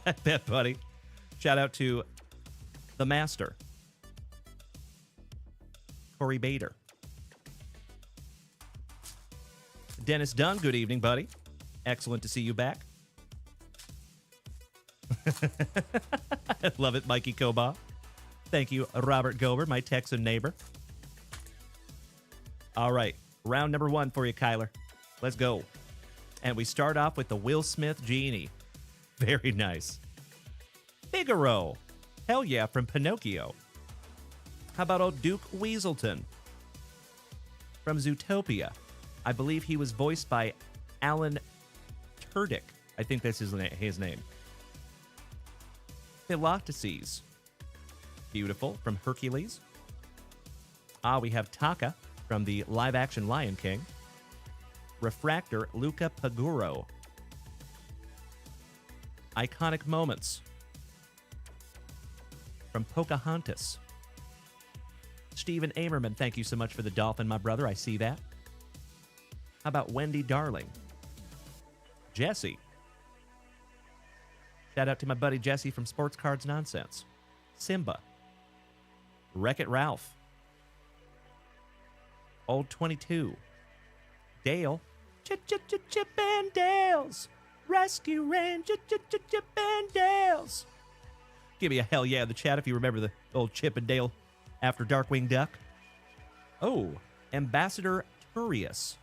I bet, buddy. Shout out to the master, Corey Bader. Dennis Dunn, good evening, buddy. Excellent to see you back. I love it, Mikey Koba. Thank you, Robert Gober, my Texan neighbor. All right, round number 1 for you, Kyler. Let's go. And we start off with the Will Smith Genie. Very nice. Figaro. Hell yeah, from Pinocchio. How about old Duke Weaselton from Zootopia? I believe he was voiced by Alan Tudyk. I think that's his name. Philoctetes. Beautiful, from Hercules. We have Taka from the live-action Lion King. Refractor, Luca Paguro. Iconic Moments from Pocahontas. Stephen Amerman, thank you so much for the dolphin, my brother. I see that. How about Wendy Darling? Jesse. Shout out to my buddy Jesse from Sports Cards Nonsense. Simba. Wreck-It Ralph. Old 22. Dale. Chip and Dale's. Rescue Ranger. Chip and Dale's. Give me a hell yeah in the chat if you remember the old Chip and Dale after Darkwing Duck. Oh, Ambassador Turius.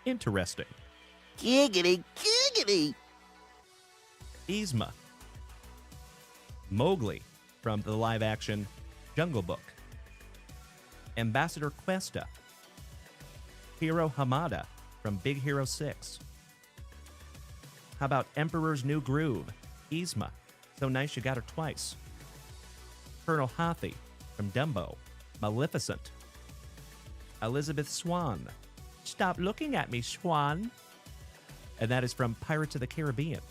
Interesting. Giggity, giggity. Yzma. Mowgli from the live-action Jungle Book. Ambassador Cuesta. Hiro Hamada from Big Hero 6. How about Emperor's New Groove? Yzma. So nice you got her twice. Colonel Hathi from Dumbo. Maleficent. Elizabeth Swan. Stop looking at me, Swan. And that is from Pirates of the Caribbean.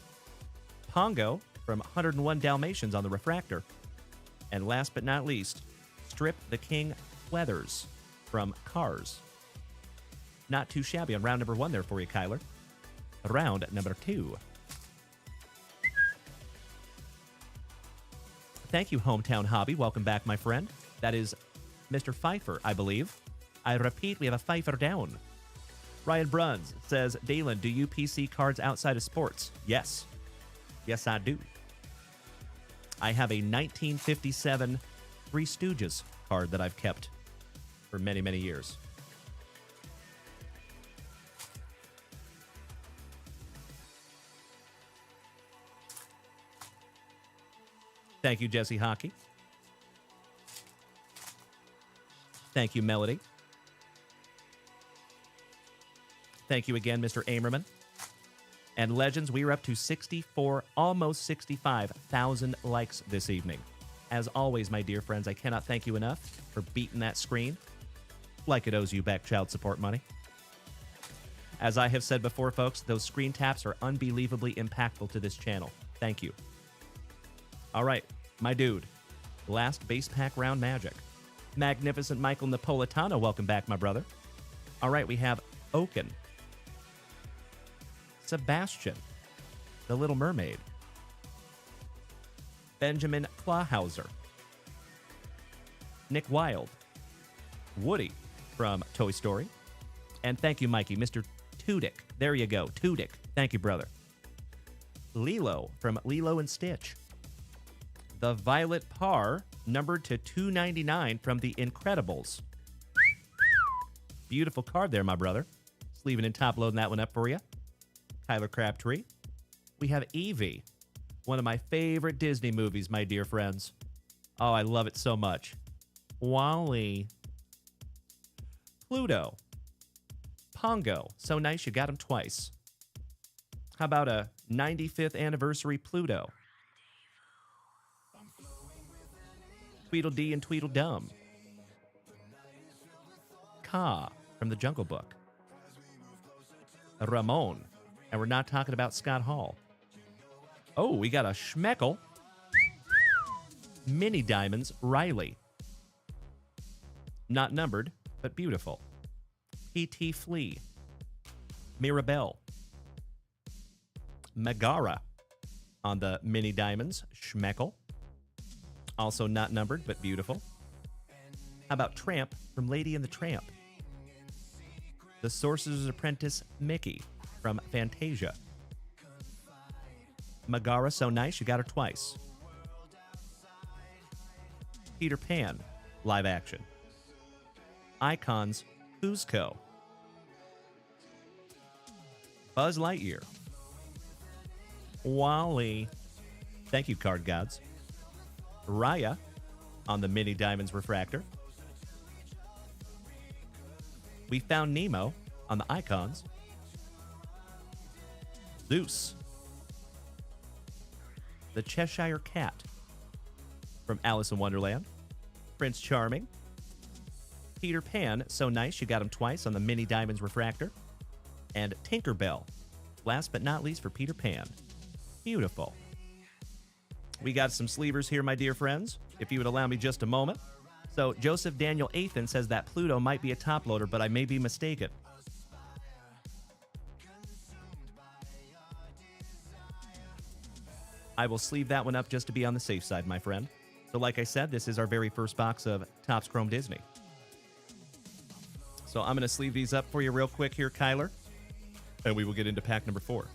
Pongo from 101 Dalmatians on the Refractor. And last but not least, Strip the King Weathers from Cars. Not too shabby on round number 1 there for you, Kyler. Round number 2. Thank you, Hometown Hobby. Welcome back, my friend. That is Mr. Pfeiffer, I believe. I repeat, we have a Pfeiffer down. Ryan Bruns says, Dalen, do you PC cards outside of sports? Yes. Yes, I do. I have a 1957 Three Stooges card that I've kept for many, many years. Thank you, Jesse Hockey. Thank you, Melody. Thank you again, Mr. Amerman. And Legends, we are up to 64, almost 65,000 likes this evening. As always, my dear friends, I cannot thank you enough for beating that screen like it owes you back child support money. As I have said before, folks, those screen taps are unbelievably impactful to this channel. Thank you. All right, my dude. Last base pack round magic. Magnificent Michael Napolitano, welcome back, my brother. All right, we have Oaken. Sebastian, The Little Mermaid. Benjamin Clawhauser. Nick Wilde. Woody from Toy Story. And thank you, Mikey, Mr. Tudyk. There you go, Tudyk. Thank you, brother. Lilo from Lilo and Stitch. The Violet Parr, numbered to 299 from The Incredibles. Beautiful card there, my brother. Sleeving and top loading that one up for you. Tyler Crabtree. We have Evie, one of my favorite Disney movies, my dear friends. Oh, I love it so much. Wally. Pluto. Pongo. So nice you got him twice. How about a 95th anniversary Pluto? Tweedledee and Tweedledum. Ka from the Jungle Book. Ramon. And we're not talking about Scott Hall. Oh, we got a Schmeckle. Mini Diamonds, Riley. Not numbered, but beautiful. P.T. Flea. Mirabelle. Megara on the Mini Diamonds, Schmeckle. Also not numbered, but beautiful. How about Tramp from Lady and the Tramp? The Sorcerer's Apprentice, Mickey from Fantasia. Megara, so nice, you got her twice. Peter Pan, live action. Icons, Kuzco. Buzz Lightyear. Wally. Thank you, card gods. Raya on the Mini Diamonds Refractor. We found Nemo on the Icons. Zeus. The Cheshire Cat from Alice in Wonderland. Prince Charming. Peter Pan, so nice you got him twice on the Mini Diamonds Refractor. And Tinkerbell, last but not least for Peter Pan. Beautiful. We got some sleevers here, my dear friends, if you would allow me just a moment. So Joseph Daniel Athan says that Pluto might be a top loader, but I may be mistaken. I will sleeve that one up just to be on the safe side, my friend. So like I said, this is our very first box of Topps Chrome Disney. So I'm going to sleeve these up for you real quick here, Kyler, and we will get into pack number 4.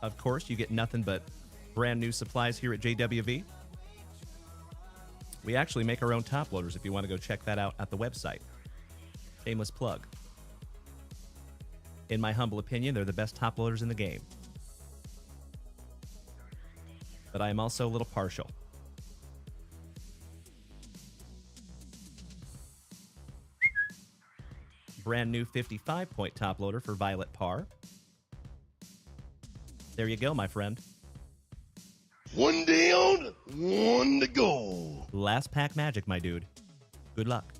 Of course, you get nothing but brand new supplies here at JWV. We actually make our own top loaders if you want to go check that out at the website. Shameless plug. In my humble opinion, they're the best top loaders in the game. But I am also a little partial. Brand new 55-point top loader for Violet Parr. There you go, my friend. One down, one to go. Last pack magic, my dude. Good luck.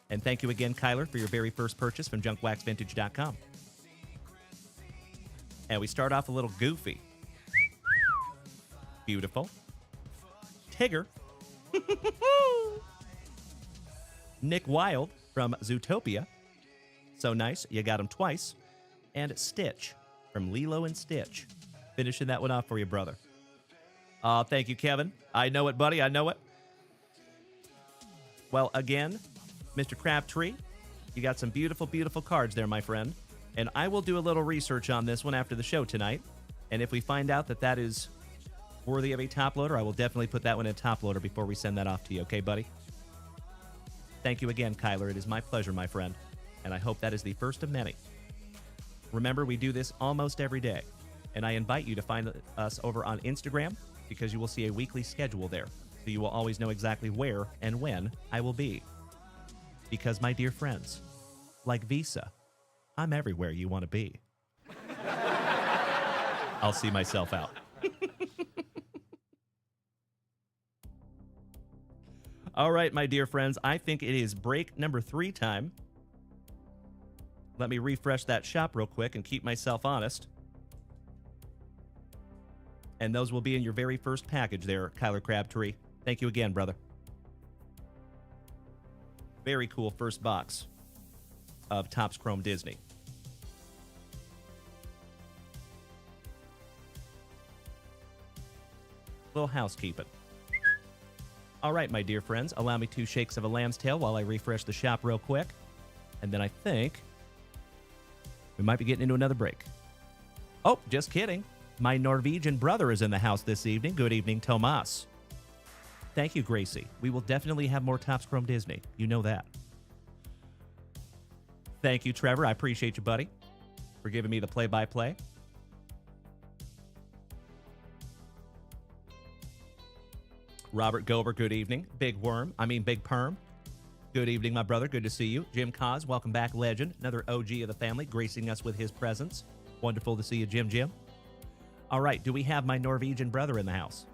And thank you again, Kyler, for your very first purchase from JunkWaxVintage.com. And we start off a little goofy. Beautiful. Tigger. Nick Wilde from Zootopia. So nice, you got him twice. And Stitch from Lilo and Stitch. Finishing that one off for you, brother. Thank you, Kevin. I know it, buddy. I know it. Well, again, Mr. Crabtree, you got some beautiful, beautiful cards there, my friend. And I will do a little research on this one after the show tonight. And if we find out that that is worthy of a top loader, I will definitely put that one in a top loader before we send that off to you. Okay, buddy? Thank you again, Kyler. It is my pleasure, my friend. And I hope that is the first of many. Remember, we do this almost every day. And I invite you to find us over on Instagram because you will see a weekly schedule there. So you will always know exactly where and when I will be. Because, my dear friends, like Visa, I'm everywhere you want to be. I'll see myself out. All right, my dear friends, I think it is break number 3 time. Let me refresh that shop real quick and keep myself honest. And those will be in your very first package there, Kyler Crabtree. Thank you again, brother. Very cool first box of Topps Chrome Disney. Little housekeeping. All right, my dear friends, allow me 2 shakes of a lamb's tail while I refresh the shop real quick. And then I think we might be getting into another break. Oh, just kidding. My Norwegian brother is in the house this evening. Good evening, Tomas. Thank you, Gracie. We will definitely have more Topps Chrome Disney. You know that. Thank you, Trevor. I appreciate you, buddy, for giving me the play-by-play. Robert Gober, good evening. Big Perm. Good evening, my brother. Good to see you. Jim Cos, welcome back, legend. Another OG of the family, gracing us with his presence. Wonderful to see you, Jim. All right, do we have my Norwegian brother in the house?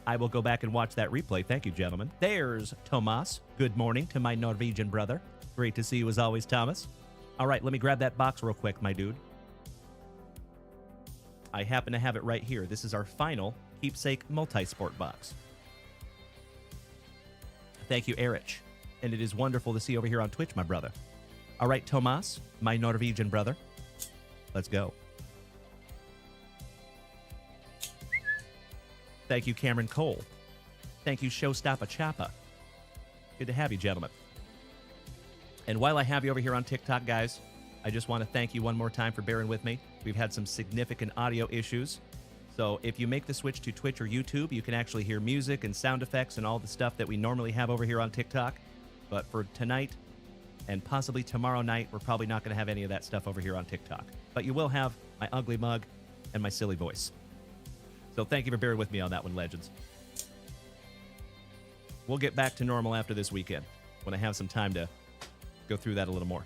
I will go back and watch that replay. Thank you, gentlemen. There's Tomas. Good morning to my Norwegian brother. Great to see you as always, Thomas. All right, let me grab that box real quick, my dude. I happen to have it right here. This is our final keepsake multi-sport box. Thank you, Erich. And it is wonderful to see you over here on Twitch, my brother. All right, Tomas, my Norwegian brother. Let's go. Thank you, Cameron Cole. Thank you, Showstoppa Chappa. Good to have you, gentlemen. And while I have you over here on TikTok, guys, I just want to thank you one more time for bearing with me. We've had some significant audio issues. So if you make the switch to Twitch or YouTube, you can actually hear music and sound effects and all the stuff that we normally have over here on TikTok. But for tonight and possibly tomorrow night, we're probably not going to have any of that stuff over here on TikTok. But you will have my ugly mug and my silly voice. So thank you for bearing with me on that one, legends. We'll get back to normal after this weekend when I have some time to go through that a little more.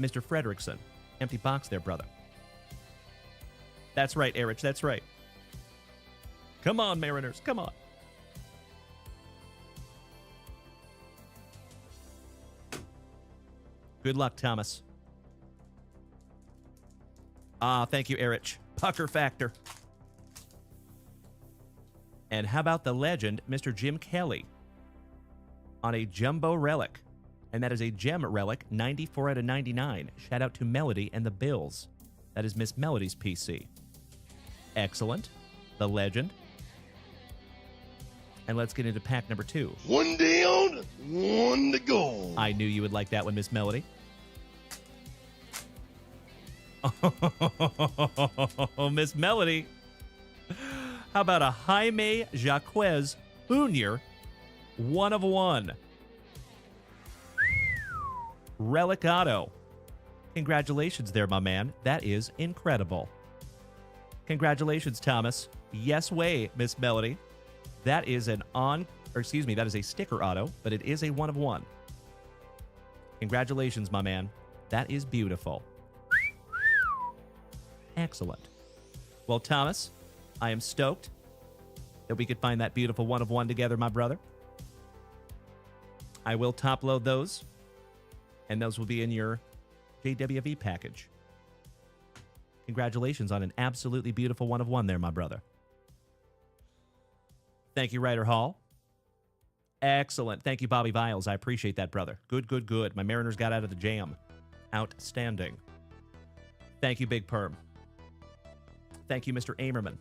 Mr. Fredrickson. Empty box there, brother. That's right, Erich. That's right. Come on, Mariners. Come on. Good luck, Thomas. Thank you, Erich. Pucker factor. And how about the legend, Mr. Jim Kelly, on a jumbo relic? And that is a gem relic, 94 out of 99. Shout out to Melody and the Bills. That is Miss Melody's PC. Excellent. The legend. And let's get into pack number 2. 1 down, 1 to go. I knew you would like that one, Miss Melody. Oh, Miss Melody. How about a Jaime Jaquez Jr. 1 of 1. Relic Auto. Congratulations there, my man. That is incredible. Congratulations, Thomas. Yes way, Miss Melody. That is that is a sticker auto, but it is a 1 of 1. Congratulations, my man. That is beautiful. Excellent. Well, Thomas, I am stoked that we could find that beautiful 1 of 1 together, my brother. I will top load those, and those will be in your JWV package. Congratulations on an absolutely beautiful 1 of 1 there, my brother. Thank you, Ryder Hall. Excellent. Thank you, Bobby Viles. I appreciate that, brother. Good, good, good. My Mariners got out of the jam. Outstanding. Thank you, Big Perm. Thank you, Mr. Amerman.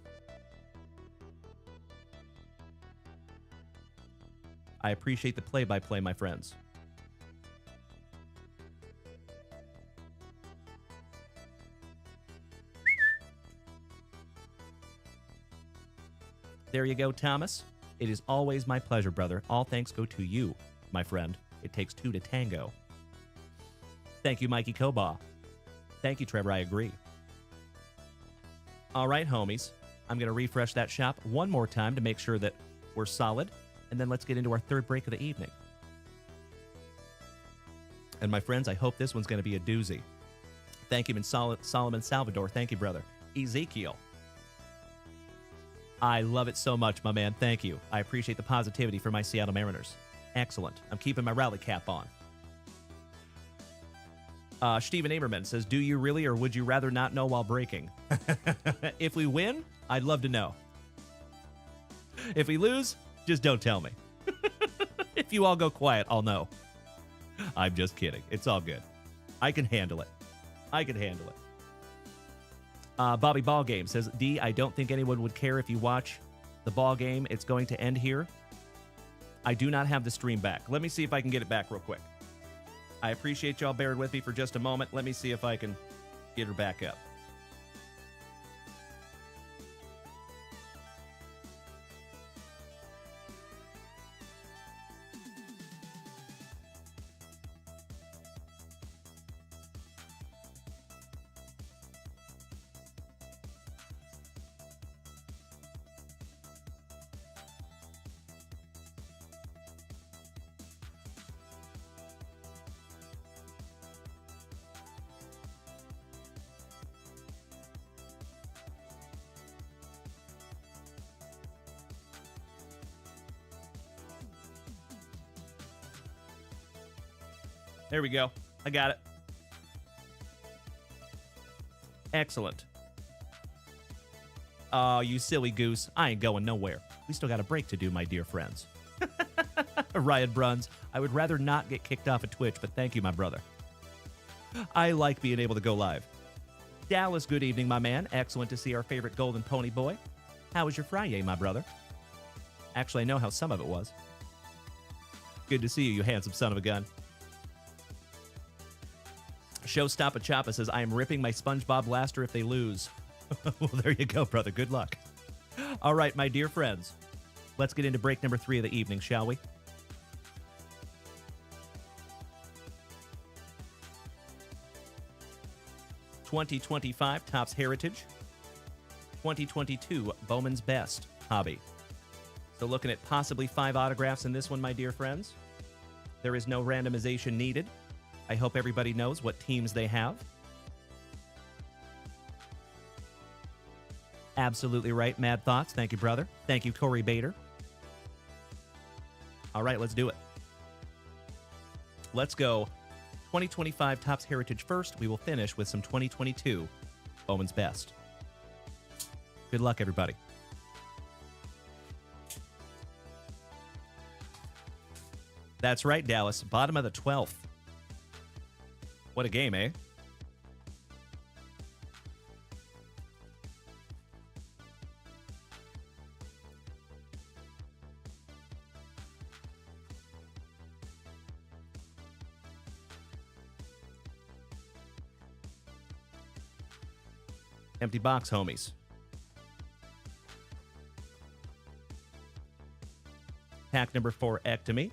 I appreciate the play-by-play, my friends. There you go, Thomas. It is always my pleasure, brother. All thanks go to you, my friend. It takes 2 to tango. Thank you, Mikey Kobaugh. Thank you, Trevor. I agree. All right, homies. I'm going to refresh that shop one more time to make sure that we're solid. And then let's get into our third break of the evening. And my friends, I hope this one's going to be a doozy. Thank you, Solomon Salvador. Thank you, brother. Ezekiel. I love it so much, my man. Thank you. I appreciate the positivity for my Seattle Mariners. Excellent. I'm keeping my rally cap on. Steven Aberman says, do you really, or would you rather not know while breaking? If we win, I'd love to know. If we lose, just don't tell me. If you all go quiet, I'll know. I'm just kidding. It's all good. I can handle it. I can handle it. Bobby Ballgame says, D, I don't think anyone would care if you watch the ball game. It's going to end here. I do not have the stream back. Let me see if I can get it back real quick. I appreciate y'all bearing with me for just a moment. Let me see if I can get her back up. There we go. I got it. Excellent. Oh, you silly goose. I ain't going nowhere. We still got a break to do, my dear friends. Ryan Bruns, I would rather not get kicked off of Twitch, but thank you, my brother. I like being able to go live. Dallas, good evening, my man. Excellent to see our favorite golden pony boy. How was your FriYAY, my brother? Actually, I know how some of it was. Good to see you, you handsome son of a gun. Showstoppa Choppa says, I am ripping my SpongeBob blaster if they lose. Well, there you go, brother. Good luck. All right, my dear friends. Let's get into break number 3 of the evening, shall we? (2025) Topps Heritage. 2022 Bowman's Best Hobby. So looking at possibly 5 autographs in this one, my dear friends. There is no randomization needed. I hope everybody knows what teams they have. Absolutely right. Mad Thoughts. Thank you, brother. Thank you, Corey Bader. All right, let's do it. Let's go 2025 Topps Heritage first. We will finish with some 2022 Bowman's Best. Good luck, everybody. That's right, Dallas. Bottom of the 12th. What a game, eh? Empty box, homies. Pack number 4, Ectomy.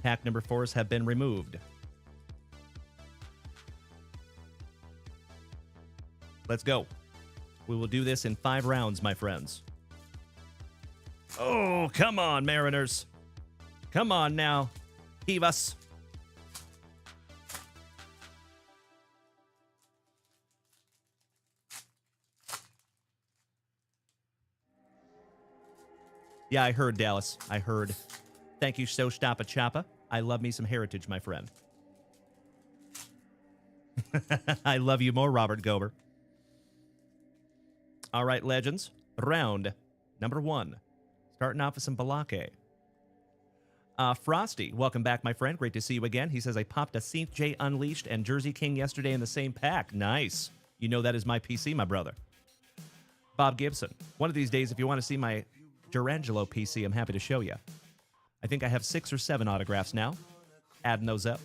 Pack number 4s have been removed. Let's go. We will do this in 5 rounds, my friends. Oh, come on, Mariners. Come on now. Heave us. Yeah, I heard, Dallas. I heard. Thank you, Showstoppa Choppa. I love me some Heritage, my friend. I love you more, Robert Gober. All right, legends. Round number 1. Starting off with some Balake. Frosty, welcome back, my friend. Great to see you again. He says, I popped a Synth J Unleashed and Jersey King yesterday in the same pack. Nice. You know that is my PC, my brother. Bob Gibson, one of these days, if you want to see my Durangelo PC, I'm happy to show you. I think I have 6 or 7 autographs now. Adding those up.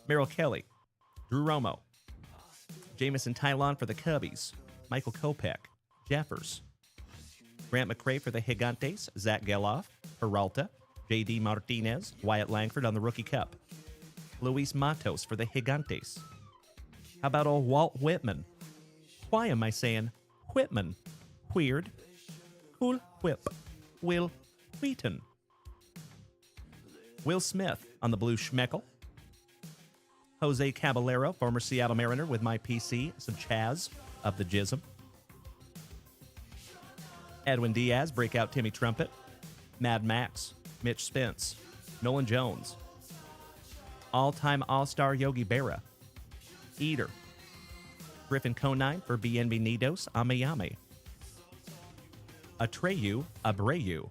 Merrill Kelly. Drew Romo. Jamison Tylon for the Cubbies. Michael Kopech. Jeffers. Grant McRae for the Gigantes. Zach Geloff. Peralta. J.D. Martinez. Wyatt Langford on the Rookie Cup. Luis Matos for the Gigantes. How about old Walt Whitman? Why am I saying Whitman? Weird. Cool Whip. Will Wheaton. Will Smith on the blue Schmeckel. Jose Caballero, former Seattle Mariner with my PC, some Chaz of the Jism. Edwin Diaz, breakout Timmy Trumpet. Mad Max, Mitch Spence, Nolan Jones. All-time All-Star Yogi Berra. Eater. Griffin Conine for BNB Nidos, Amayame. Atreyu Abreu.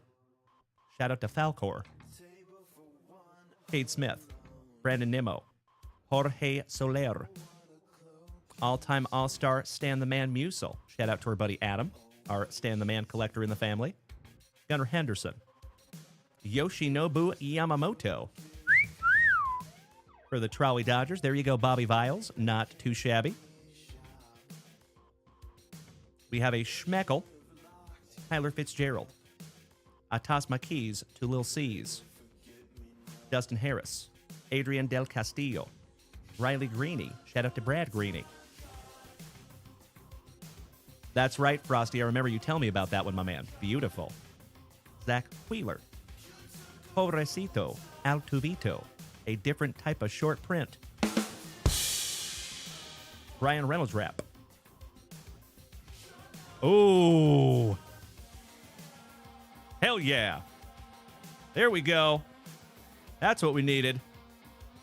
Shout out to Falcor. Cade Smith. Brandon Nimmo. Jorge Soler. All-time All-Star Stan the Man Musel. Shout out to our buddy Adam, our Stan the Man collector in the family. Gunnar Henderson. Yoshinobu Yamamoto. For the Trolley Dodgers, there you go, Bobby Viles. Not too shabby. We have a Schmeckel. Tyler Fitzgerald. I toss my keys to Lil C's. Dustin Harris. Adrian Del Castillo. Riley Greeny. Shout out to Brad Greeny. That's right, Frosty. I remember you telling me about that one, my man. Beautiful. Zach Wheeler. Pobrecito Altuvito. A different type of short print. Ryan Reynolds wrap. Oh. Hell yeah. There we go. That's what we needed.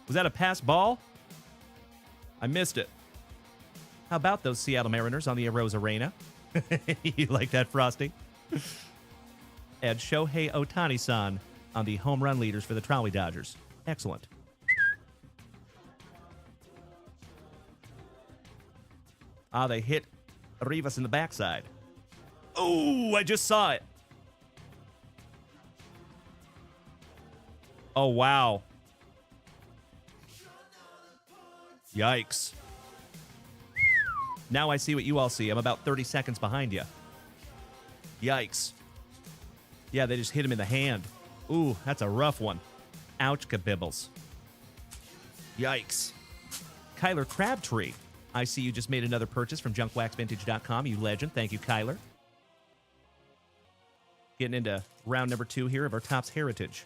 Was that a pass ball? I missed it. How about those Seattle Mariners on the Arena? You like that, Frosty? And Shohei Ohtani-san on the home run leaders for the Trolley Dodgers. Excellent. They hit Rivas in the backside. Oh, I just saw it. Oh, wow. Yikes. Now I see what you all see. I'm about 30 seconds behind you. Yikes. Yeah, they just hit him in the hand. Ooh, that's a rough one. Ouch, kabibbles. Yikes. Kyler Crabtree. I see you just made another purchase from JunkWaxVintage.com. You legend. Thank you, Kyler. Getting into round number 2 here of our Topps Heritage.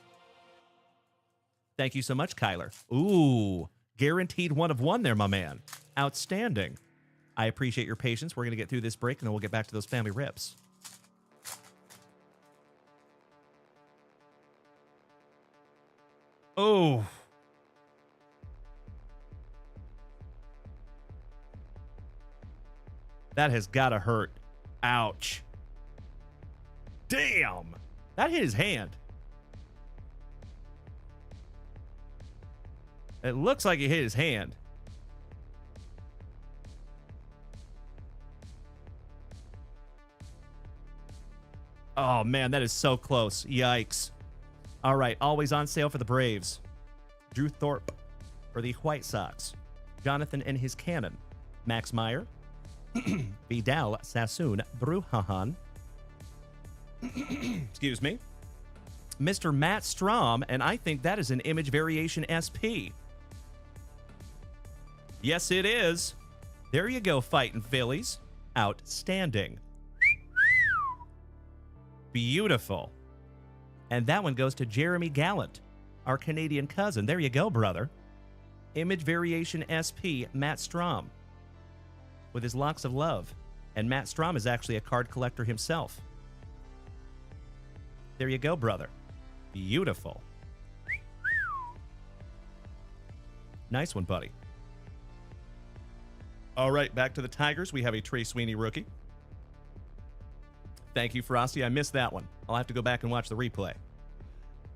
Thank you so much, Kyler. Ooh, guaranteed 1 of 1 there, my man. Outstanding. I appreciate your patience. We're going to get through this break, and then we'll get back to those family rips. Oh. That has got to hurt. Ouch. Damn. That hit his hand. It looks like it hit his hand. Oh, man, that is so close. Yikes. All right, always on sale for the Braves. Drew Thorpe for the White Sox. Jonathan and his cannon. Max Meyer. Vidal Sassoon Brujahan. Excuse me. Mr. Matt Strom, and I think that is an image variation SP. Yes, it is. There you go, fighting Phillies. Outstanding. Beautiful. And that one goes to Jeremy Gallant, our Canadian cousin. There you go, brother. Image variation SP, Matt Strom, with his locks of love. And Matt Strom is actually a card collector himself. There you go, brother. Beautiful. Nice one, buddy. All right, back to the Tigers. We have a Trey Sweeney rookie. Thank you, Frosty. I missed that one. I'll have to go back and watch the replay.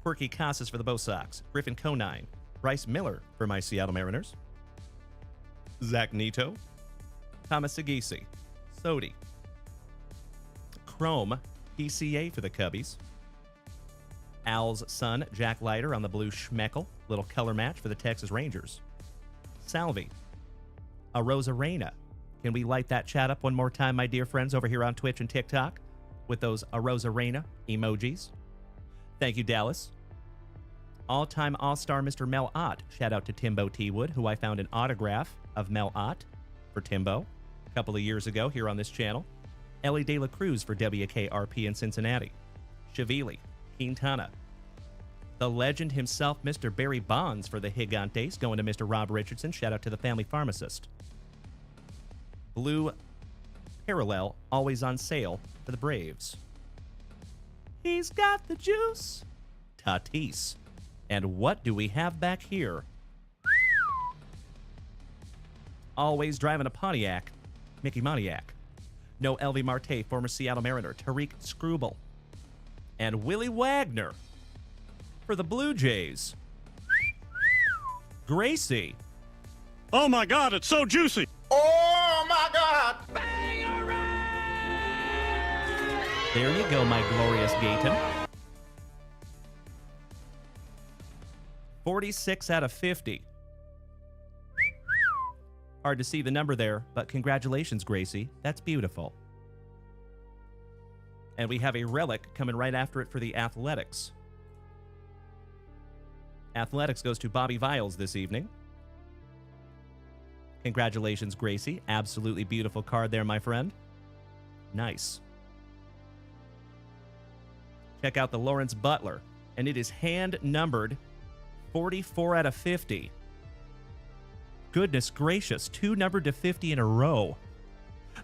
Quirky Casas for the Bo Sox. Griffin Conine. Bryce Miller for my Seattle Mariners. Zach Neto. Thomas Sagisi. Sodi. Chrome PCA for the Cubbies. Al's son, Jack Leiter on the blue Schmeckel. Little color match for the Texas Rangers. Salvi. Arozarena. Can we light that chat up one more time, my dear friends, over here on Twitch and TikTok with those Arozarena emojis? Thank you, Dallas. All-time All-Star Mr. Mel Ott. Shout out to Timbo T. Wood, who I found an autograph of Mel Ott for Timbo a couple of years ago here on this channel. Ellie De La Cruz for WKRP in Cincinnati. Shavili. Quintana. The legend himself, Mr. Barry Bonds for the Gigantes, going to Mr. Rob Richardson. Shout out to the family pharmacist. Blue parallel, always on sale for the Braves. He's got the juice. Tatis. And what do we have back here? Always driving a Pontiac, Mickey Pontiac. No Elvie Marte, former Seattle Mariner. Tariq Skubal. And Willie Wagner for the Blue Jays. Gracie. Oh my God, it's so juicy. Oh my God! There you go, my glorious Gayton. 46 out of 50. Hard to see the number there, but congratulations, Gracie. That's beautiful. And we have a relic coming right after it for the Athletics. Athletics goes to Bobby Viles this evening. Congratulations, Gracie. Absolutely beautiful card there, my friend. Nice. Check out the Lawrence Butler, and it is hand-numbered 44 out of 50. Goodness gracious, 2 numbered to 50 in a row.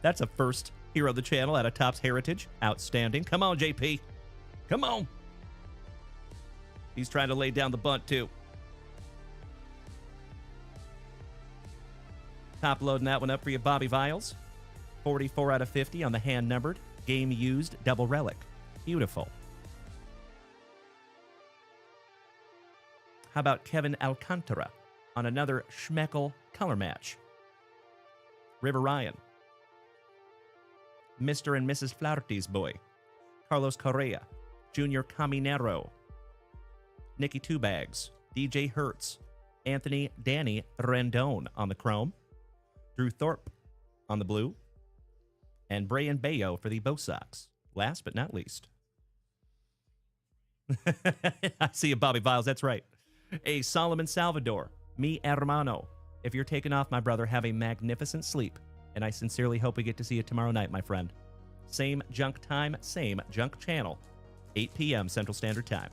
That's a first here on the channel out of Topps Heritage. Outstanding. Come on, JP. Come on. He's trying to lay down the bunt, too. Top loading that one up for you, Bobby Viles. 44 out of 50 on the hand-numbered, game-used double relic. Beautiful. How about Kevin Alcantara on another Schmeckel color match? River Ryan. Mr. and Mrs. Flaherty's boy. Carlos Correa. Junior Caminero. Nicky Two Bags. DJ Hertz. Anthony Danny Rendon on the chrome. Drew Thorpe on the blue. And Brayan Bayo for the Bo Sox. Last but not least. I see you, Bobby Viles. That's right. A Solomon Salvador. Mi hermano. If you're taking off, my brother, have a magnificent sleep. And I sincerely hope we get to see you tomorrow night, my friend. Same junk time, same junk channel. 8 p.m. Central Standard Time.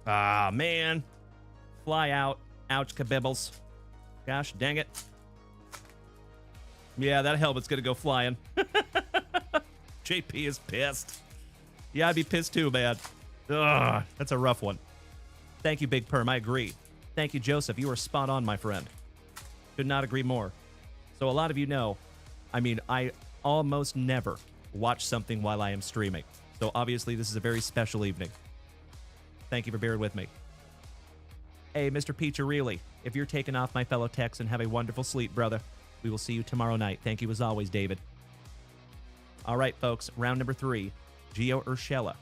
Ah, man. Fly out. Ouch, kabibbles. Gosh, dang it. Yeah, that helmet's going to go flying. JP is pissed. Yeah, I'd be pissed too, man. Ugh, that's a rough one. Thank you, Big Perm. I agree. Thank you, Joseph. You are spot on, my friend. Could not agree more. So a lot of you know, I mean, I almost never watch something while I am streaming. So obviously this is a very special evening. Thank you for bearing with me. Hey, Mr. Piccirilli, if you're taking off, my fellow Texan, have a wonderful sleep, brother. We will see you tomorrow night. Thank you as always, David. All right, folks, round number 3. Gio Urshela,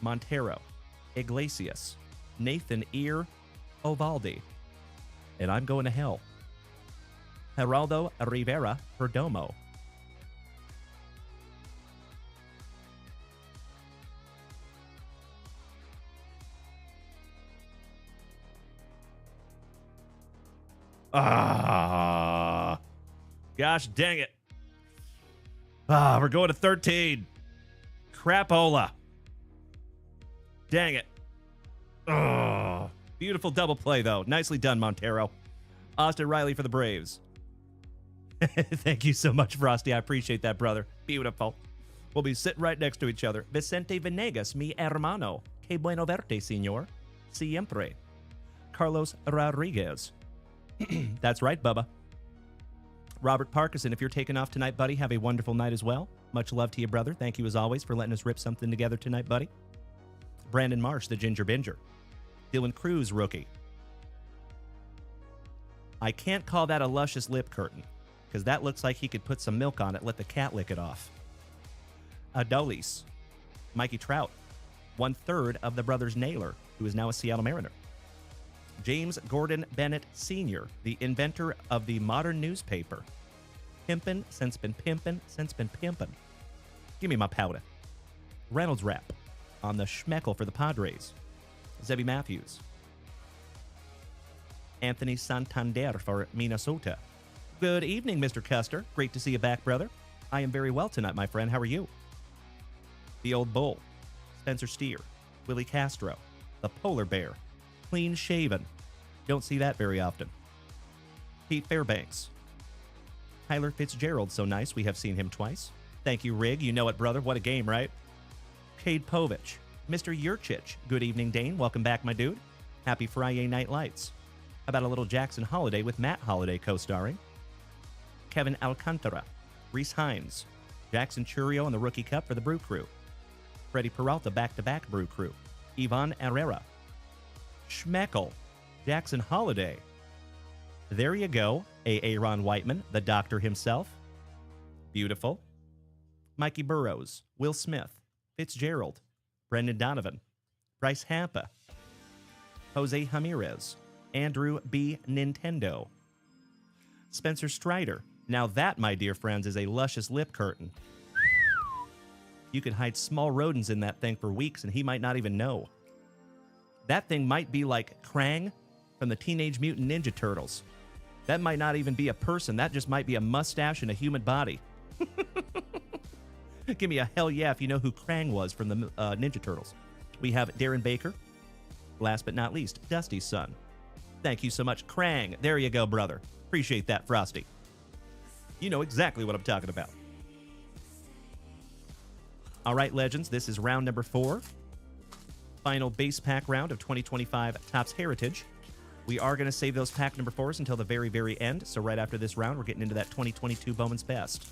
Montero, Iglesias, Nathan Ear, Ovaldi. And I'm going to hell. Geraldo Rivera Perdomo. Ah, gosh dang it. Ah, we're going to 13. Crapola. Dang it. Oh, beautiful double play, though. Nicely done, Montero. Austin Riley for the Braves. Thank you so much, Frosty. I appreciate that, brother. Beautiful. We'll be sitting right next to each other. Vicente Venegas, mi hermano. Que bueno verte, señor. Siempre. Carlos Rodriguez. That's right, Bubba. Robert Parkinson, if you're taking off tonight, buddy, have a wonderful night as well. Much love to you, brother. Thank you, as always, for letting us rip something together tonight, buddy. Brandon Marsh, the Ginger Binger. Dylan Cruz, rookie. I can't call that a luscious lip curtain, because that looks like he could put some milk on it, let the cat lick it off. Adolis. Mikey Trout. 1/3 of the brothers Naylor, who is now a Seattle Mariner. James Gordon Bennett Sr., the inventor of the modern newspaper. Pimpin' since been pimpin' since been pimpin'. Give me my powder. Reynolds wrap on the Schmeckel for the Padres. Zebby Matthews. Anthony Santander for Minnesota. Good evening, Mr. Custer. Great to see you back, brother. I am very well tonight, my friend. How are you? The Old Bull. Spencer Steer, Willie Castro, the Polar Bear, Clean Shaven. Don't see that very often. Pete Fairbanks, Tyler Fitzgerald, so nice. We have seen him twice. Thank you, Rig. You know it, brother. What a game, right? Cade Povich, Mr. Yurchich. Good evening, Dane. Welcome back, my dude. Happy FriYAY Night Lights. How about a little Jackson Holiday with Matt Holiday co-starring? Kevin Alcantara, Reese Hines, Jackson Churio in the Rookie Cup for the Brew Crew. Freddie Peralta back-to-back Brew Crew. Ivan Herrera. Schmeckel, Jackson Holiday. There you go. A. Ron Whiteman, the doctor himself. Beautiful. Mikey Burrows, Will Smith, Fitzgerald, Brendan Donovan, Bryce Hampa, Jose Ramirez, Andrew B. Nintendo, Spencer Strider. Now that, my dear friends, is a luscious lip curtain. You could hide small rodents in that thing for weeks and he might not even know. That thing might be like Krang from the Teenage Mutant Ninja Turtles. That might not even be a person. That just might be a mustache in a human body. Give me a hell yeah if you know who Krang was from the Ninja Turtles. We have Darren Baker. Last but not least, Dusty's son. Thank you so much, Krang. There you go, brother. Appreciate that, Frosty. You know exactly what I'm talking about. All right, Legends, this is round number 4. Final base pack round of 2025 Topps Heritage. We are going to save those pack number 4s until the very, very end. So right after this round, we're getting into that 2022 Bowman's Best.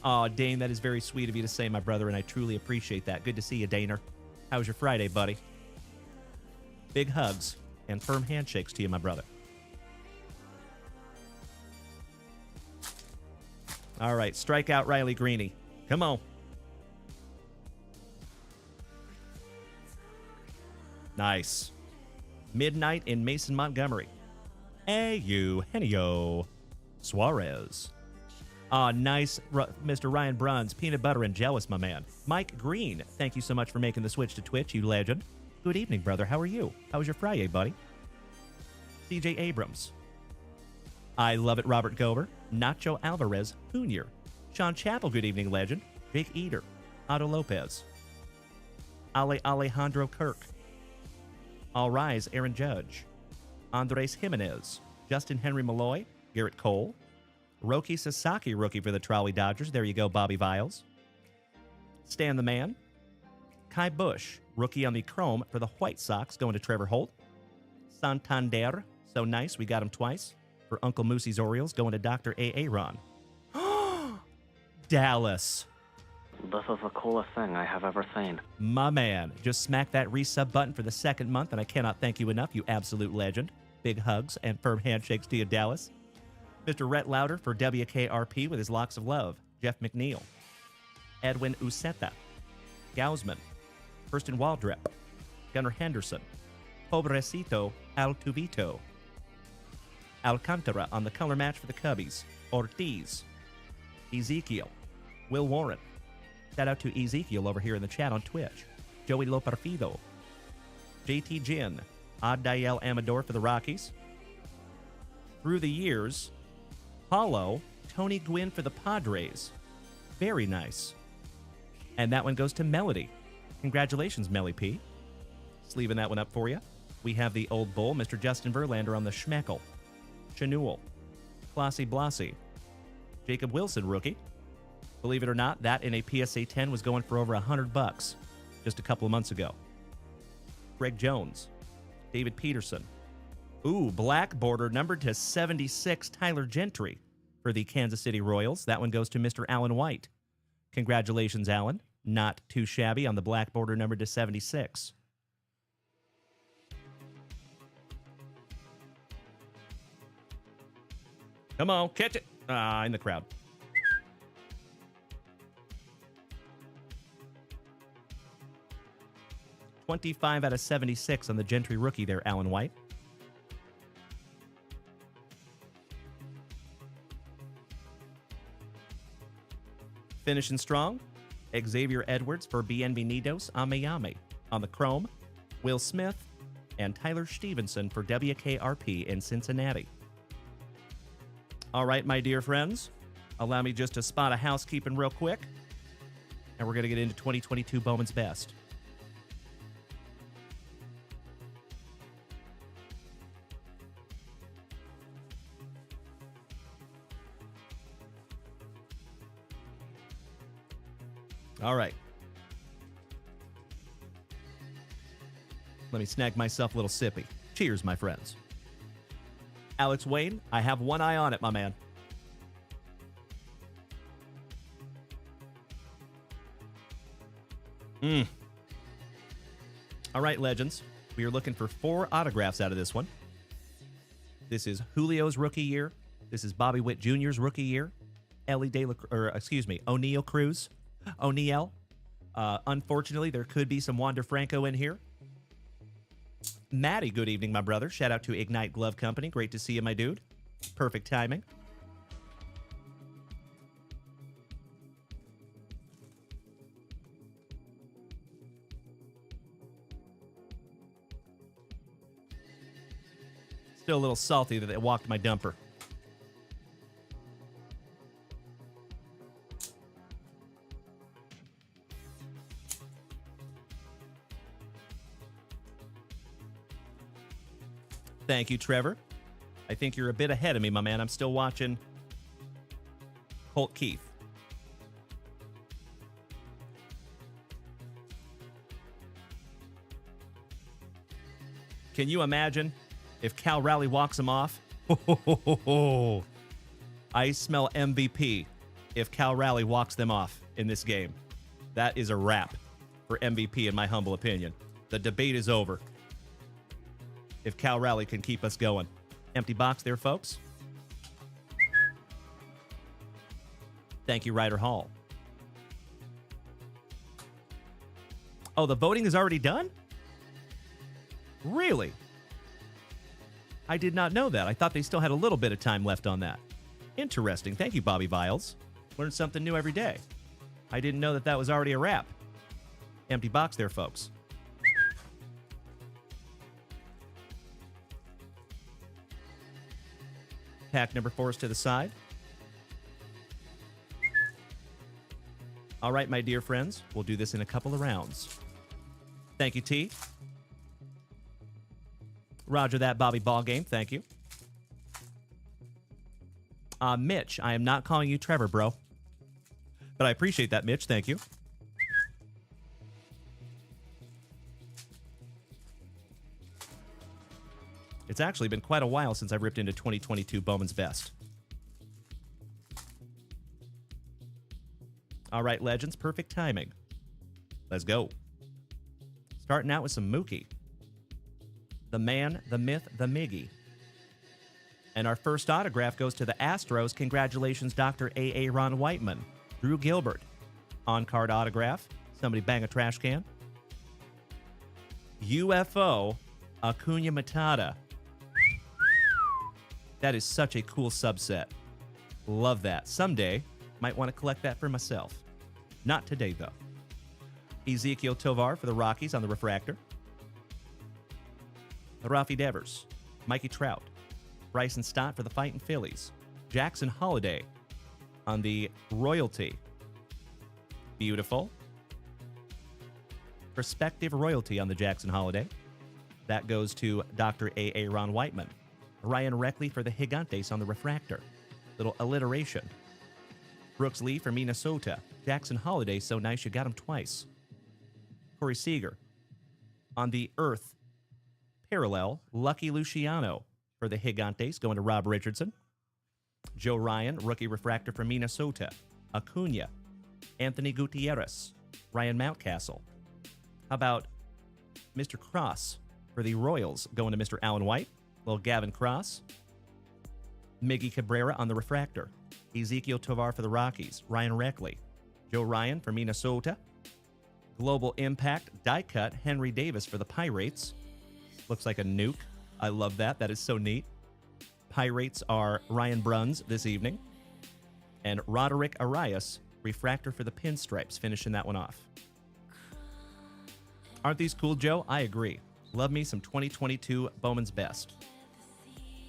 Aw, Dane, that is very sweet of you to say, my brother, and I truly appreciate that. Good to see you, Daner. How was your Friday, buddy? Big hugs and firm handshakes to you, my brother. All right, strike out Riley Greeny. Come on. Nice. Midnight in Mason Montgomery. Hey, you, Henio. Suarez. Ah, nice, Mr. Ryan Bruns, peanut butter and jealous, my man. Mike Green, thank you so much for making the switch to Twitch, you legend. Good evening, brother. How are you? How was your Friday, buddy? CJ Abrams. I love it, Robert Gober. Nacho Alvarez Jr. Sean Chappell, good evening, legend. Jake Eater. Otto Lopez. Alejandro Kirk. All Rise, Aaron Judge. Andres Jimenez. Justin Henry Malloy. Garrett Cole. Roki Sasaki, rookie for the Trolley Dodgers. There you go, Bobby Viles. Stan the Man. Kai Bush, rookie on the Chrome for the White Sox, going to Trevor Holt. Santander, so nice, we got him twice. For Uncle Moosey's Orioles, going to Dr. A. Ron. Dallas. This is the coolest thing I have ever seen. My man, just smack that resub button for the 2nd month, and I cannot thank you enough, you absolute legend. Big hugs and firm handshakes to you, Dallas. Mr. Rhett Lauder for WKRP with his locks of love. Jeff McNeil. Edwin Uceta. Gausman. Kirsten Waldrep. Gunnar Henderson. Pobrecito Altuvito. Alcantara on the color match for the Cubbies. Ortiz. Ezekiel. Will Warren. Shout out to Ezekiel over here in the chat on Twitch. Joey Loperfido. JT Ginn. Adael Amador for the Rockies. Through the years, Hollow, Tony Gwynn for the Padres. Very nice. And that one goes to Melody. Congratulations, Melly P. Sleeving that one up for you. We have the old bull, Mr. Justin Verlander on the Schmeckel. Chanul. Flossie Blossie. Jacob Wilson, rookie. Believe it or not, that in a PSA 10 was going for over $100 just a couple of months ago. Greg Jones. David Peterson. Ooh, black border numbered to 76, Tyler Gentry for the Kansas City Royals. That one goes to Mr. Alan White. Congratulations, Alan. Not too shabby on the black border numbered to 76. Come on, catch it. In the crowd. $25 out of 76 on the Gentry rookie there, Alan White. Finishing strong, Xavier Edwards for BNB Nidos Ameyame on the Chrome, Will Smith, and Tyler Stevenson for WKRP in Cincinnati. All right, my dear friends, allow me just to spot a housekeeping real quick, and we're going to get into 2022 Bowman's Best. All right. Let me snag myself a little sippy. Cheers, my friends. Alex Wayne, I have one eye on it, my man. All right, legends. We are looking for 4 autographs out of this one. This is Julio's rookie year. This is Bobby Witt Jr.'s rookie year. O'Neal Cruz. O'Neal. Unfortunately, there could be some Wander Franco in here. Matty, good evening, my brother. Shout out to Ignite Glove Company. Great to see you, my dude. Perfect timing. Still a little salty that they walked my dumper. Thank you, Trevor. I think you're a bit ahead of me, my man. I'm still watching Colt Keith. Can you imagine if Cal Raleigh walks him off? I smell MVP if Cal Raleigh walks them off in this game. That is a wrap for MVP, in my humble opinion. The debate is over. If Cal Raleigh can keep us going. Empty box there, folks. Thank you, Ryder Hall. Oh, the voting is already done? Really? I did not know that. I thought they still had a little bit of time left on that. Interesting. Thank you, Bobby Viles. Learn something new every day. I didn't know that that was already a wrap. Empty box there, folks. Pack number 4 is to the side. All right, my dear friends, we'll do this in a couple of rounds. Thank you, T. Roger that, Bobby Ballgame. Thank you. Mitch, I am not calling you Trevor, bro. But I appreciate that, Mitch. Thank you. It's actually been quite a while since I ripped into 2022 Bowman's Best. All right, legends, perfect timing. Let's go. Starting out with some Mookie. The man, the myth, the Miggy. And our first autograph goes to the Astros. Congratulations, Dr. A.A. Ron Whiteman. Drew Gilbert. On-card autograph. Somebody bang a trash can. UFO Acuna Matata. That is such a cool subset. Love that. Someday, might want to collect that for myself. Not today, though. Ezekiel Tovar for the Rockies on the refractor. Rafi Devers. Mikey Trout. Bryson Stott for the Fightin' Phillies. Jackson Holiday on the Royalty. Beautiful. Prospective Royalty on the Jackson Holiday. That goes to Dr. A.A. Ron Whiteman. Ryan Reckley for the Gigantes on the refractor. Little alliteration. Brooks Lee for Minnesota. Jackson Holiday, so nice you got him twice. Corey Seager on the Earth parallel. Lucky Luciano for the Gigantes, going to Rob Richardson. Joe Ryan, rookie refractor for Minnesota. Acuna. Anthony Gutierrez. Ryan Mountcastle. How about Mr. Cross for the Royals, going to Mr. Alan White. Little Gavin Cross. Miggy Cabrera on the refractor. Ezekiel Tovar for the Rockies. Ryan Reckley. Joe Ryan for Minnesota. Global Impact die cut. Henry Davis for the Pirates. Looks like a nuke. I love that. That is so neat. Pirates are Ryan Bruns this evening. And Roderick Arias, refractor for the Pinstripes, finishing that one off. Aren't these cool, Joe? I agree. Love me some 2022 Bowman's Best.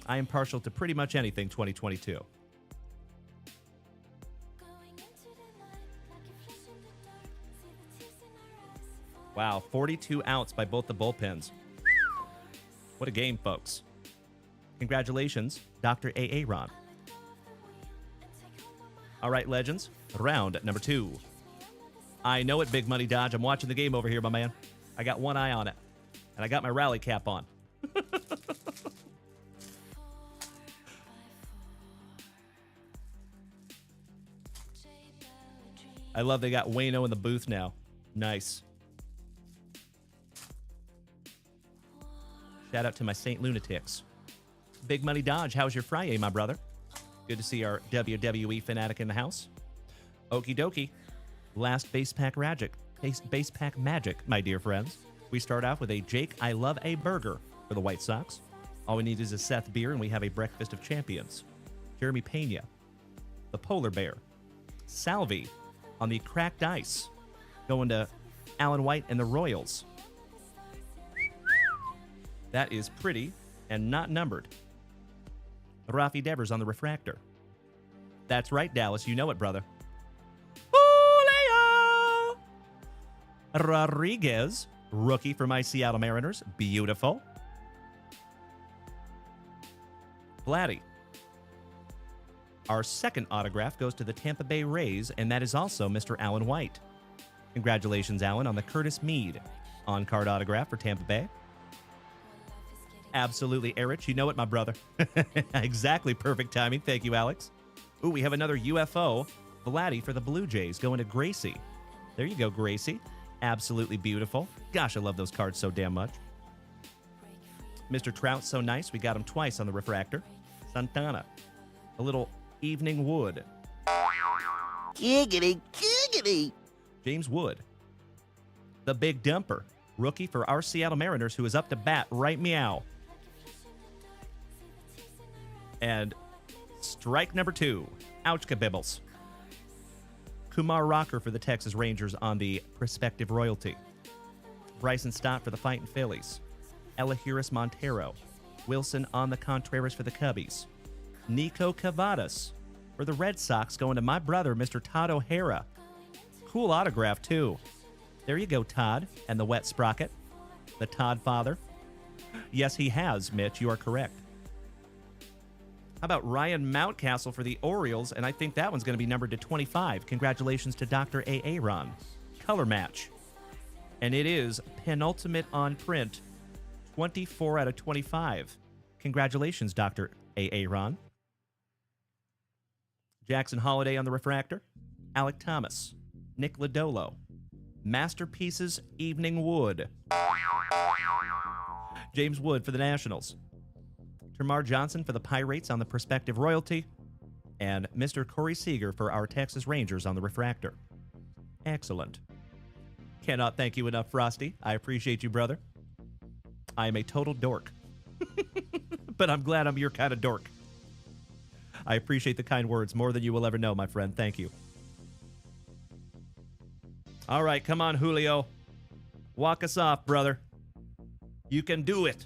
I am partial to pretty much anything 2022. Wow, 42 outs by both the bullpens. What a game, folks. Congratulations, Dr. A.A. Ron. All right, legends, round number 2. I know it, Big Money Dodge. I'm watching the game over here, my man. I got one eye on it. And I got my rally cap on. I love they got Wayno in the booth now. Nice. Shout out to my St. Lunatics. Big Money Dodge, how's your Friday, my brother? Good to see our WWE fanatic in the house. Okie dokie. Last base pack magic, my dear friends. We start off with a Jake I Love a Burger for the White Sox. All we need is a Seth Beer, and we have a Breakfast of Champions. Jeremy Pena, the Polar Bear. Salvi on the Cracked Ice, going to Alan White and the Royals. That is pretty and not numbered. Rafi Devers on the Refractor. That's right, Dallas. You know it, brother. Julio Rodriguez, rookie for my Seattle Mariners. Beautiful. Vladdy. Our second autograph goes to the Tampa Bay Rays, and that is also Mr. Alan White. Congratulations, Alan, on the Curtis Mead on-card autograph for Tampa Bay. Absolutely, Erich. You know it, my brother. Exactly. Perfect timing. Thank you, Alex. Ooh, we have another UFO. Vladdy for the Blue Jays going to Gracie. There you go, Gracie. Absolutely beautiful. Gosh, I love those cards so damn much. Mr. Trout, so nice. We got him twice on the Refractor. Santana. A little Evening Wood. Giggity, giggity. James Wood. The Big Dumper. Rookie for our Seattle Mariners, who is up to bat right meow. And strike number 2. Ouch, kabibbles. Kumar Rocker for the Texas Rangers on the Prospective Royalty. Bryson Stott for the Fightin' Phillies. Elahiris Montero. Wilson on the Contreras for the Cubbies. Nico Cavadas for the Red Sox, going to my brother, Mr. Todd O'Hara. Cool autograph, too. There you go, Todd, and the wet sprocket. The Todd father. Yes, he has, Mitch. You are correct. How about Ryan Mountcastle for the Orioles? And I think that one's going to be numbered to 25. Congratulations to Dr. Aaron. Color match. And it is penultimate on print, 24 out of 25. Congratulations, Dr. Aaron. Jackson Holiday on the Refractor. Alec Thomas. Nick Lodolo. Masterpieces Evening Wood. James Wood for the Nationals. Termar Johnson for the Pirates on the Prospective Royalty. And Mr. Corey Seager for our Texas Rangers on the Refractor. Excellent. Cannot thank you enough, Frosty. I appreciate you, brother. I am a total dork. But I'm glad I'm your kind of dork. I appreciate the kind words more than you will ever know, my friend. Thank you. All right, come on, Julio. Walk us off, brother. You can do it.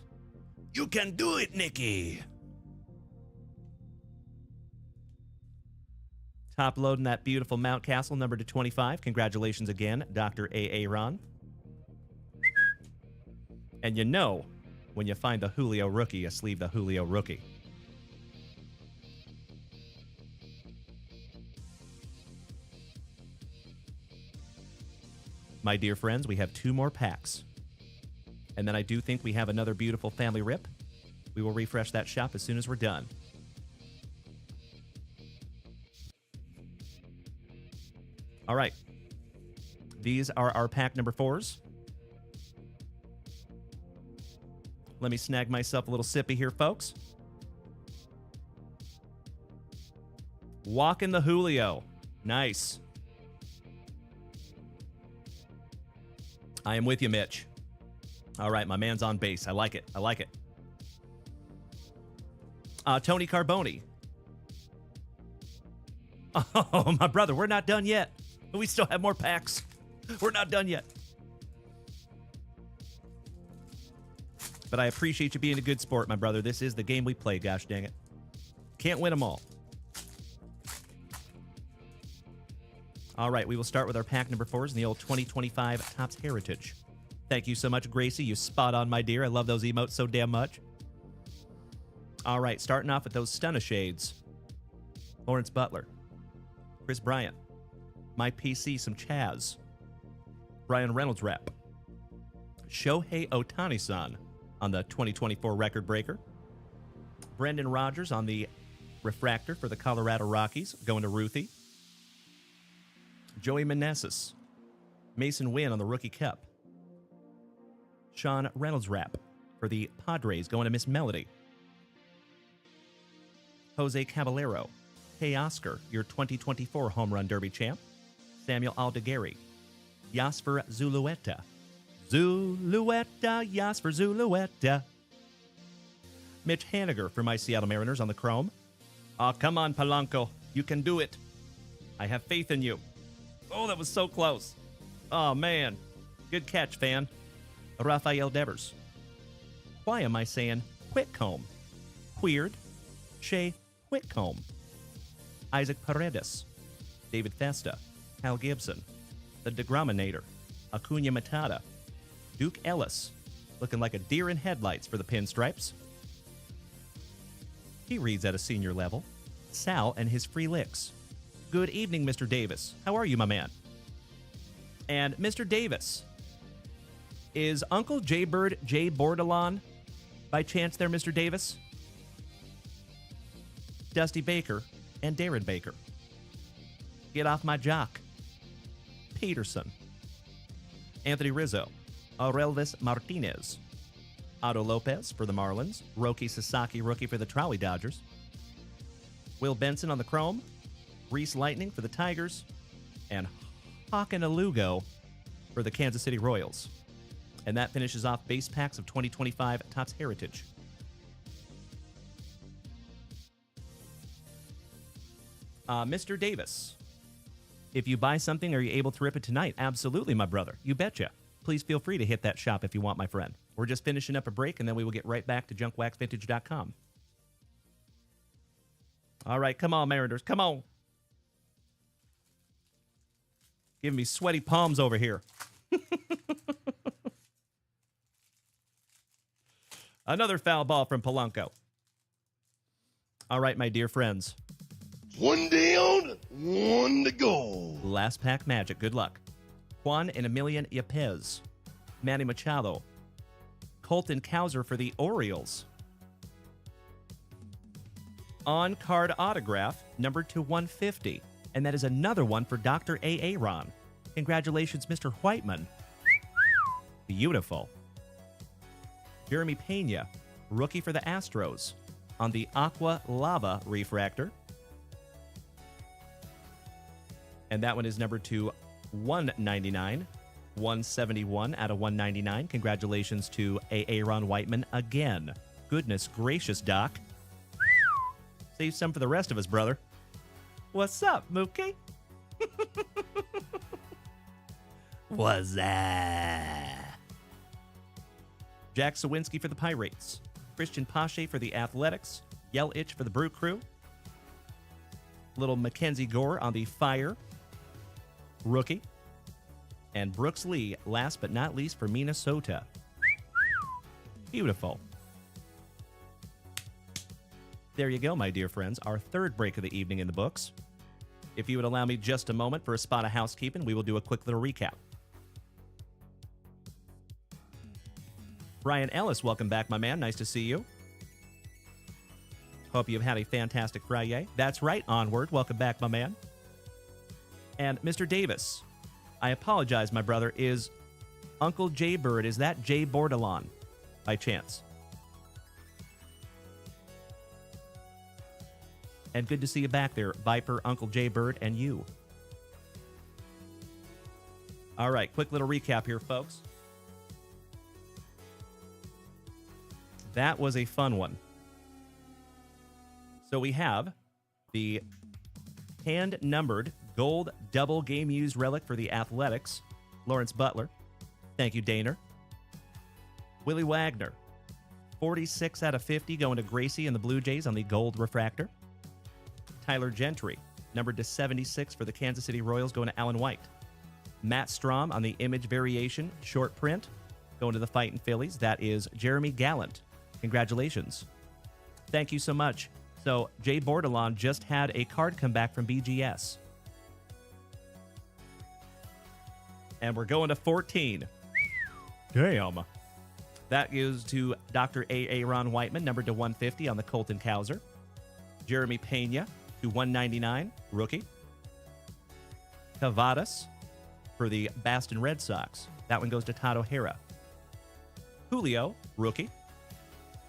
You can do it, Nicky. Top loading that beautiful Mountcastle, number to 25. Congratulations again, Dr. Aaron. And you know, when you find the Julio rookie, you sleeve the Julio rookie. My dear friends, we have 2 more packs. And then I do think we have another beautiful family rip. We will refresh that shop as soon as we're done. All right. These are our pack number 4s. Let me snag myself a little sippy here, folks. Walking the Julio. Nice. I am with you, Mitch. All right, my man's on base. I like it. I like it. Tony Carboni. Oh, my brother, we're not done yet. We still have more packs. We're not done yet. But I appreciate you being a good sport, my brother. This is the game we play, gosh dang it. Can't win them all. All right, we will start with our pack number 4s in the old 2025 Topps Heritage. Thank you so much, Gracie. You spot on, my dear. I love those emotes so damn much. All right, starting off with those Stunna Shades. Lawrence Butler. Chris Bryant. My PC, some Chaz. Brian Reynolds wrap. Shohei Ohtani-san on the 2024 record breaker. Brendan Rodgers on the refractor for the Colorado Rockies, going to Ruthie. Joey Meneses. Mason Wynn on the Rookie Cup. Sean Reynolds wrap for the Padres, going to Miss Melody. Jose Caballero. Hey Oscar, your 2024 Home Run Derby champ. Samuel Aldegari. Yasper Zulueta. Zulueta, Yasper Zulueta. Mitch Haniger for my Seattle Mariners on the Chrome. Oh, come on, Polanco. You can do it. I have faith in you. Oh, that was so close. Oh, man. Good catch, fan. Rafael Devers. Why am I saying Whitcomb? Weird. Shea Whitcomb. Isaac Paredes. David Festa. Hal Gibson. The Degrominator. Acuna Matata. Duke Ellis. Looking like a deer in headlights for the Pinstripes. He reads at a senior level. Sal and his free licks. Good evening, Mr. Davis. How are you, my man? And Mr. Davis, is Uncle Jaybird Jay Bordelon by chance there, Mr. Davis? Dusty Baker and Darren Baker. Get off my jock. Peterson. Anthony Rizzo. Aurelvis Martinez. Otto Lopez for the Marlins. Roki Sasaki, rookie for the Trolley Dodgers. Will Benson on the Chrome. Reese Lightning for the Tigers. And Hawken Alugo for the Kansas City Royals. And that finishes off base packs of 2025 Topps Heritage. Mr. Davis, if you buy something, are you able to rip it tonight? Absolutely, my brother. You betcha. Please feel free to hit that shop if you want, my friend. We're just finishing up a break, and then we will get right back to JunkWaxVintage.com. All right, come on, Mariners. Come on. Giving me sweaty palms over here. Another foul ball from Polanco. All right, my dear friends. One down, one to go. Last pack magic. Good luck. Juan and Emilian Yepez. Manny Machado. Colton Cowser for the Orioles. On-card autograph, number 2/150. And that is another one for Dr. A. Ron. Congratulations, Mr. Whiteman. Beautiful. Jeremy Pena, rookie for the Astros, on the Aqua Lava refractor. And that one is number 2/199. 171 out of 199. Congratulations to A. Ron Whiteman again. Goodness gracious, Doc. Save some for the rest of us, brother. What's up, Mookie? What's that? Jack Sawinski for the Pirates. Christian Pache for the Athletics. Yelich for the Brew Crew. Little Mackenzie Gore on the Fire. Rookie. And Brooks Lee, last but not least, for Minnesota. Beautiful. There you go, my dear friends. Our third break of the evening in the books. If you would allow me just a moment for a spot of housekeeping, we will do a quick little recap. Brian Ellis, welcome back, my man. Nice to see you. Hope you've had a fantastic Friday. That's right, Onward. Welcome back, my man. And Mr. Davis, I apologize, my brother. Is Uncle Jaybird, is that Jay Bordelon by chance? And good to see you back there, Viper, Uncle Jaybird, and you. All right, quick little recap here, folks. That was a fun one. So we have the hand-numbered gold double game-used relic for the Athletics, Lawrence Butler. Thank you, Daner. Willie Wagner, 46 out of 50, going to Gracie and the Blue Jays on the gold refractor. Tyler Gentry, numbered to 76 for the Kansas City Royals, going to Alan White. Matt Strom on the image variation short print, going to the Fightin' Phillies. That is Jeremy Gallant. Congratulations. Thank you so much. So, Jay Bordelon just had a card come back from BGS. And we're going to 14. Damn. That goes to Dr. A. Ron Whiteman, numbered to 150 on the Colton Cowser. Jeremy Pena to 199, rookie. Cavadas for the Boston Red Sox. That one goes to Todd O'Hara. Julio, rookie.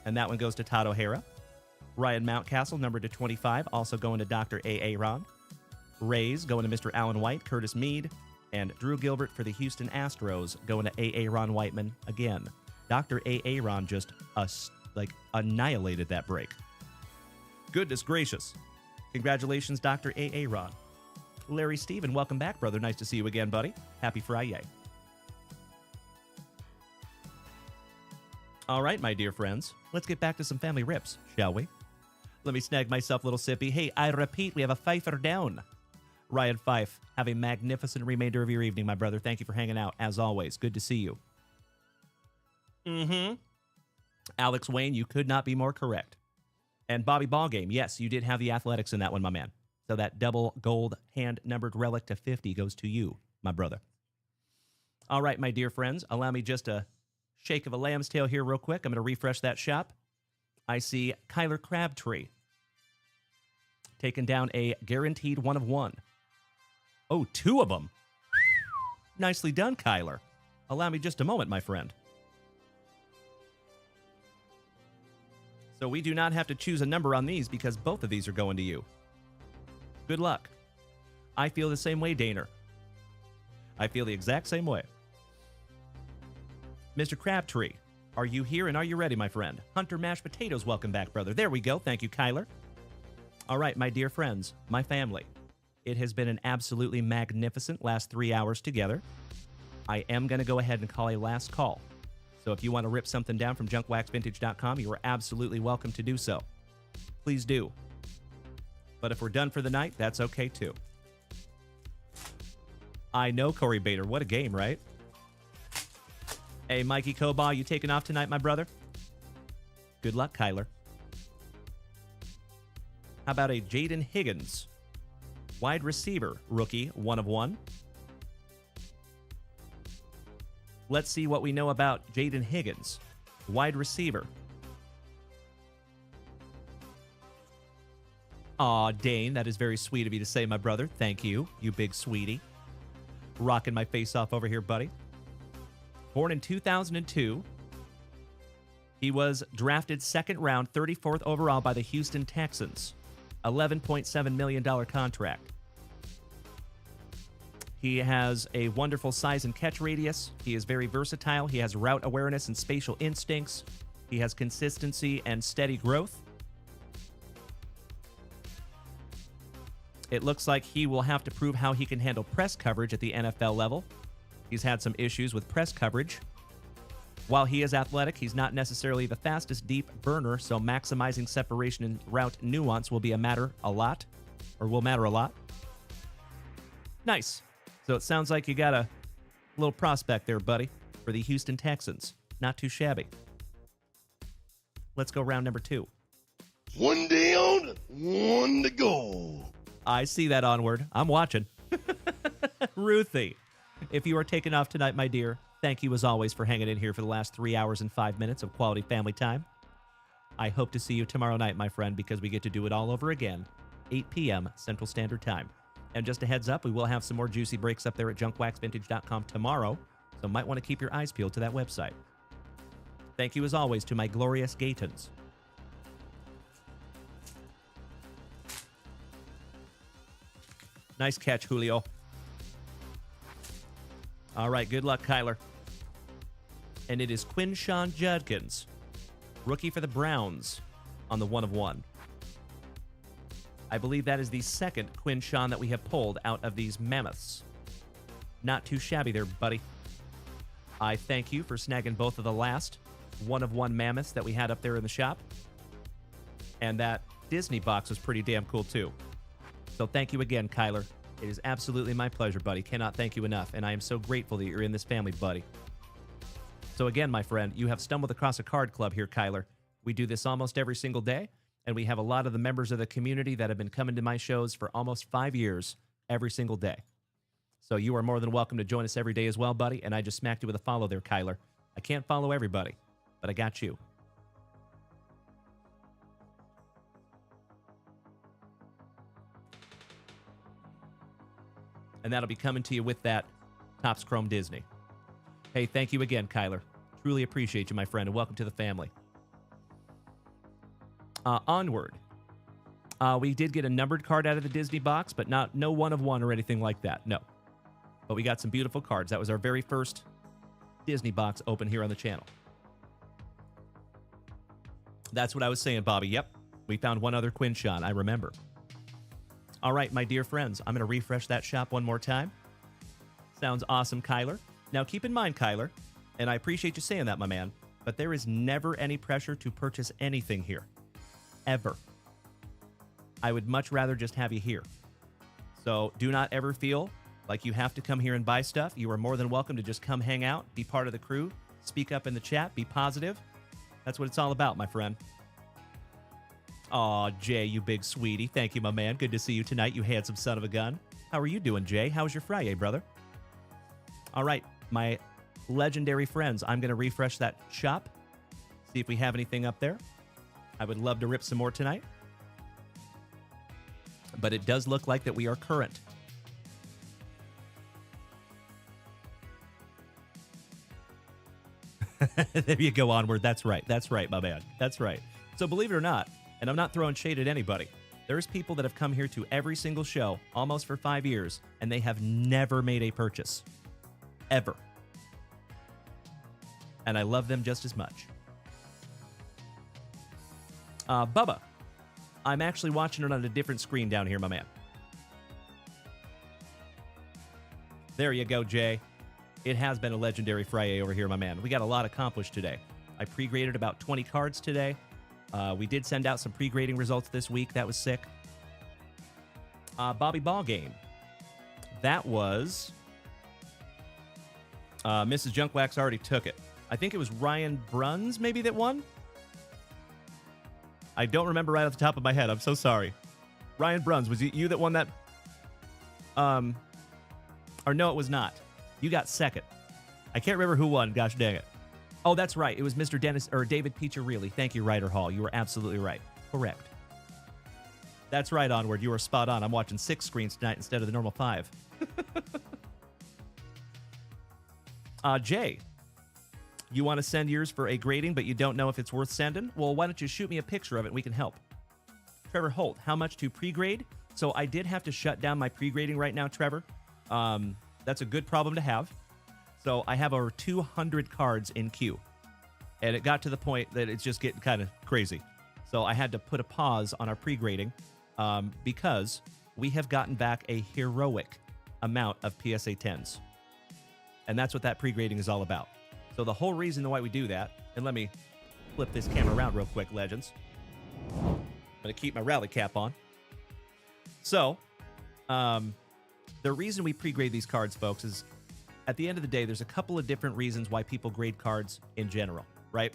And that one goes to Todd O'Hara. Ryan Mountcastle, numbered to 25, also going to Dr. A. Ron. Rays going to Mr. Alan White, Curtis Mead. And Drew Gilbert for the Houston Astros going to A. Ron Whiteman again. Dr. A. Ron just annihilated that break. Goodness gracious. Congratulations, Dr. A. Ron. Larry Steven, welcome back, brother. Nice to see you again, buddy. Happy FriYAY. All right, my dear friends, let's get back to some family rips, shall we? Let me snag myself a little sippy. Hey, I repeat, we have a Pfeiffer down. Ryan Fife, have a magnificent remainder of your evening, my brother. Thank you for hanging out, as always. Good to see you. Alex Wayne, you could not be more correct. And Bobby Ballgame, yes, you did have the athletics in that one, my man. So that double gold hand-numbered relic to 50 goes to you, my brother. All right, my dear friends, allow me just a shake of a lamb's tail here real quick. I'm going to refresh that shop. I see Kyler Crabtree taking down a guaranteed 1 of 1. Oh, 2 of them. Nicely done, Kyler. Allow me just a moment, my friend. So we do not have to choose a number on these because both of these are going to you. Good luck. I feel the same way, Daner. I feel the exact same way. Mr. Crabtree, are you here and are you ready, my friend? Hunter Mashed Potatoes, welcome back, brother. There we go. Thank you, Kyler. All right, my dear friends, my family. It has been an absolutely magnificent last 3 hours together. I am going to go ahead and call a last call. So if you want to rip something down from JunkWaxVintage.com, you are absolutely welcome to do so. Please do. But if we're done for the night, that's okay too. I know, Corey Bader. What a game, right? Hey, Mikey Koba, you taking off tonight, my brother? Good luck, Kyler. How about a Jaden Higgins? Wide receiver, rookie, 1 of 1. Let's see what we know about Jaden Higgins. Wide receiver. Aw, Dane, that is very sweet of you to say, my brother. Thank you, you big sweetie. Rocking my face off over here, buddy. Born in 2002. He was drafted 2nd round, 34th overall by the Houston Texans. $11.7 million contract. He has a wonderful size and catch radius. He is very versatile. He has route awareness and spatial instincts. He has consistency and steady growth. It looks like he will have to prove how he can handle press coverage at the NFL level. He's had some issues with press coverage. While he is athletic, he's not necessarily the fastest deep burner, so maximizing separation and route nuance will matter a lot. Nice. So it sounds like you got a little prospect there, buddy, for the Houston Texans. Not too shabby. Let's go round number 2. 1 down, 1 to go. I see that onward. I'm watching. Ruthie, if you are taking off tonight, my dear, thank you as always for hanging in here for the last 3 hours and 5 minutes of quality family time. I hope to see you tomorrow night, my friend, because we get to do it all over again, 8 p.m. Central Standard Time. And just a heads up, we will have some more juicy breaks up there at JunkWaxVintage.com tomorrow, so might want to keep your eyes peeled to that website. Thank you as always to my glorious Gatons. Nice catch, Julio. All right, good luck, Kyler. And it is Quinshawn Judkins, rookie for the Browns, on the 1 of 1. I believe that is the second Quinshawn that we have pulled out of these mammoths. Not too shabby there, buddy. I thank you for snagging both of the last 1 of 1 mammoths that we had up there in the shop. And that Disney box was pretty damn cool, too. So thank you again, Kyler. It is absolutely my pleasure, buddy. Cannot thank you enough, and I am so grateful that you're in this family, buddy. So again, my friend, you have stumbled across a card club here, Kyler. We do this almost every single day, and we have a lot of the members of the community that have been coming to my shows for almost 5 years every single day. So you are more than welcome to join us every day as well, buddy. And I just smacked you with a follow there, Kyler. I can't follow everybody, but I got you. And that'll be coming to you with that Topps Chrome Disney. Hey, thank you again, Kyler. Truly appreciate you, my friend, and welcome to the family. Onward. We did get a numbered card out of the Disney box, but no 1 of 1 or anything like that. No. But we got some beautiful cards. That was our very first Disney box open here on the channel. That's what I was saying, Bobby. Yep. We found one other Quinchon. I remember. All right, my dear friends, I'm going to refresh that shop one more time. Sounds awesome, Kyler. Now, keep in mind, Kyler, and I appreciate you saying that, my man, but there is never any pressure to purchase anything here. Ever. I would much rather just have you here. So do not ever feel like you have to come here and buy stuff. You are more than welcome to just come hang out, be part of the crew, speak up in the chat, be positive. That's what it's all about, my friend. Aw, Jay, you big sweetie. Thank you, my man. Good to see you tonight, you handsome son of a gun. How are you doing, Jay? How's your FriYAY, brother? All right, my legendary friends, I'm going to refresh that shop, see if we have anything up there. I would love to rip some more tonight. But it does look like that we are current. There you go, Onward. That's right. That's right, my man. That's right. So believe it or not, and I'm not throwing shade at anybody, there's people that have come here to every single show almost for 5 years, and they have never made a purchase. Ever. And I love them just as much. Bubba, I'm actually watching it on a different screen down here, my man. There you go, Jay. It has been a legendary FriYAY over here, my man. We got a lot accomplished today. I pre-graded about 20 cards today. We did send out some pre-grading results this week. That was sick. Bobby Ball Game. That was... Mrs. Junkwax already took it. I think it was Ryan Bruns, maybe, that won? I don't remember right off the top of my head. I'm so sorry. Ryan Bruns, was it you that won that? Or no, it was not. You got second. I can't remember who won. Gosh dang it. Oh, that's right. It was Mr. Dennis or David Piccirilli. Thank you, Ryder Hall. You were absolutely right. Correct. That's right, Onward. You were spot on. I'm watching 6 screens tonight instead of the normal 5. Jay, you want to send yours for a grading, but you don't know if it's worth sending? Well, why don't you shoot me a picture of it and we can help. Trevor Holt, how much to pre-grade? So I did have to shut down my pre-grading right now, Trevor. That's a good problem to have. So I have over 200 cards in queue. And it got to the point that it's just getting kind of crazy. So I had to put a pause on our pre-grading because we have gotten back a heroic amount of PSA 10s. And that's what that pre-grading is all about. So the whole reason why we do that, and let me flip this camera around real quick, legends. I'm going to keep my rally cap on. So, the reason we pre-grade these cards, folks, is at the end of the day, there's a couple of different reasons why people grade cards in general, right?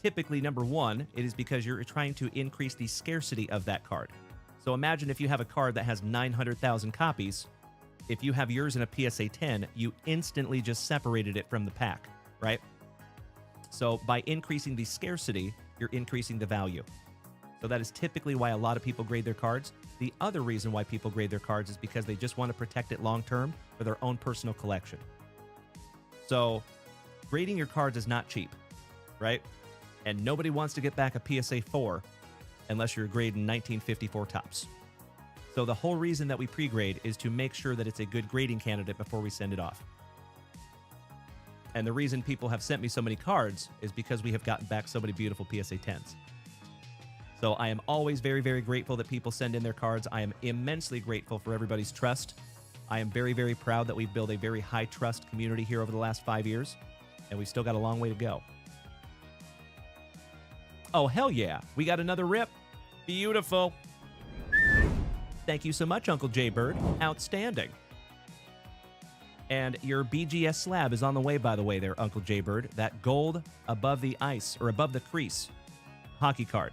Typically, number one, it is because you're trying to increase the scarcity of that card. So imagine if you have a card that has 900,000 copies. If you have yours in a PSA 10, you instantly just separated it from the pack, right? So by increasing the scarcity, you're increasing the value. So that is typically why a lot of people grade their cards. The other reason why people grade their cards is because they just want to protect it long-term for their own personal collection. So grading your cards is not cheap, right? And nobody wants to get back a PSA 4 unless you're grading 1954 tops. So the whole reason that we pre-grade is to make sure that it's a good grading candidate before we send it off. And the reason people have sent me so many cards is because we have gotten back so many beautiful PSA 10s. So I am always very, very grateful that people send in their cards. I am immensely grateful for everybody's trust. I am very, very proud that we've built a very high trust community here over the last 5 years, and we've still got a long way to go. Oh, hell yeah. We got another rip. Beautiful. Thank you so much, Uncle J Bird. Outstanding. And your BGS slab is on the way, by the way, there, Uncle J Bird. That gold above the ice, or above the crease hockey card.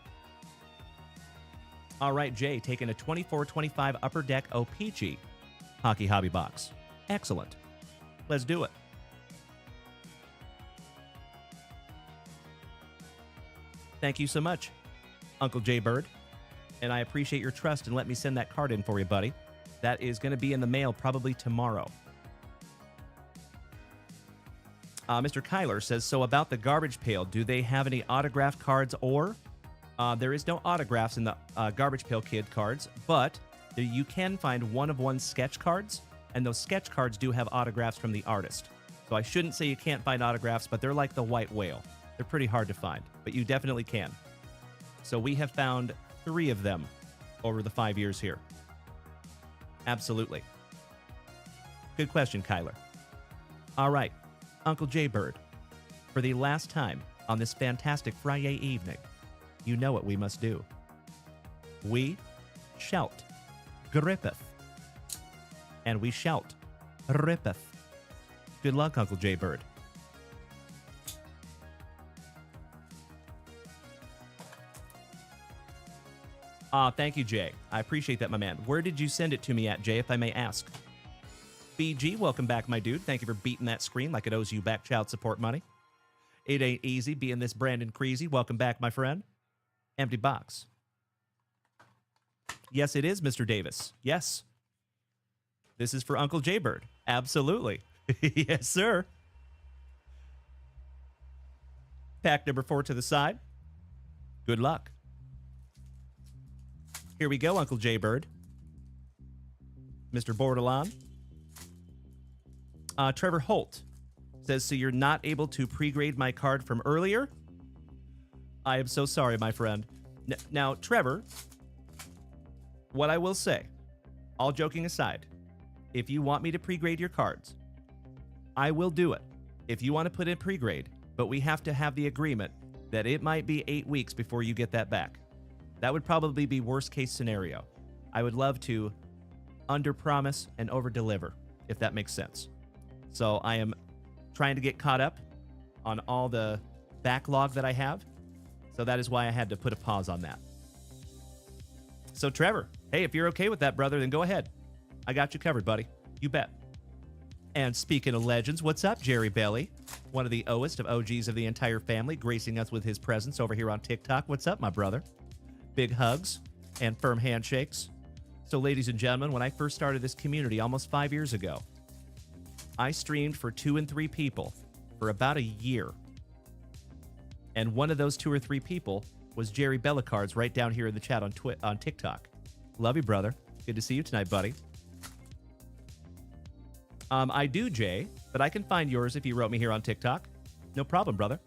All right, Jay, taking a 24-25 Upper Deck O-Pee-Chee hockey hobby box. Excellent. Let's do it. Thank you so much, Uncle J Bird. And I appreciate your trust and let me send that card in for you, buddy. That is going to be in the mail probably tomorrow. Mr. Kyler says, so about the garbage pail, do they have any autographed cards or? There is no autographs in the Garbage Pail Kid cards, but you can find one-of-one sketch cards, and those sketch cards do have autographs from the artist. So I shouldn't say you can't find autographs, but they're like the white whale. They're pretty hard to find, but you definitely can. So we have found 3 of them over the 5 years here. Absolutely. Good question, Kyler. All right, Uncle J Bird, for the last time on this fantastic FriYAY evening, you know what we must do. We shout, grippeth. And we shout, rippeth. Good luck, Uncle J Bird. Thank you, Jay. I appreciate that, my man. Where did you send it to me at, Jay, if I may ask? BG, welcome back, my dude. Thank you for beating that screen like it owes you back child support money. It ain't easy being this Brandon Creasy. Welcome back, my friend. Empty box. Yes, it is, Mr. Davis. Yes. This is for Uncle J Bird. Absolutely. Yes, sir. Pack number 4 to the side. Good luck. Here we go, Uncle J Bird. Mr. Bordelon. Trevor Holt says, so you're not able to pre-grade my card from earlier? I am so sorry, my friend. Now, Trevor, what I will say, all joking aside, if you want me to pre-grade your cards, I will do it. If you want to put in pre-grade, but we have to have the agreement that it might be 8 weeks before you get that back. That would probably be worst case scenario. I would love to under-promise and over-deliver, if that makes sense. So I am trying to get caught up on all the backlog that I have. So that is why I had to put a pause on that. So Trevor, hey, if you're okay with that, brother, then go ahead. I got you covered, buddy. You bet. And speaking of legends, what's up, Jerry Belly? One of the oldest of OGs of the entire family, gracing us with his presence over here on TikTok. What's up, my brother? Big hugs and firm handshakes. So, ladies and gentlemen, when I first started this community almost 5 years ago, I streamed for 2 and 3 people for about a year. And one of those 2 or 3 people was Jerry Bellacards right down here in the chat on TikTok. Love you, brother. Good to see you tonight, buddy. I do, Jay, but I can find yours if you wrote me here on TikTok. No problem, brother.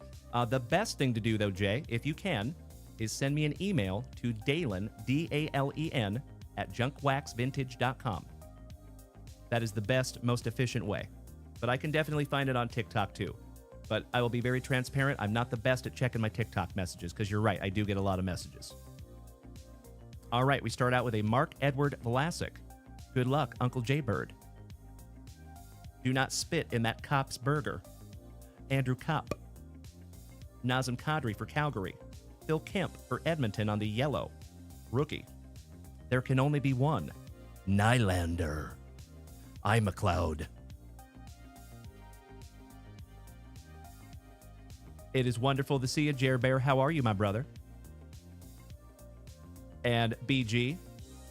The best thing to do, though, Jay, if you can, is send me an email to Dalen, D-A-L-E-N, at JunkWaxVintage.com. That is the best, most efficient way. But I can definitely find it on TikTok, too. But I will be very transparent. I'm not the best at checking my TikTok messages, because you're right, I do get a lot of messages. All right, we start out with a Mark Edward Vlasic. Good luck, Uncle J Bird. Do not spit in that cop's burger. Andrew Kopp. Nazem Kadri for Calgary. Phil Kemp for Edmonton on the yellow. Rookie. There can only be one. Nylander. I'm a cloud. It is wonderful to see you, Jer Bear. How are you, my brother? And BG,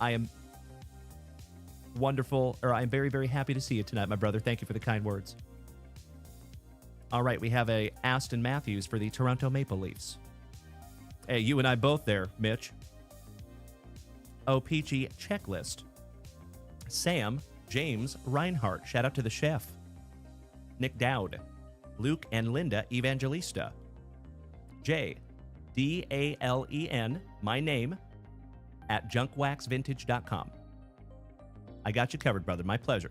I am wonderful, or I'm very, very happy to see you tonight, my brother. Thank you for the kind words. All right, we have a Aston Matthews for the Toronto Maple Leafs. Hey, you and I both there, Mitch. Oh, Peachy Checklist. Sam James Reinhardt. Shout out to the chef. Nick Dowd. Luke and Linda Evangelista. J. D-A-L-E-N, my name, at JunkWaxVintage.com. I got you covered, brother. My pleasure.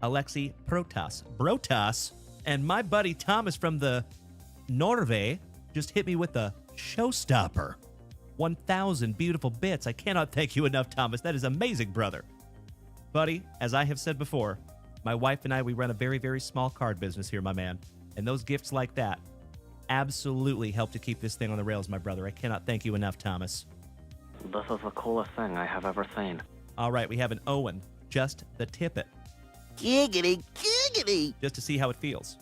Alexi Brotas, and my buddy Thomas from the Norway just hit me with a showstopper. 1,000 beautiful bits. I cannot thank you enough, Thomas. That is amazing, brother. Buddy, as I have said before, my wife and I, we run a very, very small card business here, my man. And those gifts like that absolutely help to keep this thing on the rails, my brother. I cannot thank you enough, Thomas. This is the coolest thing I have ever seen. All right, we have an Owen, just the tippet. Giggity, giggity. just to see how it feels.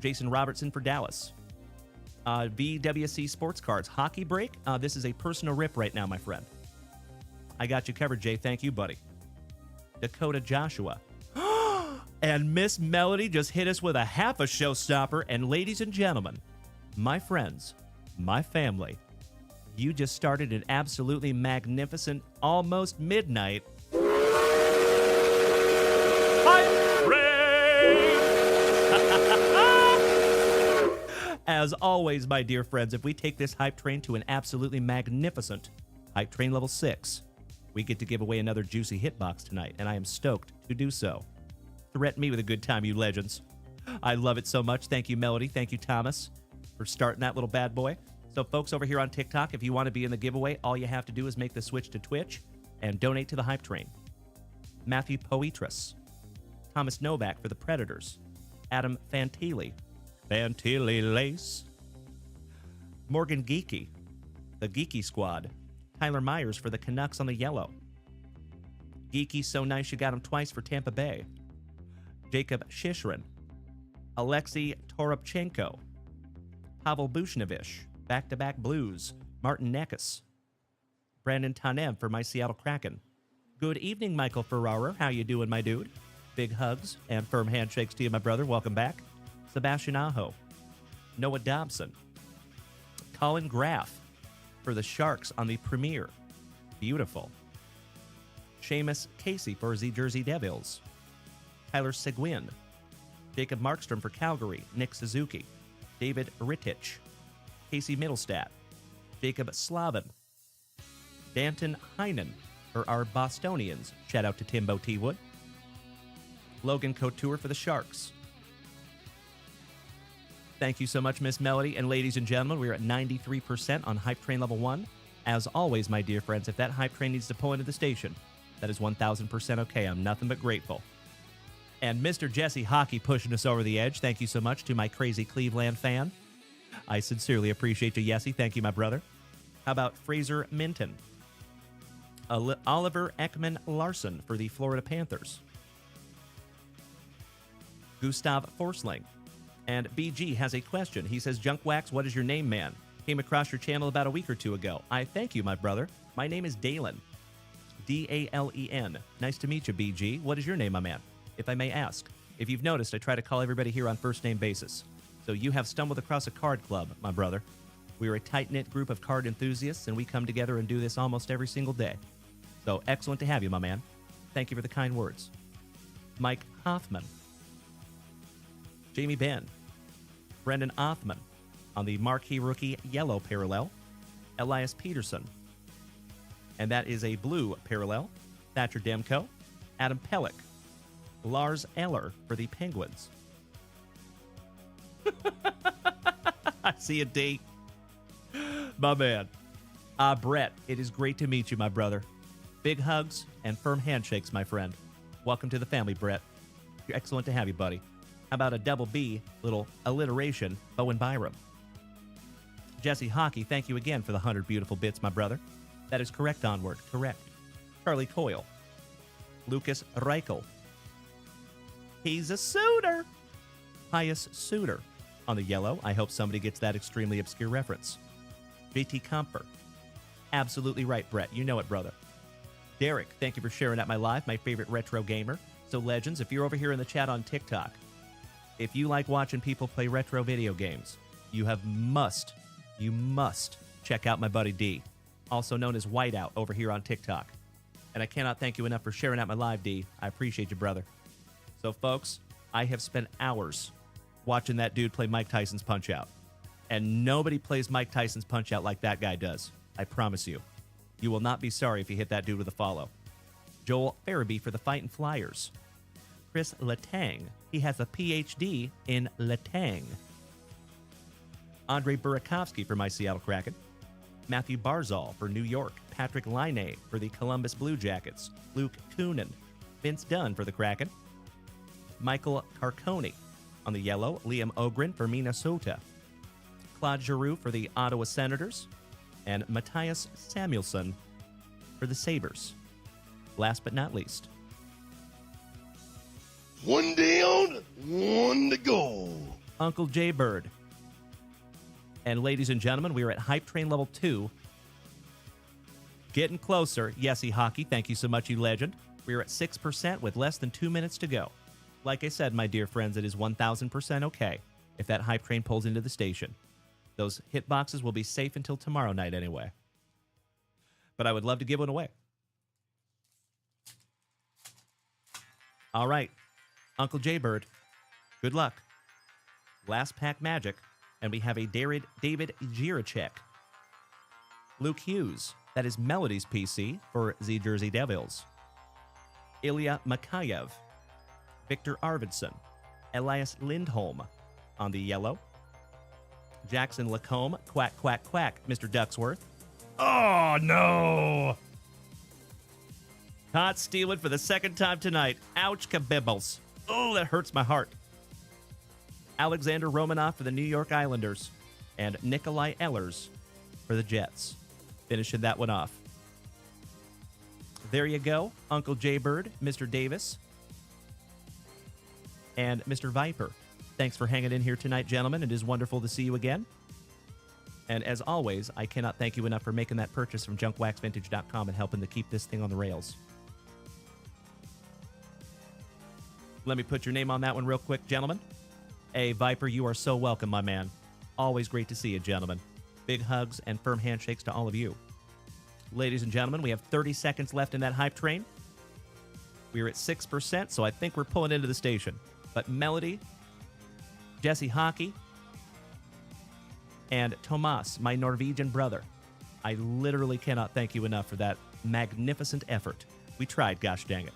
Jason Robertson for Dallas. VWC Sports Cards Hockey Break. This is a personal rip right now, my friend. I got you covered, Jay. Thank you, buddy. Dakota Joshua. And Miss Melody just hit us with a half a showstopper. And ladies and gentlemen, my friends, my family, you just started an absolutely magnificent, almost midnight. As always, my dear friends, if we take this hype train to an absolutely magnificent hype train level 6, we get to give away another juicy hitbox tonight, and I am stoked to do so. Threaten me with a good time, you legends. I love it so much. Thank you, Melody. Thank you, Thomas, for starting that little bad boy. So, folks over here on TikTok, if you want to be in the giveaway, all you have to do is make the switch to Twitch and donate to the hype train. Matthew Poitras, Thomas Novak for the Predators, Adam Fantilli, Lace, Morgan Geeky, the Geeky Squad, Tyler Myers for the Canucks on the yellow. Geeky so nice you got him twice for Tampa Bay. Jacob Shishrin, Alexei Toropchenko, Pavel Buchnevich, back-to-back Blues, Martin Neckes, Brandon Tanev for my Seattle Kraken. Good evening, Michael Ferrara. How you doing, my dude? Big hugs and firm handshakes to you, my brother. Welcome back. Sebastian Aho, Noah Dobson, Colin Graff for the Sharks on the Premier. Beautiful. Seamus Casey for the Jersey Devils. Tyler Seguin, Jacob Markstrom for Calgary, Nick Suzuki, David Rittich, Casey Middlestat, Jacob Slavin, Danton Heinen for our Bostonians. Shout out to Timbo T. Wood. Logan Couture for the Sharks. Thank you so much, Miss Melody. And ladies and gentlemen, we're at 93% on Hype Train Level 1. As always, my dear friends, if that Hype Train needs to pull into the station, that is 1,000% okay. I'm nothing but grateful. And Mr. Jesse Hockey pushing us over the edge. Thank you so much to my crazy Cleveland fan. I sincerely appreciate you, Jesse. Thank you, my brother. How about Fraser Minton? Oliver Ekman Larson for the Florida Panthers. Gustav Forsling. And BG has a question. He says, Junkwax, what is your name, man? Came across your channel about a week or two ago. I thank you, my brother. My name is Dalen. D-A-L-E-N. Nice to meet you, BG. What is your name, my man? If I may ask. If you've noticed, I try to call everybody here on first name basis. So you have stumbled across a card club, my brother. We are a tight-knit group of card enthusiasts, and we come together and do this almost every single day. So excellent to have you, my man. Thank you for the kind words. Mike Hoffman. Jamie Benn. Brendan Othman on the marquee rookie yellow parallel. Elias Peterson. And that is a blue parallel. Thatcher Demko. Adam Pellick. Lars Eller for the Penguins. I see a date. My man. Brett, it is great to meet you, my brother. Big hugs and firm handshakes, my friend. Welcome to the family, Brett. You're excellent to have you, buddy. How about a double B, little alliteration, Bowen Byram. Jesse Hockey, thank you again for the 100 beautiful bits, my brother. That is correct, Onward. Correct. Charlie Coyle. Lucas Reichel. He's a suitor. Pius Suitor on the yellow. I hope somebody gets that extremely obscure reference. JT Comfer. Absolutely right, Brett. You know it, brother. Derek, thank you for sharing out my live, my favorite retro gamer. So, legends, if you're over here in the chat on TikTok, if you like watching people play retro video games, you must check out my buddy D, also known as Whiteout over here on TikTok. And I cannot thank you enough for sharing out my live, D. I appreciate you, brother. So, folks, I have spent hours watching that dude play Mike Tyson's Punch-Out. And nobody plays Mike Tyson's Punch-Out like that guy does. I promise you. You will not be sorry if you hit that dude with a follow. Joel Farabee for the Fightin' Flyers. Chris Letang. He has a PhD in Letang. Andre Burakovsky for my Seattle Kraken. Matthew Barzal for New York. Patrick Laine for the Columbus Blue Jackets. Luke Kunin. Vince Dunn for the Kraken. Michael Carcone on the yellow. Liam Ogren for Minnesota. Claude Giroux for the Ottawa Senators. And Matthias Samuelsson for the Sabres. Last but not least, One down, one to go. Uncle J Bird. And ladies and gentlemen, we are at Hype Train level 2. Getting closer. Yesy Hockey, thank you so much, you legend. We are at 6% with less than 2 minutes to go. Like I said, my dear friends, it is 1,000% okay if that Hype Train pulls into the station. Those hit boxes will be safe until tomorrow night anyway. But I would love to give one away. All right. Uncle J Bird, good luck. Last pack magic, and we have a David Jiricek. Luke Hughes, that is Melody's PC for the Jersey Devils. Ilya Makayev, Victor Arvidsson, Elias Lindholm on the yellow. Jackson Lacombe, quack, quack, quack, Mr. Ducksworth. Oh, no! Todd Steelan for the second time tonight. Ouch, kabibbles. Oh, that hurts my heart. Alexander Romanov for the New York Islanders. And Nikolai Ehlers for the Jets. Finishing that one off. There you go. Uncle J Bird, Mr. Davis, and Mr. Viper. Thanks for hanging in here tonight, gentlemen. It is wonderful to see you again. And as always, I cannot thank you enough for making that purchase from JunkWaxVintage.com and helping to keep this thing on the rails. Let me put your name on that one real quick, gentlemen. Hey, Viper, you are so welcome, my man. Always great to see you, gentlemen. Big hugs and firm handshakes to all of you. Ladies and gentlemen, we have 30 seconds left in that hype train. We're at 6%, so I think we're pulling into the station. But Melody, Jesse Hockey, and Tomas, my Norwegian brother, I literally cannot thank you enough for that magnificent effort. We tried, gosh dang it.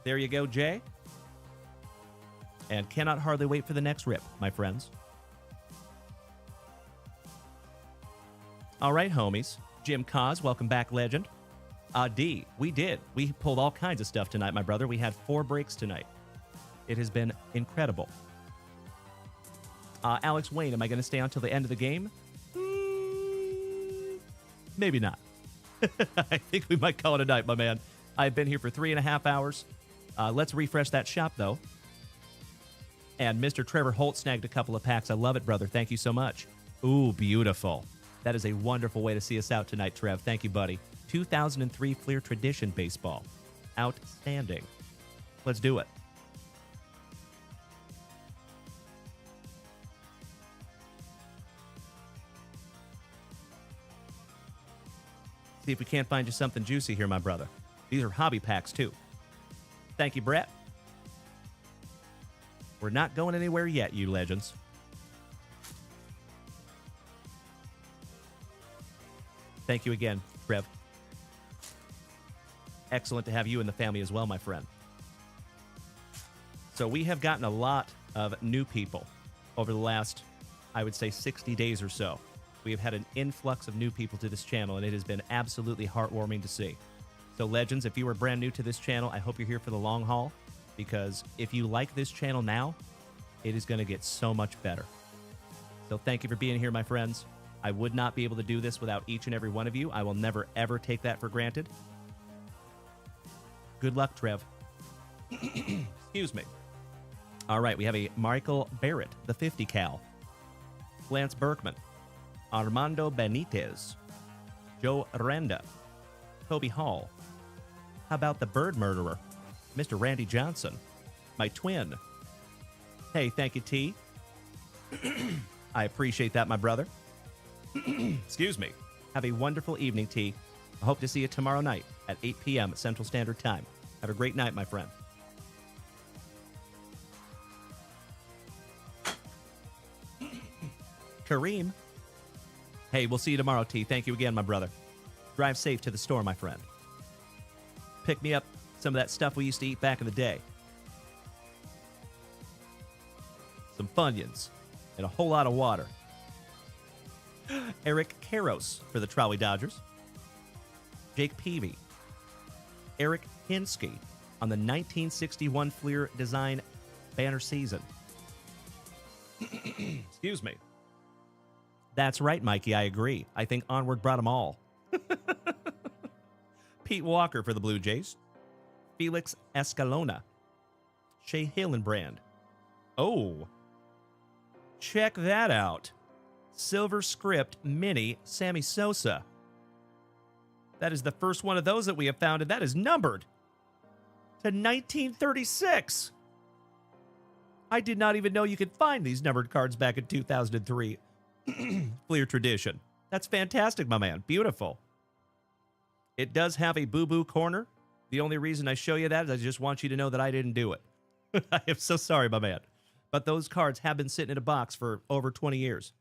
There you go, Jay. And cannot hardly wait for the next rip, my friends. All right, homies. Jim Cos, welcome back, legend. D, we did. We pulled all kinds of stuff tonight, my brother. We had 4 breaks tonight. It has been incredible. Alex Wayne, am I going to stay on till the end of the game? Maybe not. I think we might call it a night, my man. I've been here for 3.5 hours. Let's refresh that shop, though. And Mr. Trevor Holt snagged a couple of packs. I love it, brother. Thank you so much. Ooh, beautiful. That is a wonderful way to see us out tonight, Trev. Thank you, buddy. 2003 Fleer Tradition Baseball. Outstanding. Let's do it. See if we can't find you something juicy here, my brother. These are hobby packs, too. Thank you, Brett. We're not going anywhere yet, you legends. Thank you again, Trev. Excellent to have you in the family as well, my friend. So we have gotten a lot of new people over the last, I would say, 60 days or so. We have had an influx of new people to this channel, and it has been absolutely heartwarming to see. So, legends, if you are brand new to this channel, I hope you're here for the long haul, because if you like this channel now, it is going to get so much better. So thank you for being here, my friends. I would not be able to do this without each and every one of you. I will never, ever take that for granted. Good luck, Trev. Excuse me. All right, we have a Michael Barrett, the 50 cal. Lance Berkman. Armando Benitez. Joe Renda. Toby Hall. How about the bird murderer? Mr. Randy Johnson. My twin. Hey, thank you, T. I appreciate that, my brother. Excuse me. Have a wonderful evening, T. I hope to see you tomorrow night at 8 p.m. Central Standard Time. Have a great night, my friend. Kareem. Hey, we'll see you tomorrow, T. Thank you again, my brother. Drive safe to the store, my friend. Pick me up some of that stuff we used to eat back in the day. Some Funyuns and a whole lot of water. Eric Karros for the Trolley Dodgers. Jake Peavy. Eric Hinsky on the 1961 Fleer Design banner season. Excuse me. That's right, Mikey. I agree. I think Onward brought them all. Pete Walker for the Blue Jays. Felix Escalona. Shea Hillenbrand. Oh. Check that out. Silver Script Mini Sammy Sosa. That is the first one of those that we have found, and that is numbered to 1936. I did not even know you could find these numbered cards back in 2003. Fleer tradition. That's fantastic, my man. Beautiful. It does have a boo-boo corner. The only reason I show you that is I just want you to know that I didn't do it. I am so sorry, my man. But those cards have been sitting in a box for over 20 years.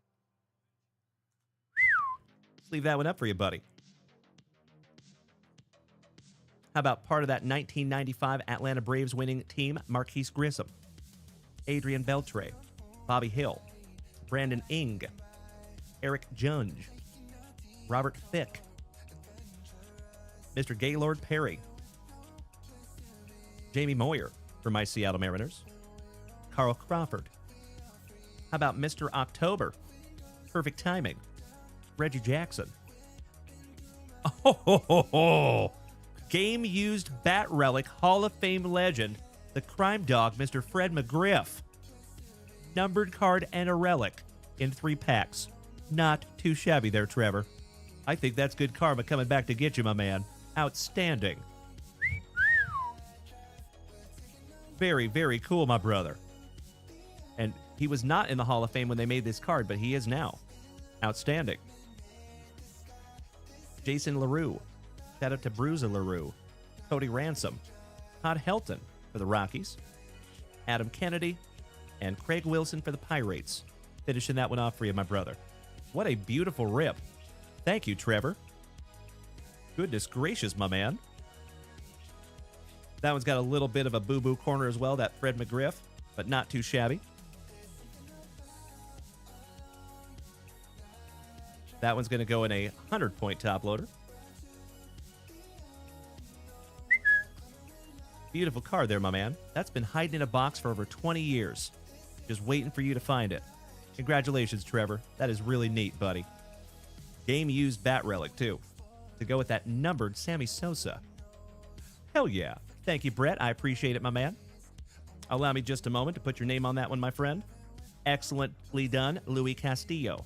Let's leave that one up for you, buddy. How about part of that 1995 Atlanta Braves winning team, Marquise Grissom, Adrian Beltre, Bobby Hill, Brandon Ing, Eric Junge, Robert Fick, Mr. Gaylord Perry, Jamie Moyer for my Seattle Mariners, Carl Crawford. How about Mr. October? Perfect timing. Reggie Jackson. Oh, game used bat relic Hall of Fame legend, the crime dog, Mr. Fred McGriff. Numbered card and a relic in 3 packs. Not too shabby there, Trevor. I think that's good karma coming back to get you, my man. Outstanding. Very, very cool, my brother. And he was not in the Hall of Fame when they made this card, but he is now. Outstanding. Jason LaRue. Shout out to Bruiser LaRue. Cody Ransom. Todd Helton for the Rockies. Adam Kennedy. And Craig Wilson for the Pirates. Finishing that one off for you, my brother. What a beautiful rip. Thank you, Trevor. Goodness gracious, my man. That one's got a little bit of a boo-boo corner as well, that Fred McGriff, but not too shabby. That one's going to go in a 100-point top loader. Beautiful card there, my man. That's been hiding in a box for over 20 years. Just waiting for you to find it. Congratulations, Trevor. That is really neat, buddy. Game-used bat relic, too. To go with that numbered Sammy Sosa. Hell yeah. Thank you, Brett. I appreciate it, my man. Allow me just a moment to put your name on that one, my friend. Excellently done, Louis Castillo.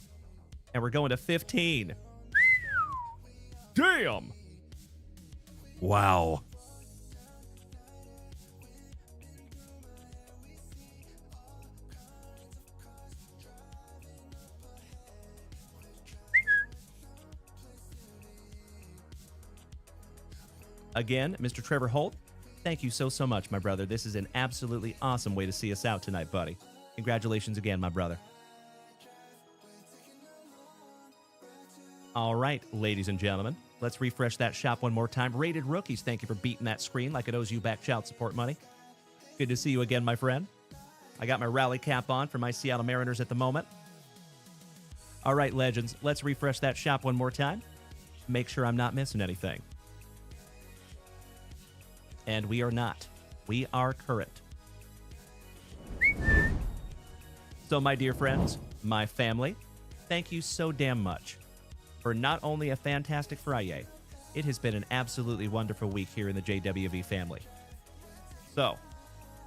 And we're going to 15. Damn! Wow. Again, Mr. Trevor Holt, thank you so much, my brother. This is an absolutely awesome way to see us out tonight, buddy. Congratulations again, my brother. All right, ladies and gentlemen, let's refresh that shop one more time. Rated Rookies, thank you for beating that screen like it owes you back child support money. Good to see you again, my friend. I got my rally cap on for my Seattle Mariners at the moment. All right, legends, let's refresh that shop one more time. Make sure I'm not missing anything. And we are not. We are current. So, my dear friends, my family, thank you so damn much for not only a fantastic FriYAY, it has been an absolutely wonderful week here in the JWV family. So,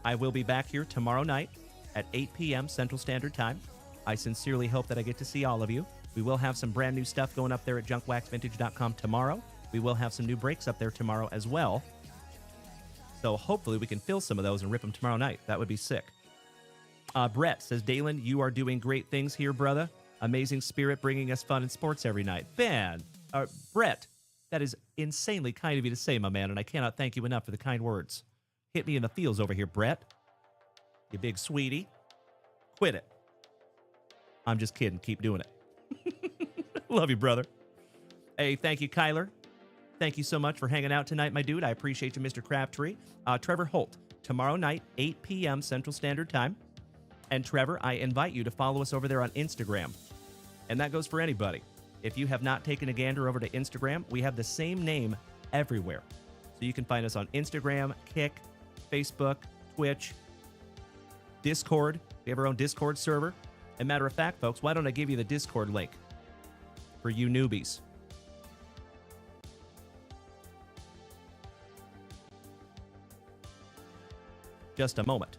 I will be back here tomorrow night at 8 p.m. Central Standard Time. I sincerely hope that I get to see all of you. We will have some brand new stuff going up there at JunkWaxVintage.com tomorrow. We will have some new breaks up there tomorrow as well. So hopefully we can fill some of those and rip them tomorrow night. That would be sick. Brett says, Dalen, you are doing great things here, brother. Amazing spirit bringing us fun and sports every night. Brett, that is insanely kind of you to say, my man, and I cannot thank you enough for the kind words. Hit me in the feels over here, Brett. You big sweetie. Quit it. I'm just kidding. Keep doing it. Love you, brother. Hey, thank you, Kyler. Thank you so much for hanging out tonight, my dude. I appreciate you, Mr. Crabtree. Trevor Holt, tomorrow night, 8 p.m. Central Standard Time. And Trevor, I invite you to follow us over there on Instagram. And that goes for anybody. If you have not taken a gander over to Instagram, we have the same name everywhere. So you can find us on Instagram, Kick, Facebook, Twitch, Discord. We have our own Discord server. And matter of fact, folks, why don't I give you the Discord link for you newbies? Just a moment.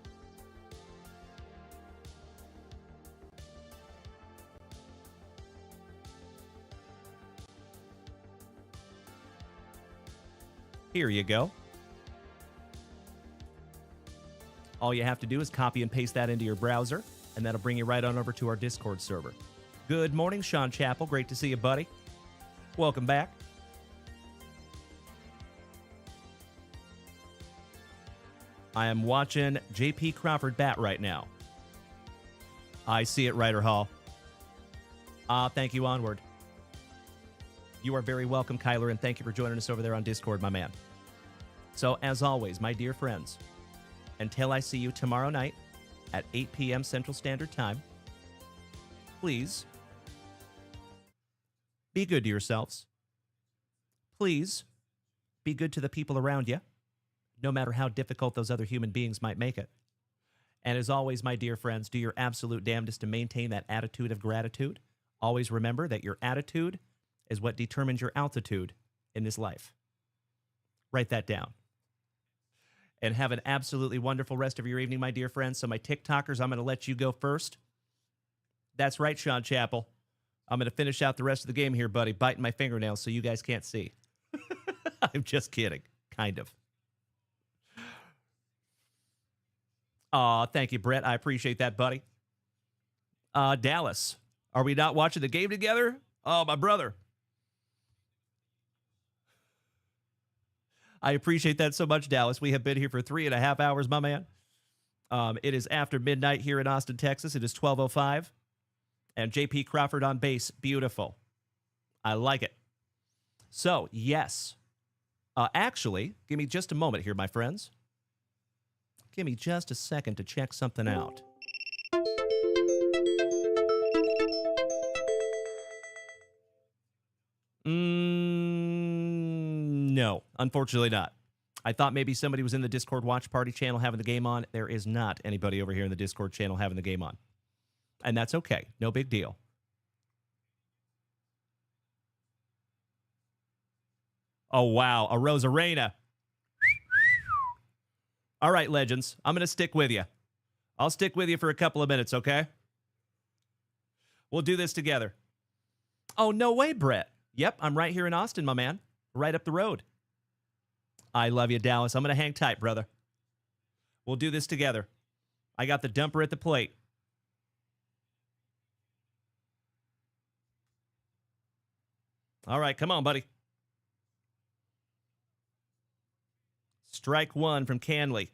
Here you go. All you have to do is copy and paste that into your browser, and that'll bring you right on over to our Discord server. Good morning, Sean Chappell. Great to see you, buddy. Welcome back. I am watching J.P. Crawford bat right now. I see it, Ryder Hall. Thank you, Onward. You are very welcome, Kyler, and thank you for joining us over there on Discord, my man. So, as always, my dear friends, until I see you tomorrow night at 8 p.m. Central Standard Time, please be good to yourselves. Please be good to the people around you, no matter how difficult those other human beings might make it. And as always, my dear friends, do your absolute damnedest to maintain that attitude of gratitude. Always remember that your attitude is what determines your altitude in this life. Write that down. And have an absolutely wonderful rest of your evening, my dear friends. So my TikTokers, I'm going to let you go first. That's right, Sean Chappell. I'm going to finish out the rest of the game here, buddy, biting my fingernails so you guys can't see. I'm just kidding. Kind of. Aw, thank you, Brett. I appreciate that, buddy. Dallas, are we not watching the game together? Oh, my brother. I appreciate that so much, Dallas. We have been here for 3.5 hours, my man. It is after midnight here in Austin, Texas. It is 12:05. And J.P. Crawford on base. Beautiful. I like it. So, yes. Actually, give me just a moment here, my friends. Give me just a second to check something out. No, unfortunately not. I thought maybe somebody was in the Discord watch party channel having the game on. There is not anybody over here in the Discord channel having the game on. And that's okay. No big deal. Oh, wow. A Rosarena. All right, legends. I'm going to stick with you. I'll stick with you for a couple of minutes, okay? We'll do this together. Oh, no way, Brett. Yep, I'm right here in Austin, my man. Right up the road. I love you, Dallas. I'm going to hang tight, brother. We'll do this together. I got the dumper at the plate. All right, come on, buddy. Strike one from Canley.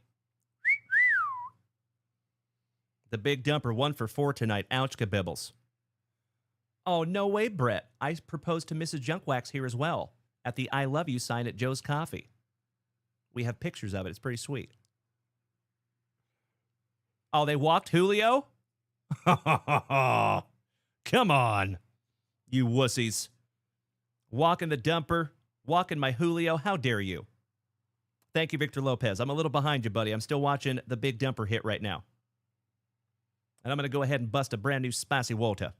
The big dumper, 1 for 4 tonight. Ouch, kabibbles. Oh, no way, Brett. I proposed to Mrs. Junkwax here as well at the I Love You sign at Joe's Coffee. We have pictures of it. It's pretty sweet. Oh, they walked Julio? Come on, you wussies. Walking the dumper, walking my Julio. How dare you? Thank you, Victor Lopez. I'm a little behind you, buddy. I'm still watching the big dumper hit right now. And I'm going to go ahead and bust a brand new Spicy Walter.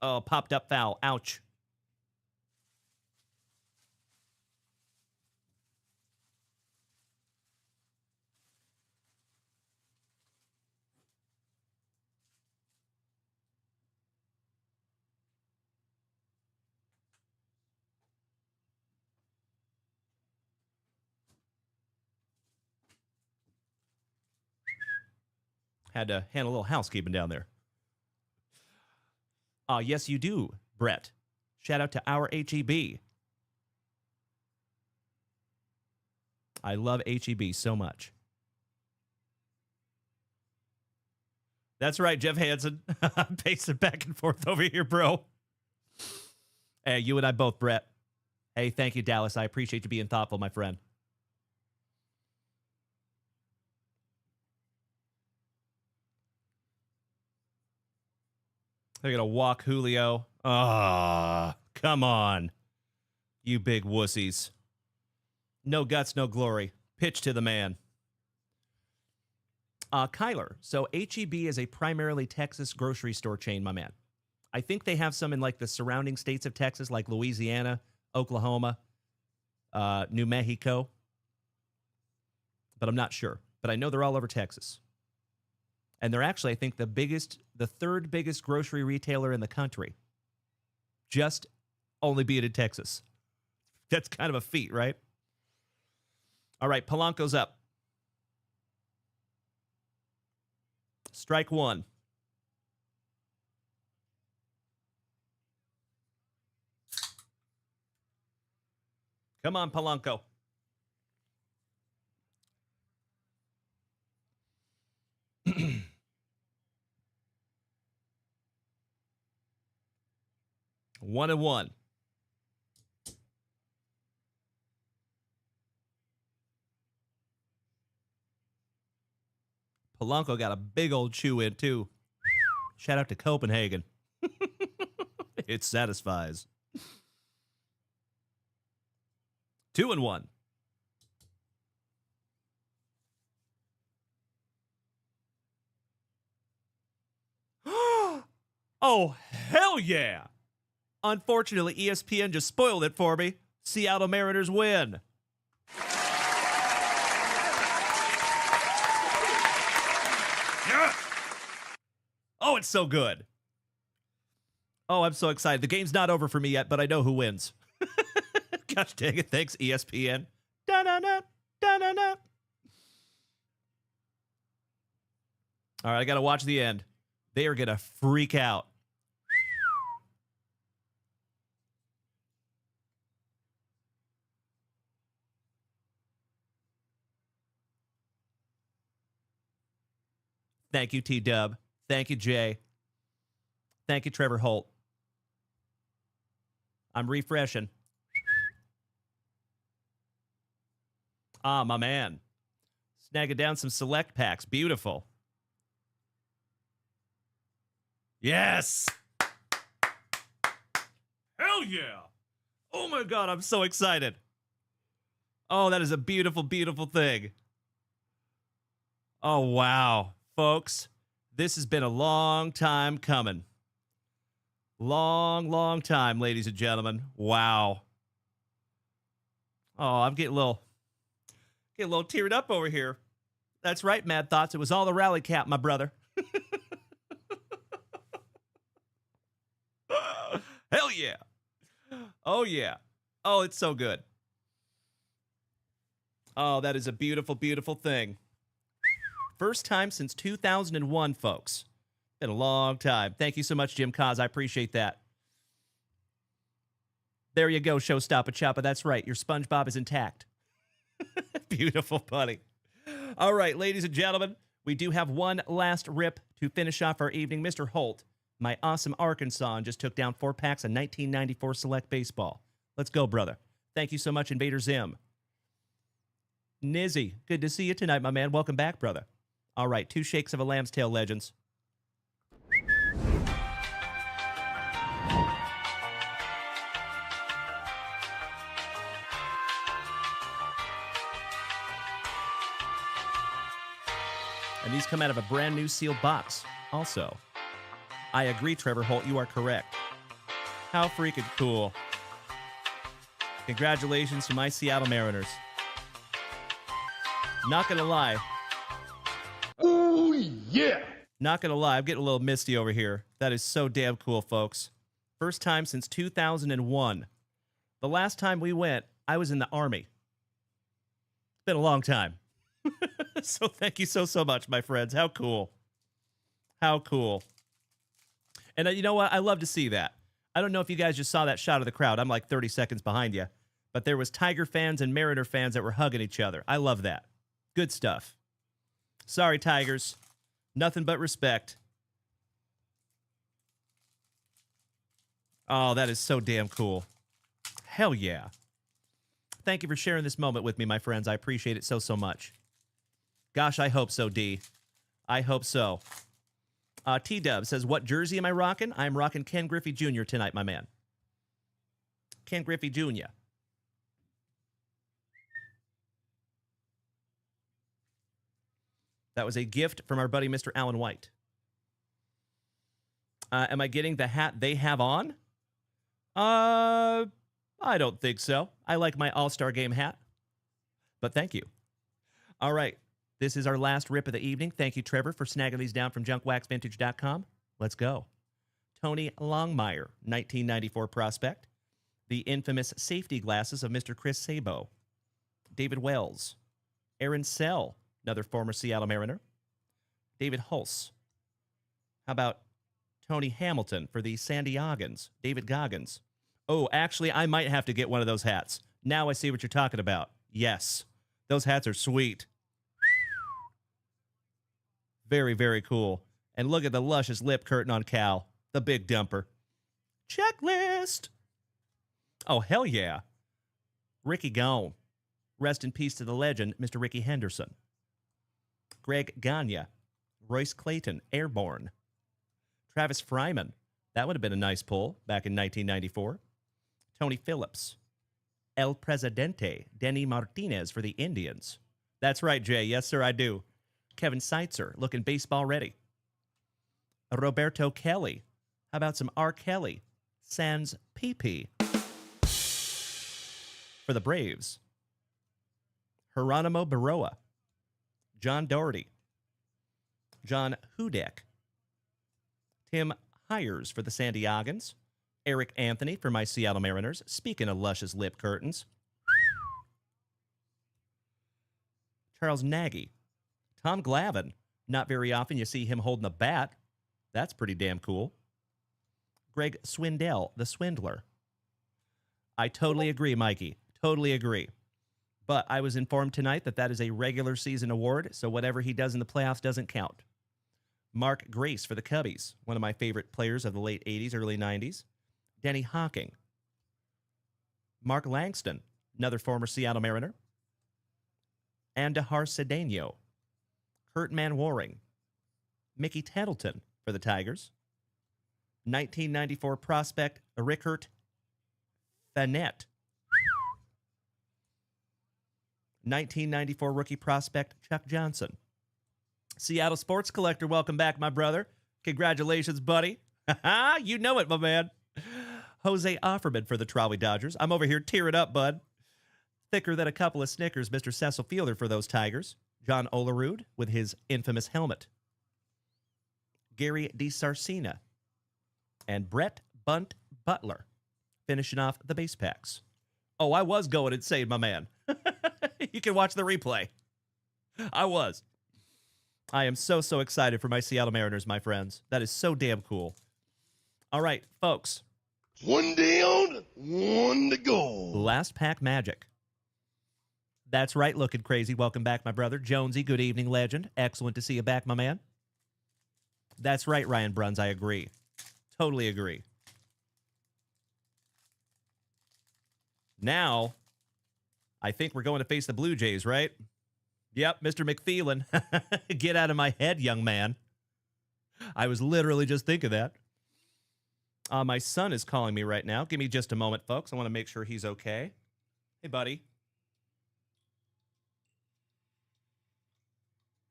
Oh, popped up foul. Ouch. Had to handle a little housekeeping down there. Yes, you do, Brett. Shout out to our HEB. I love HEB so much. That's right, Jeff Hansen. I'm pacing back and forth over here, bro. Hey, you and I both, Brett. Hey, thank you, Dallas. I appreciate you being thoughtful, my friend. They're going to walk Julio. Come on. You big wussies. No guts, no glory. Pitch to the man. Kyler, so H-E-B is a primarily Texas grocery store chain, my man. I think they have some in like the surrounding states of Texas, like Louisiana, Oklahoma, New Mexico. But I'm not sure. But I know they're all over Texas. And they're actually, I think, the third biggest grocery retailer in the country. Just only being in Texas. That's kind of a feat, right? All right, Polanco's up. Strike one. Come on, Polanco. One and one. Polanco got a big old chew in, too. Shout out to Copenhagen. It satisfies. 2 and 1. Oh, hell yeah. Unfortunately, ESPN just spoiled it for me. Seattle Mariners win. Oh, it's so good. Oh, I'm so excited. The game's not over for me yet, but I know who wins. Gosh dang it. Thanks, ESPN. Da-na-na, da-na-na. All right, I got to watch the end. They are going to freak out. Thank you, T-Dub. Thank you, Jay. Thank you, Trevor Holt. I'm refreshing. Ah, my man. Snagging down some select packs. Beautiful. Yes! Hell yeah! Oh my God, I'm so excited. Oh, that is a beautiful, beautiful thing. Oh, wow. Folks, this has been a long time coming. Long time, ladies and gentlemen. Wow. Oh, I'm getting a little teared up over here. That's right, Mad Thoughts. It was all the rally cap, my brother. Hell yeah. Oh, yeah. Oh, it's so good. Oh, that is a beautiful, beautiful thing. First time since 2001, folks. Been a long time. Thank you so much, Jim Cos. I appreciate that. There you go, Showstopper Choppa. That's right. Your SpongeBob is intact. Beautiful, buddy. All right, ladies and gentlemen, we do have one last rip to finish off our evening. Mr. Holt, my awesome Arkansas, just took down 4 packs of 1994 Select Baseball. Let's go, brother. Thank you so much, Invader Zim. Nizzy, good to see you tonight, my man. Welcome back, brother. All right, 2 shakes of a lamb's tail, legends. And these come out of a brand new sealed box. Also, I agree, Trevor Holt, you are correct. How freaking cool. Congratulations to my Seattle Mariners. Not gonna lie. Oh, yeah. Not gonna lie, I'm getting a little misty over here. That is so damn cool, folks. First time since 2001. The last time we went, I was in the Army. It's been a long time. So thank you so much, my friends. How cool. How cool. And you know what? I love to see that. I don't know if you guys just saw that shot of the crowd. I'm like 30 seconds behind you. But there was Tiger fans and Mariner fans that were hugging each other. I love that. Good stuff. Sorry, Tigers. Nothing but respect. Oh, that is so damn cool. Hell yeah. Thank you for sharing this moment with me, my friends. I appreciate it so much. Gosh, I hope so, D. I hope so. T-Dub says, what jersey am I rocking? I'm rocking Ken Griffey Jr. tonight, my man. Ken Griffey Jr. That was a gift from our buddy, Mr. Alan White. Am I getting the hat they have on? I don't think so. I like my All-Star Game hat. But thank you. All right. This is our last rip of the evening. Thank you, Trevor, for snagging these down from JunkWaxVintage.com. Let's go. Tony Longmire, 1994 prospect. The infamous safety glasses of Mr. Chris Sabo. David Wells. Aaron Sell, another former Seattle Mariner. David Hulse. How about Tony Hamilton for the San Diegans? David Goggins. Oh, actually, I might have to get one of those hats. Now I see what you're talking about. Yes, those hats are sweet. Very, very cool. And look at the luscious lip curtain on Cal, the big dumper. Checklist. Oh, hell yeah. Ricky gone. Rest in peace to the legend, Mr. Ricky Henderson. Greg Gagne. Royce Clayton, airborne. Travis Fryman. That would have been a nice pull back in 1994. Tony Phillips. El Presidente, Denny Martinez for the Indians. That's right, Jay. Yes, sir, I do. Kevin Seitzer, looking baseball ready. Roberto Kelly. How about some R. Kelly? Sans PP. For the Braves. Geronimo Baroa. John Doherty. John Hudek. Tim Hires for the San Diegans. Eric Anthony for my Seattle Mariners. Speaking of luscious lip curtains. Charles Nagy. Tom Glavine. Not very often you see him holding a bat. That's pretty damn cool. Greg Swindell, the Swindler. I totally agree, Mikey. Totally agree. But I was informed tonight that that is a regular season award, so whatever he does in the playoffs doesn't count. Mark Grace for the Cubbies, one of my favorite players of the late 80s, early 90s. Denny Hawking. Mark Langston, another former Seattle Mariner. Andahar Cedeno. Kurt Manwaring. Mickey Tettleton for the Tigers. 1994 prospect Rickert Fanette. 1994 rookie prospect Chuck Johnson. Seattle Sports Collector, welcome back, my brother. Congratulations, buddy. You know it, my man. Jose Offerman for the Trolley Dodgers. I'm over here tearing up, bud. Thicker than a couple of Snickers, Mr. Cecil Fielder for those Tigers. John Olerud with his infamous helmet. Gary DiSarcina. And Brett Bunt Butler finishing off the base packs. Oh, I was going insane, my man. You can watch the replay. I was. I am so, so excited for my Seattle Mariners, my friends. That is so damn cool. All right, folks. One down, one to go. Last pack magic. That's right, looking crazy. Welcome back, my brother. Jonesy, good evening, legend. Excellent to see you back, my man. That's right, Ryan Bruns. I agree. Totally agree. Now, I think we're going to face the Blue Jays, right? Yep, Mr. McPheelan. Get out of my head, young man. I was literally just thinking that. My son is calling me right now. Give me just a moment, folks. I want to make sure he's okay. Hey, buddy.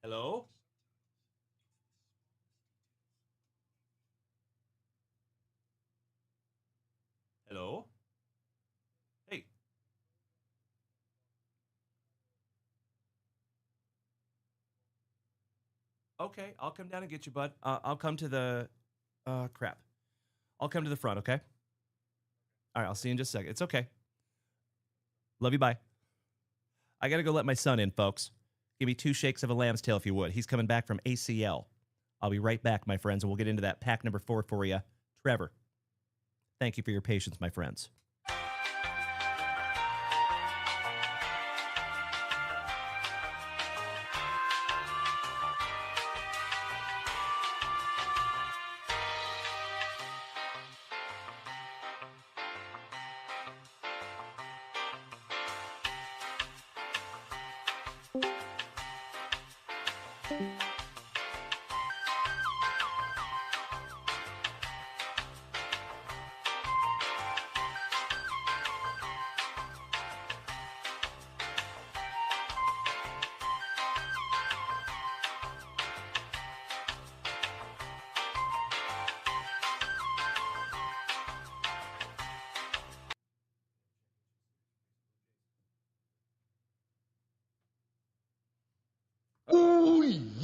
Hello? Hello? Hey. Okay, I'll come down and get you, bud. I'll come to the... crap. I'll come to the front, okay? All right, I'll see you in just a second. It's okay. Love you, bye. I got to go let my son in, folks. Give me 2 shakes of a lamb's tail if you would. He's coming back from ACL. I'll be right back, my friends, and we'll get into that pack number 4 for you. Trevor, thank you for your patience, my friends.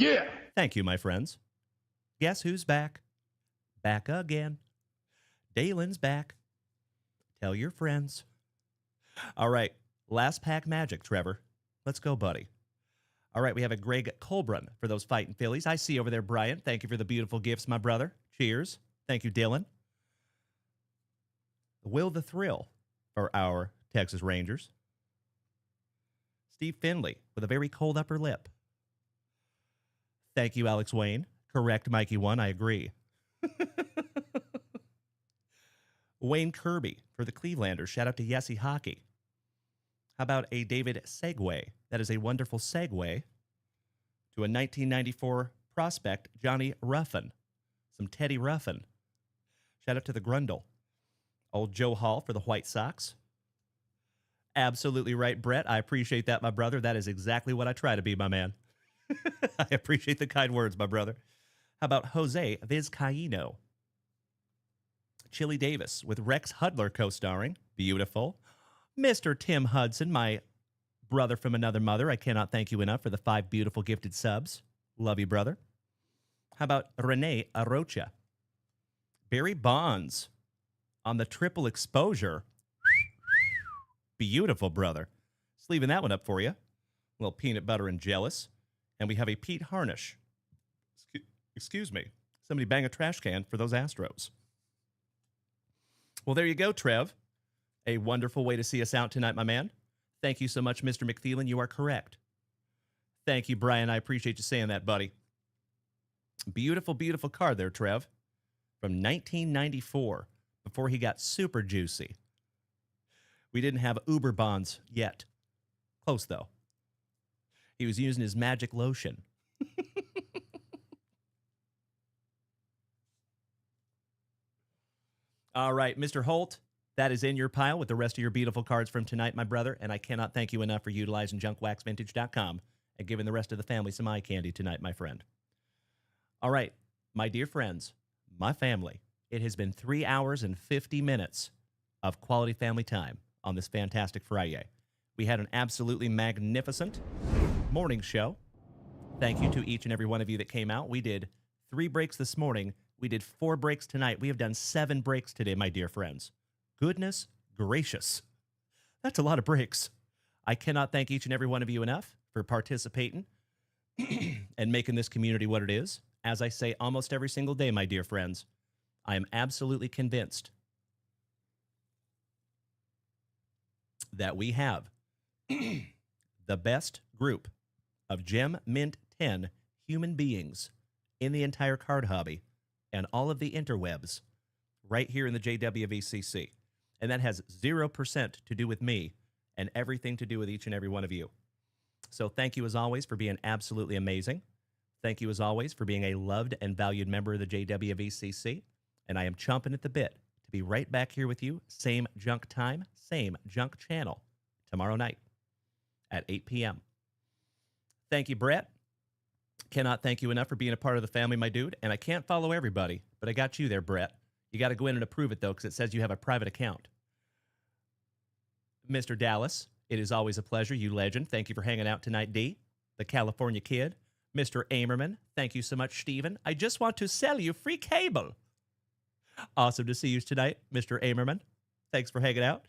Yeah. Thank you, my friends. Guess who's back? Back again. Dalen's back. Tell your friends. All right, last pack magic, Trevor. Let's go, buddy. All right, we have a Greg Colbrun for those fighting Phillies. I see over there, Brian. Thank you for the beautiful gifts, my brother. Cheers. Thank you, Dylan. Will the Thrill for our Texas Rangers. Steve Finley with a very cold upper lip. Thank you, Alex Wayne. Correct, Mikey 1. I agree. Wayne Kirby for the Clevelanders. Shout out to Yessie Hockey. How about a David Segway? That is a wonderful segue to a 1994 prospect, Johnny Ruffin. Some Teddy Ruffin. Shout out to the Grundle. Old Joe Hall for the White Sox. Absolutely right, Brett. I appreciate that, my brother. That is exactly what I try to be, my man. I appreciate the kind words, my brother. How about Jose Vizcaíno? Chili Davis with Rex Hudler co-starring. Beautiful. Mr. Tim Hudson, my brother from another mother. I cannot thank you enough for the 5 beautiful gifted subs. Love you, brother. How about Renee Arocha? Barry Bonds on the triple exposure. Beautiful, brother. Just leaving that one up for you. A little peanut butter and jealous. And we have a Pete Harnish. Excuse me. Somebody bang a trash can for those Astros. Well, there you go, Trev. A wonderful way to see us out tonight, my man. Thank you so much, Mr. McThelan. You are correct. Thank you, Brian. I appreciate you saying that, buddy. Beautiful, beautiful card there, Trev. From 1994, before he got super juicy. We didn't have Uber Bonds yet. Close, though. He was using his magic lotion. All right, Mr. Holt, that is in your pile with the rest of your beautiful cards from tonight, my brother, and I cannot thank you enough for utilizing JunkWaxVintage.com and giving the rest of the family some eye candy tonight, my friend. All right, my dear friends, my family, it has been 3 hours and 50 minutes of quality family time on this fantastic Friday. We had an absolutely magnificent morning show. Thank you to each and every one of you that came out. We did 3 breaks this morning. We did 4 breaks tonight. We have done 7 breaks today, my dear friends. Goodness gracious. That's a lot of breaks. I cannot thank each and every one of you enough for participating and making this community what it is. As I say almost every single day, my dear friends, I am absolutely convinced that we have the best group of Gem Mint 10 human beings in the entire card hobby and all of the interwebs right here in the JWVCC. And that has 0% to do with me and everything to do with each and every one of you. So thank you as always for being absolutely amazing. Thank you as always for being a loved and valued member of the JWVCC. And I am chomping at the bit to be right back here with you, same junk time, same junk channel, tomorrow night at 8 p.m. Thank you, Brett. Cannot thank you enough for being a part of the family, my dude. And I can't follow everybody, but I got you there, Brett. You got to go in and approve it, though, because it says you have a private account. Mr. Dallas, it is always a pleasure. You legend. Thank you for hanging out tonight, D. The California Kid. Mr. Amerman, thank you so much, Steven. I just want to sell you free cable. Awesome to see you tonight, Mr. Amerman. Thanks for hanging out.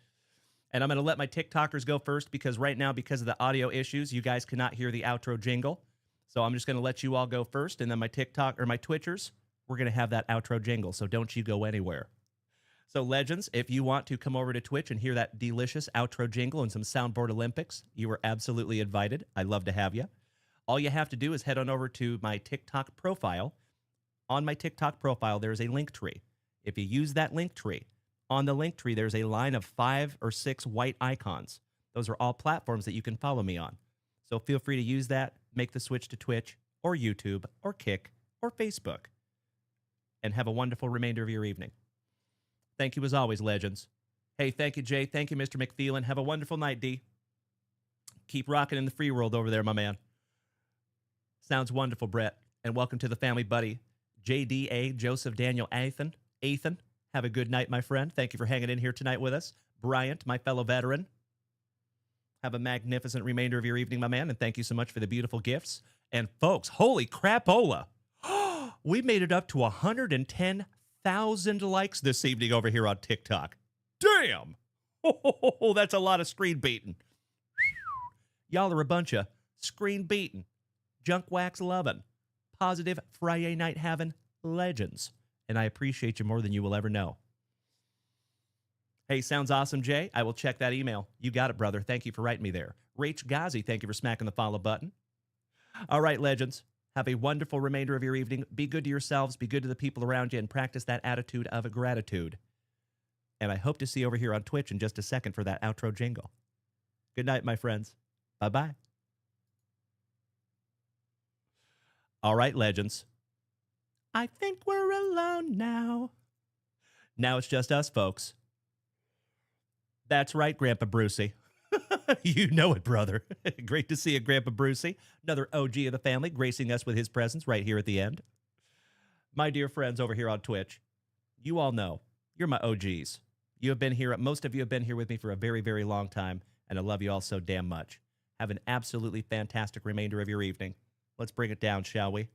And I'm going to let my TikTokers go first because right now, because of the audio issues, you guys cannot hear the outro jingle. So I'm just going to let you all go first, and then my TikTok or my Twitchers, we're going to have that outro jingle, so don't you go anywhere. So legends, if you want to come over to Twitch and hear that delicious outro jingle and some Soundboard Olympics, you are absolutely invited. I'd love to have you. All you have to do is head on over to my TikTok profile. On my TikTok profile, there is a link tree. If you use that link tree, on the link tree, there's a line of 5 or 6 white icons. Those are all platforms that you can follow me on. So feel free to use that, make the switch to Twitch or YouTube or Kick or Facebook, and have a wonderful remainder of your evening. Thank you as always, legends. Hey, thank you, Jay. Thank you, Mr. McThelan. Have a wonderful night, D. Keep rocking in the free world over there, my man. Sounds wonderful, Brett. And welcome to the family, buddy. JDA, Joseph Daniel Athan. Have a good night, my friend. Thank you for hanging in here tonight with us. Bryant, my fellow veteran. Have a magnificent remainder of your evening, my man, and thank you so much for the beautiful gifts. And folks, holy crapola. We made it up to 110,000 likes this evening over here on TikTok. Damn. Oh, that's a lot of screen beating. Y'all are a bunch of screen beating, junk wax loving, positive FriYAY night having legends. And I appreciate you more than you will ever know. Hey, sounds awesome, Jay. I will check that email. You got it, brother. Thank you for writing me there. Rach Ghazi, thank you for smacking the follow button. All right, legends. Have a wonderful remainder of your evening. Be good to yourselves, be good to the people around you, and practice that attitude of gratitude. And I hope to see you over here on Twitch in just a second for that outro jingle. Good night, my friends. Bye-bye. All right, legends. I think we're alone now. Now it's just us, folks. That's right, Grandpa Brucey. You know it, brother. Great to see you, Grandpa Brucey. Another OG of the family gracing us with his presence right here at the end. My dear friends over here on Twitch, you all know you're my OGs. You have been here, most of you have been here with me for a very, very long time, and I love you all so damn much. Have an absolutely fantastic remainder of your evening. Let's bring it down, shall we?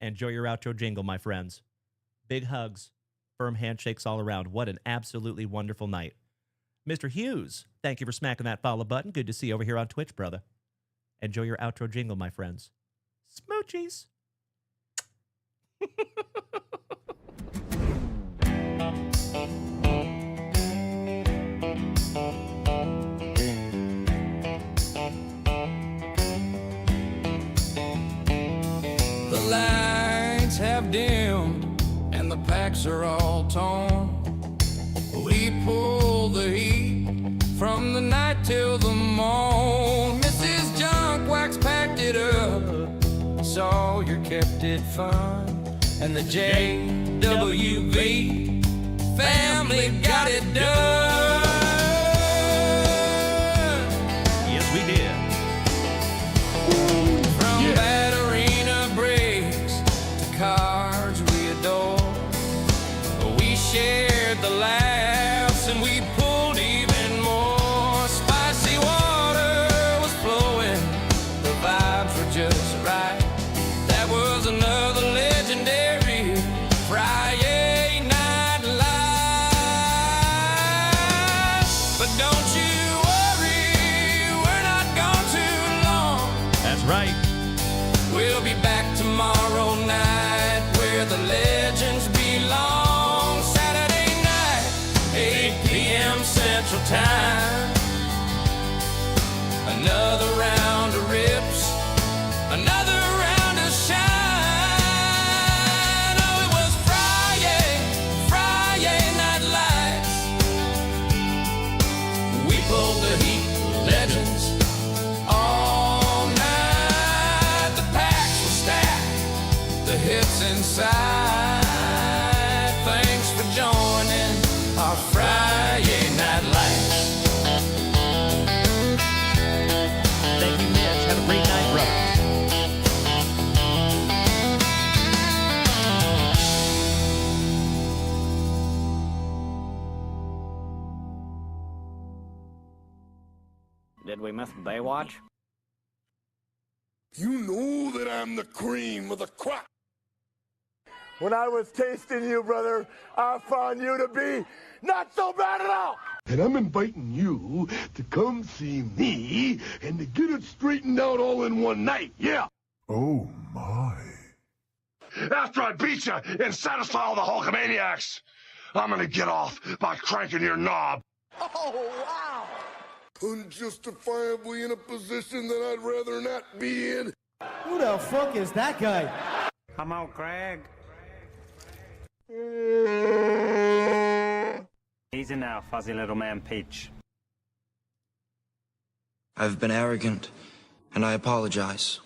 Enjoy your outro jingle, my friends. Big hugs, firm handshakes all around. What an absolutely wonderful night. Mr. Hughes, thank you for smacking that follow button. Good to see you over here on Twitch, brother. Enjoy your outro jingle, my friends. Smoochies. The lights have dimmed and the packs are all torn. We pull the heat from the night till the morn. Mrs. Junk Wax packed it up, Sawyer kept it fun, and the JWV family got it done. Yes, we did. From Batterina breaks to cards we adore, we shared the laughs and we pulled even more. Spicy water was flowing, the vibes were just right. That was another legendary FriYAY Night Lights. But don't you worry, we're not gone too long. That's right. We'll be back tomorrow night where the legends belong. Saturday night, 8 p.m. Central Time. Another round of rips, another round of shine. Oh, it was FriYAY Night Lights. We pulled the heat, legends, all night. The packs were stacked, the hits inside. Thanks for joining our FriYAY Night Lights. Thank you, Mitch. Have a great night, brother. Did we miss Baywatch? You know that I'm the cream of the crop. When I was tasting you, brother, I found you to be not so bad at all. And I'm inviting you to come see me and to get it straightened out all in one night, yeah. Oh, my. After I beat you and satisfy all the Hulkamaniacs, I'm gonna get off by cranking your knob. Oh, wow. Unjustifiably in a position that I'd rather not be in. Who the fuck is that guy? Come out, Greg. Easy now, fuzzy little man Peach. I've been arrogant, and I apologize.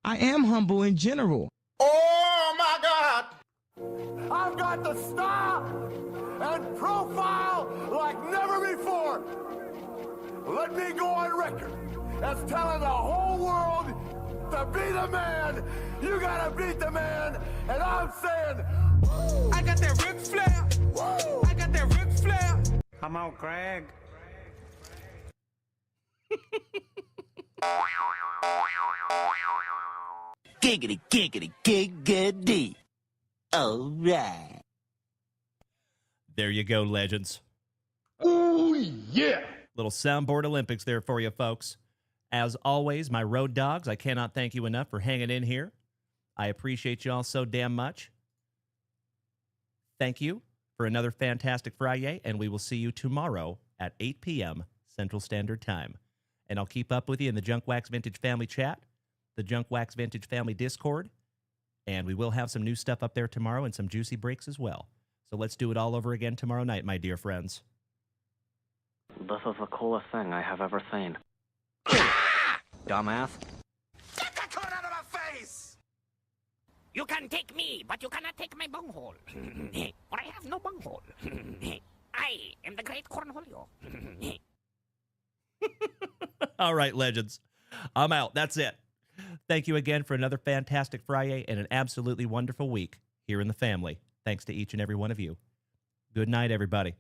I am humble in general. Oh, my God. I've got the style and profile like never before. Let me go on record as telling the whole world to be the man. You gotta beat the man. And I'm saying, I got that Ric Flair. I got that Ric Flair. Come out, Greg. Giggity, giggity, giggity. All right. There you go, legends. Oh, yeah. Little soundboard Olympics there for you, folks. As always, my road dogs, I cannot thank you enough for hanging in here. I appreciate you all so damn much. Thank you for another fantastic Friday, and we will see you tomorrow at 8 p.m. Central Standard Time. And I'll keep up with you in the Junk Wax Vintage family chat, the Junk Wax Vintage family Discord, and we will have some new stuff up there tomorrow and some juicy breaks as well. So let's do it all over again tomorrow night, my dear friends. This is the coolest thing I have ever seen. Dumbass. Get that cone out of my face! You can take me, but you cannot take my bunghole. For I have no bunghole. I am the great cornholio. All right, legends. I'm out. That's it. Thank you again for another fantastic Friday and an absolutely wonderful week here in the family. Thanks to each and every one of you. Good night, everybody.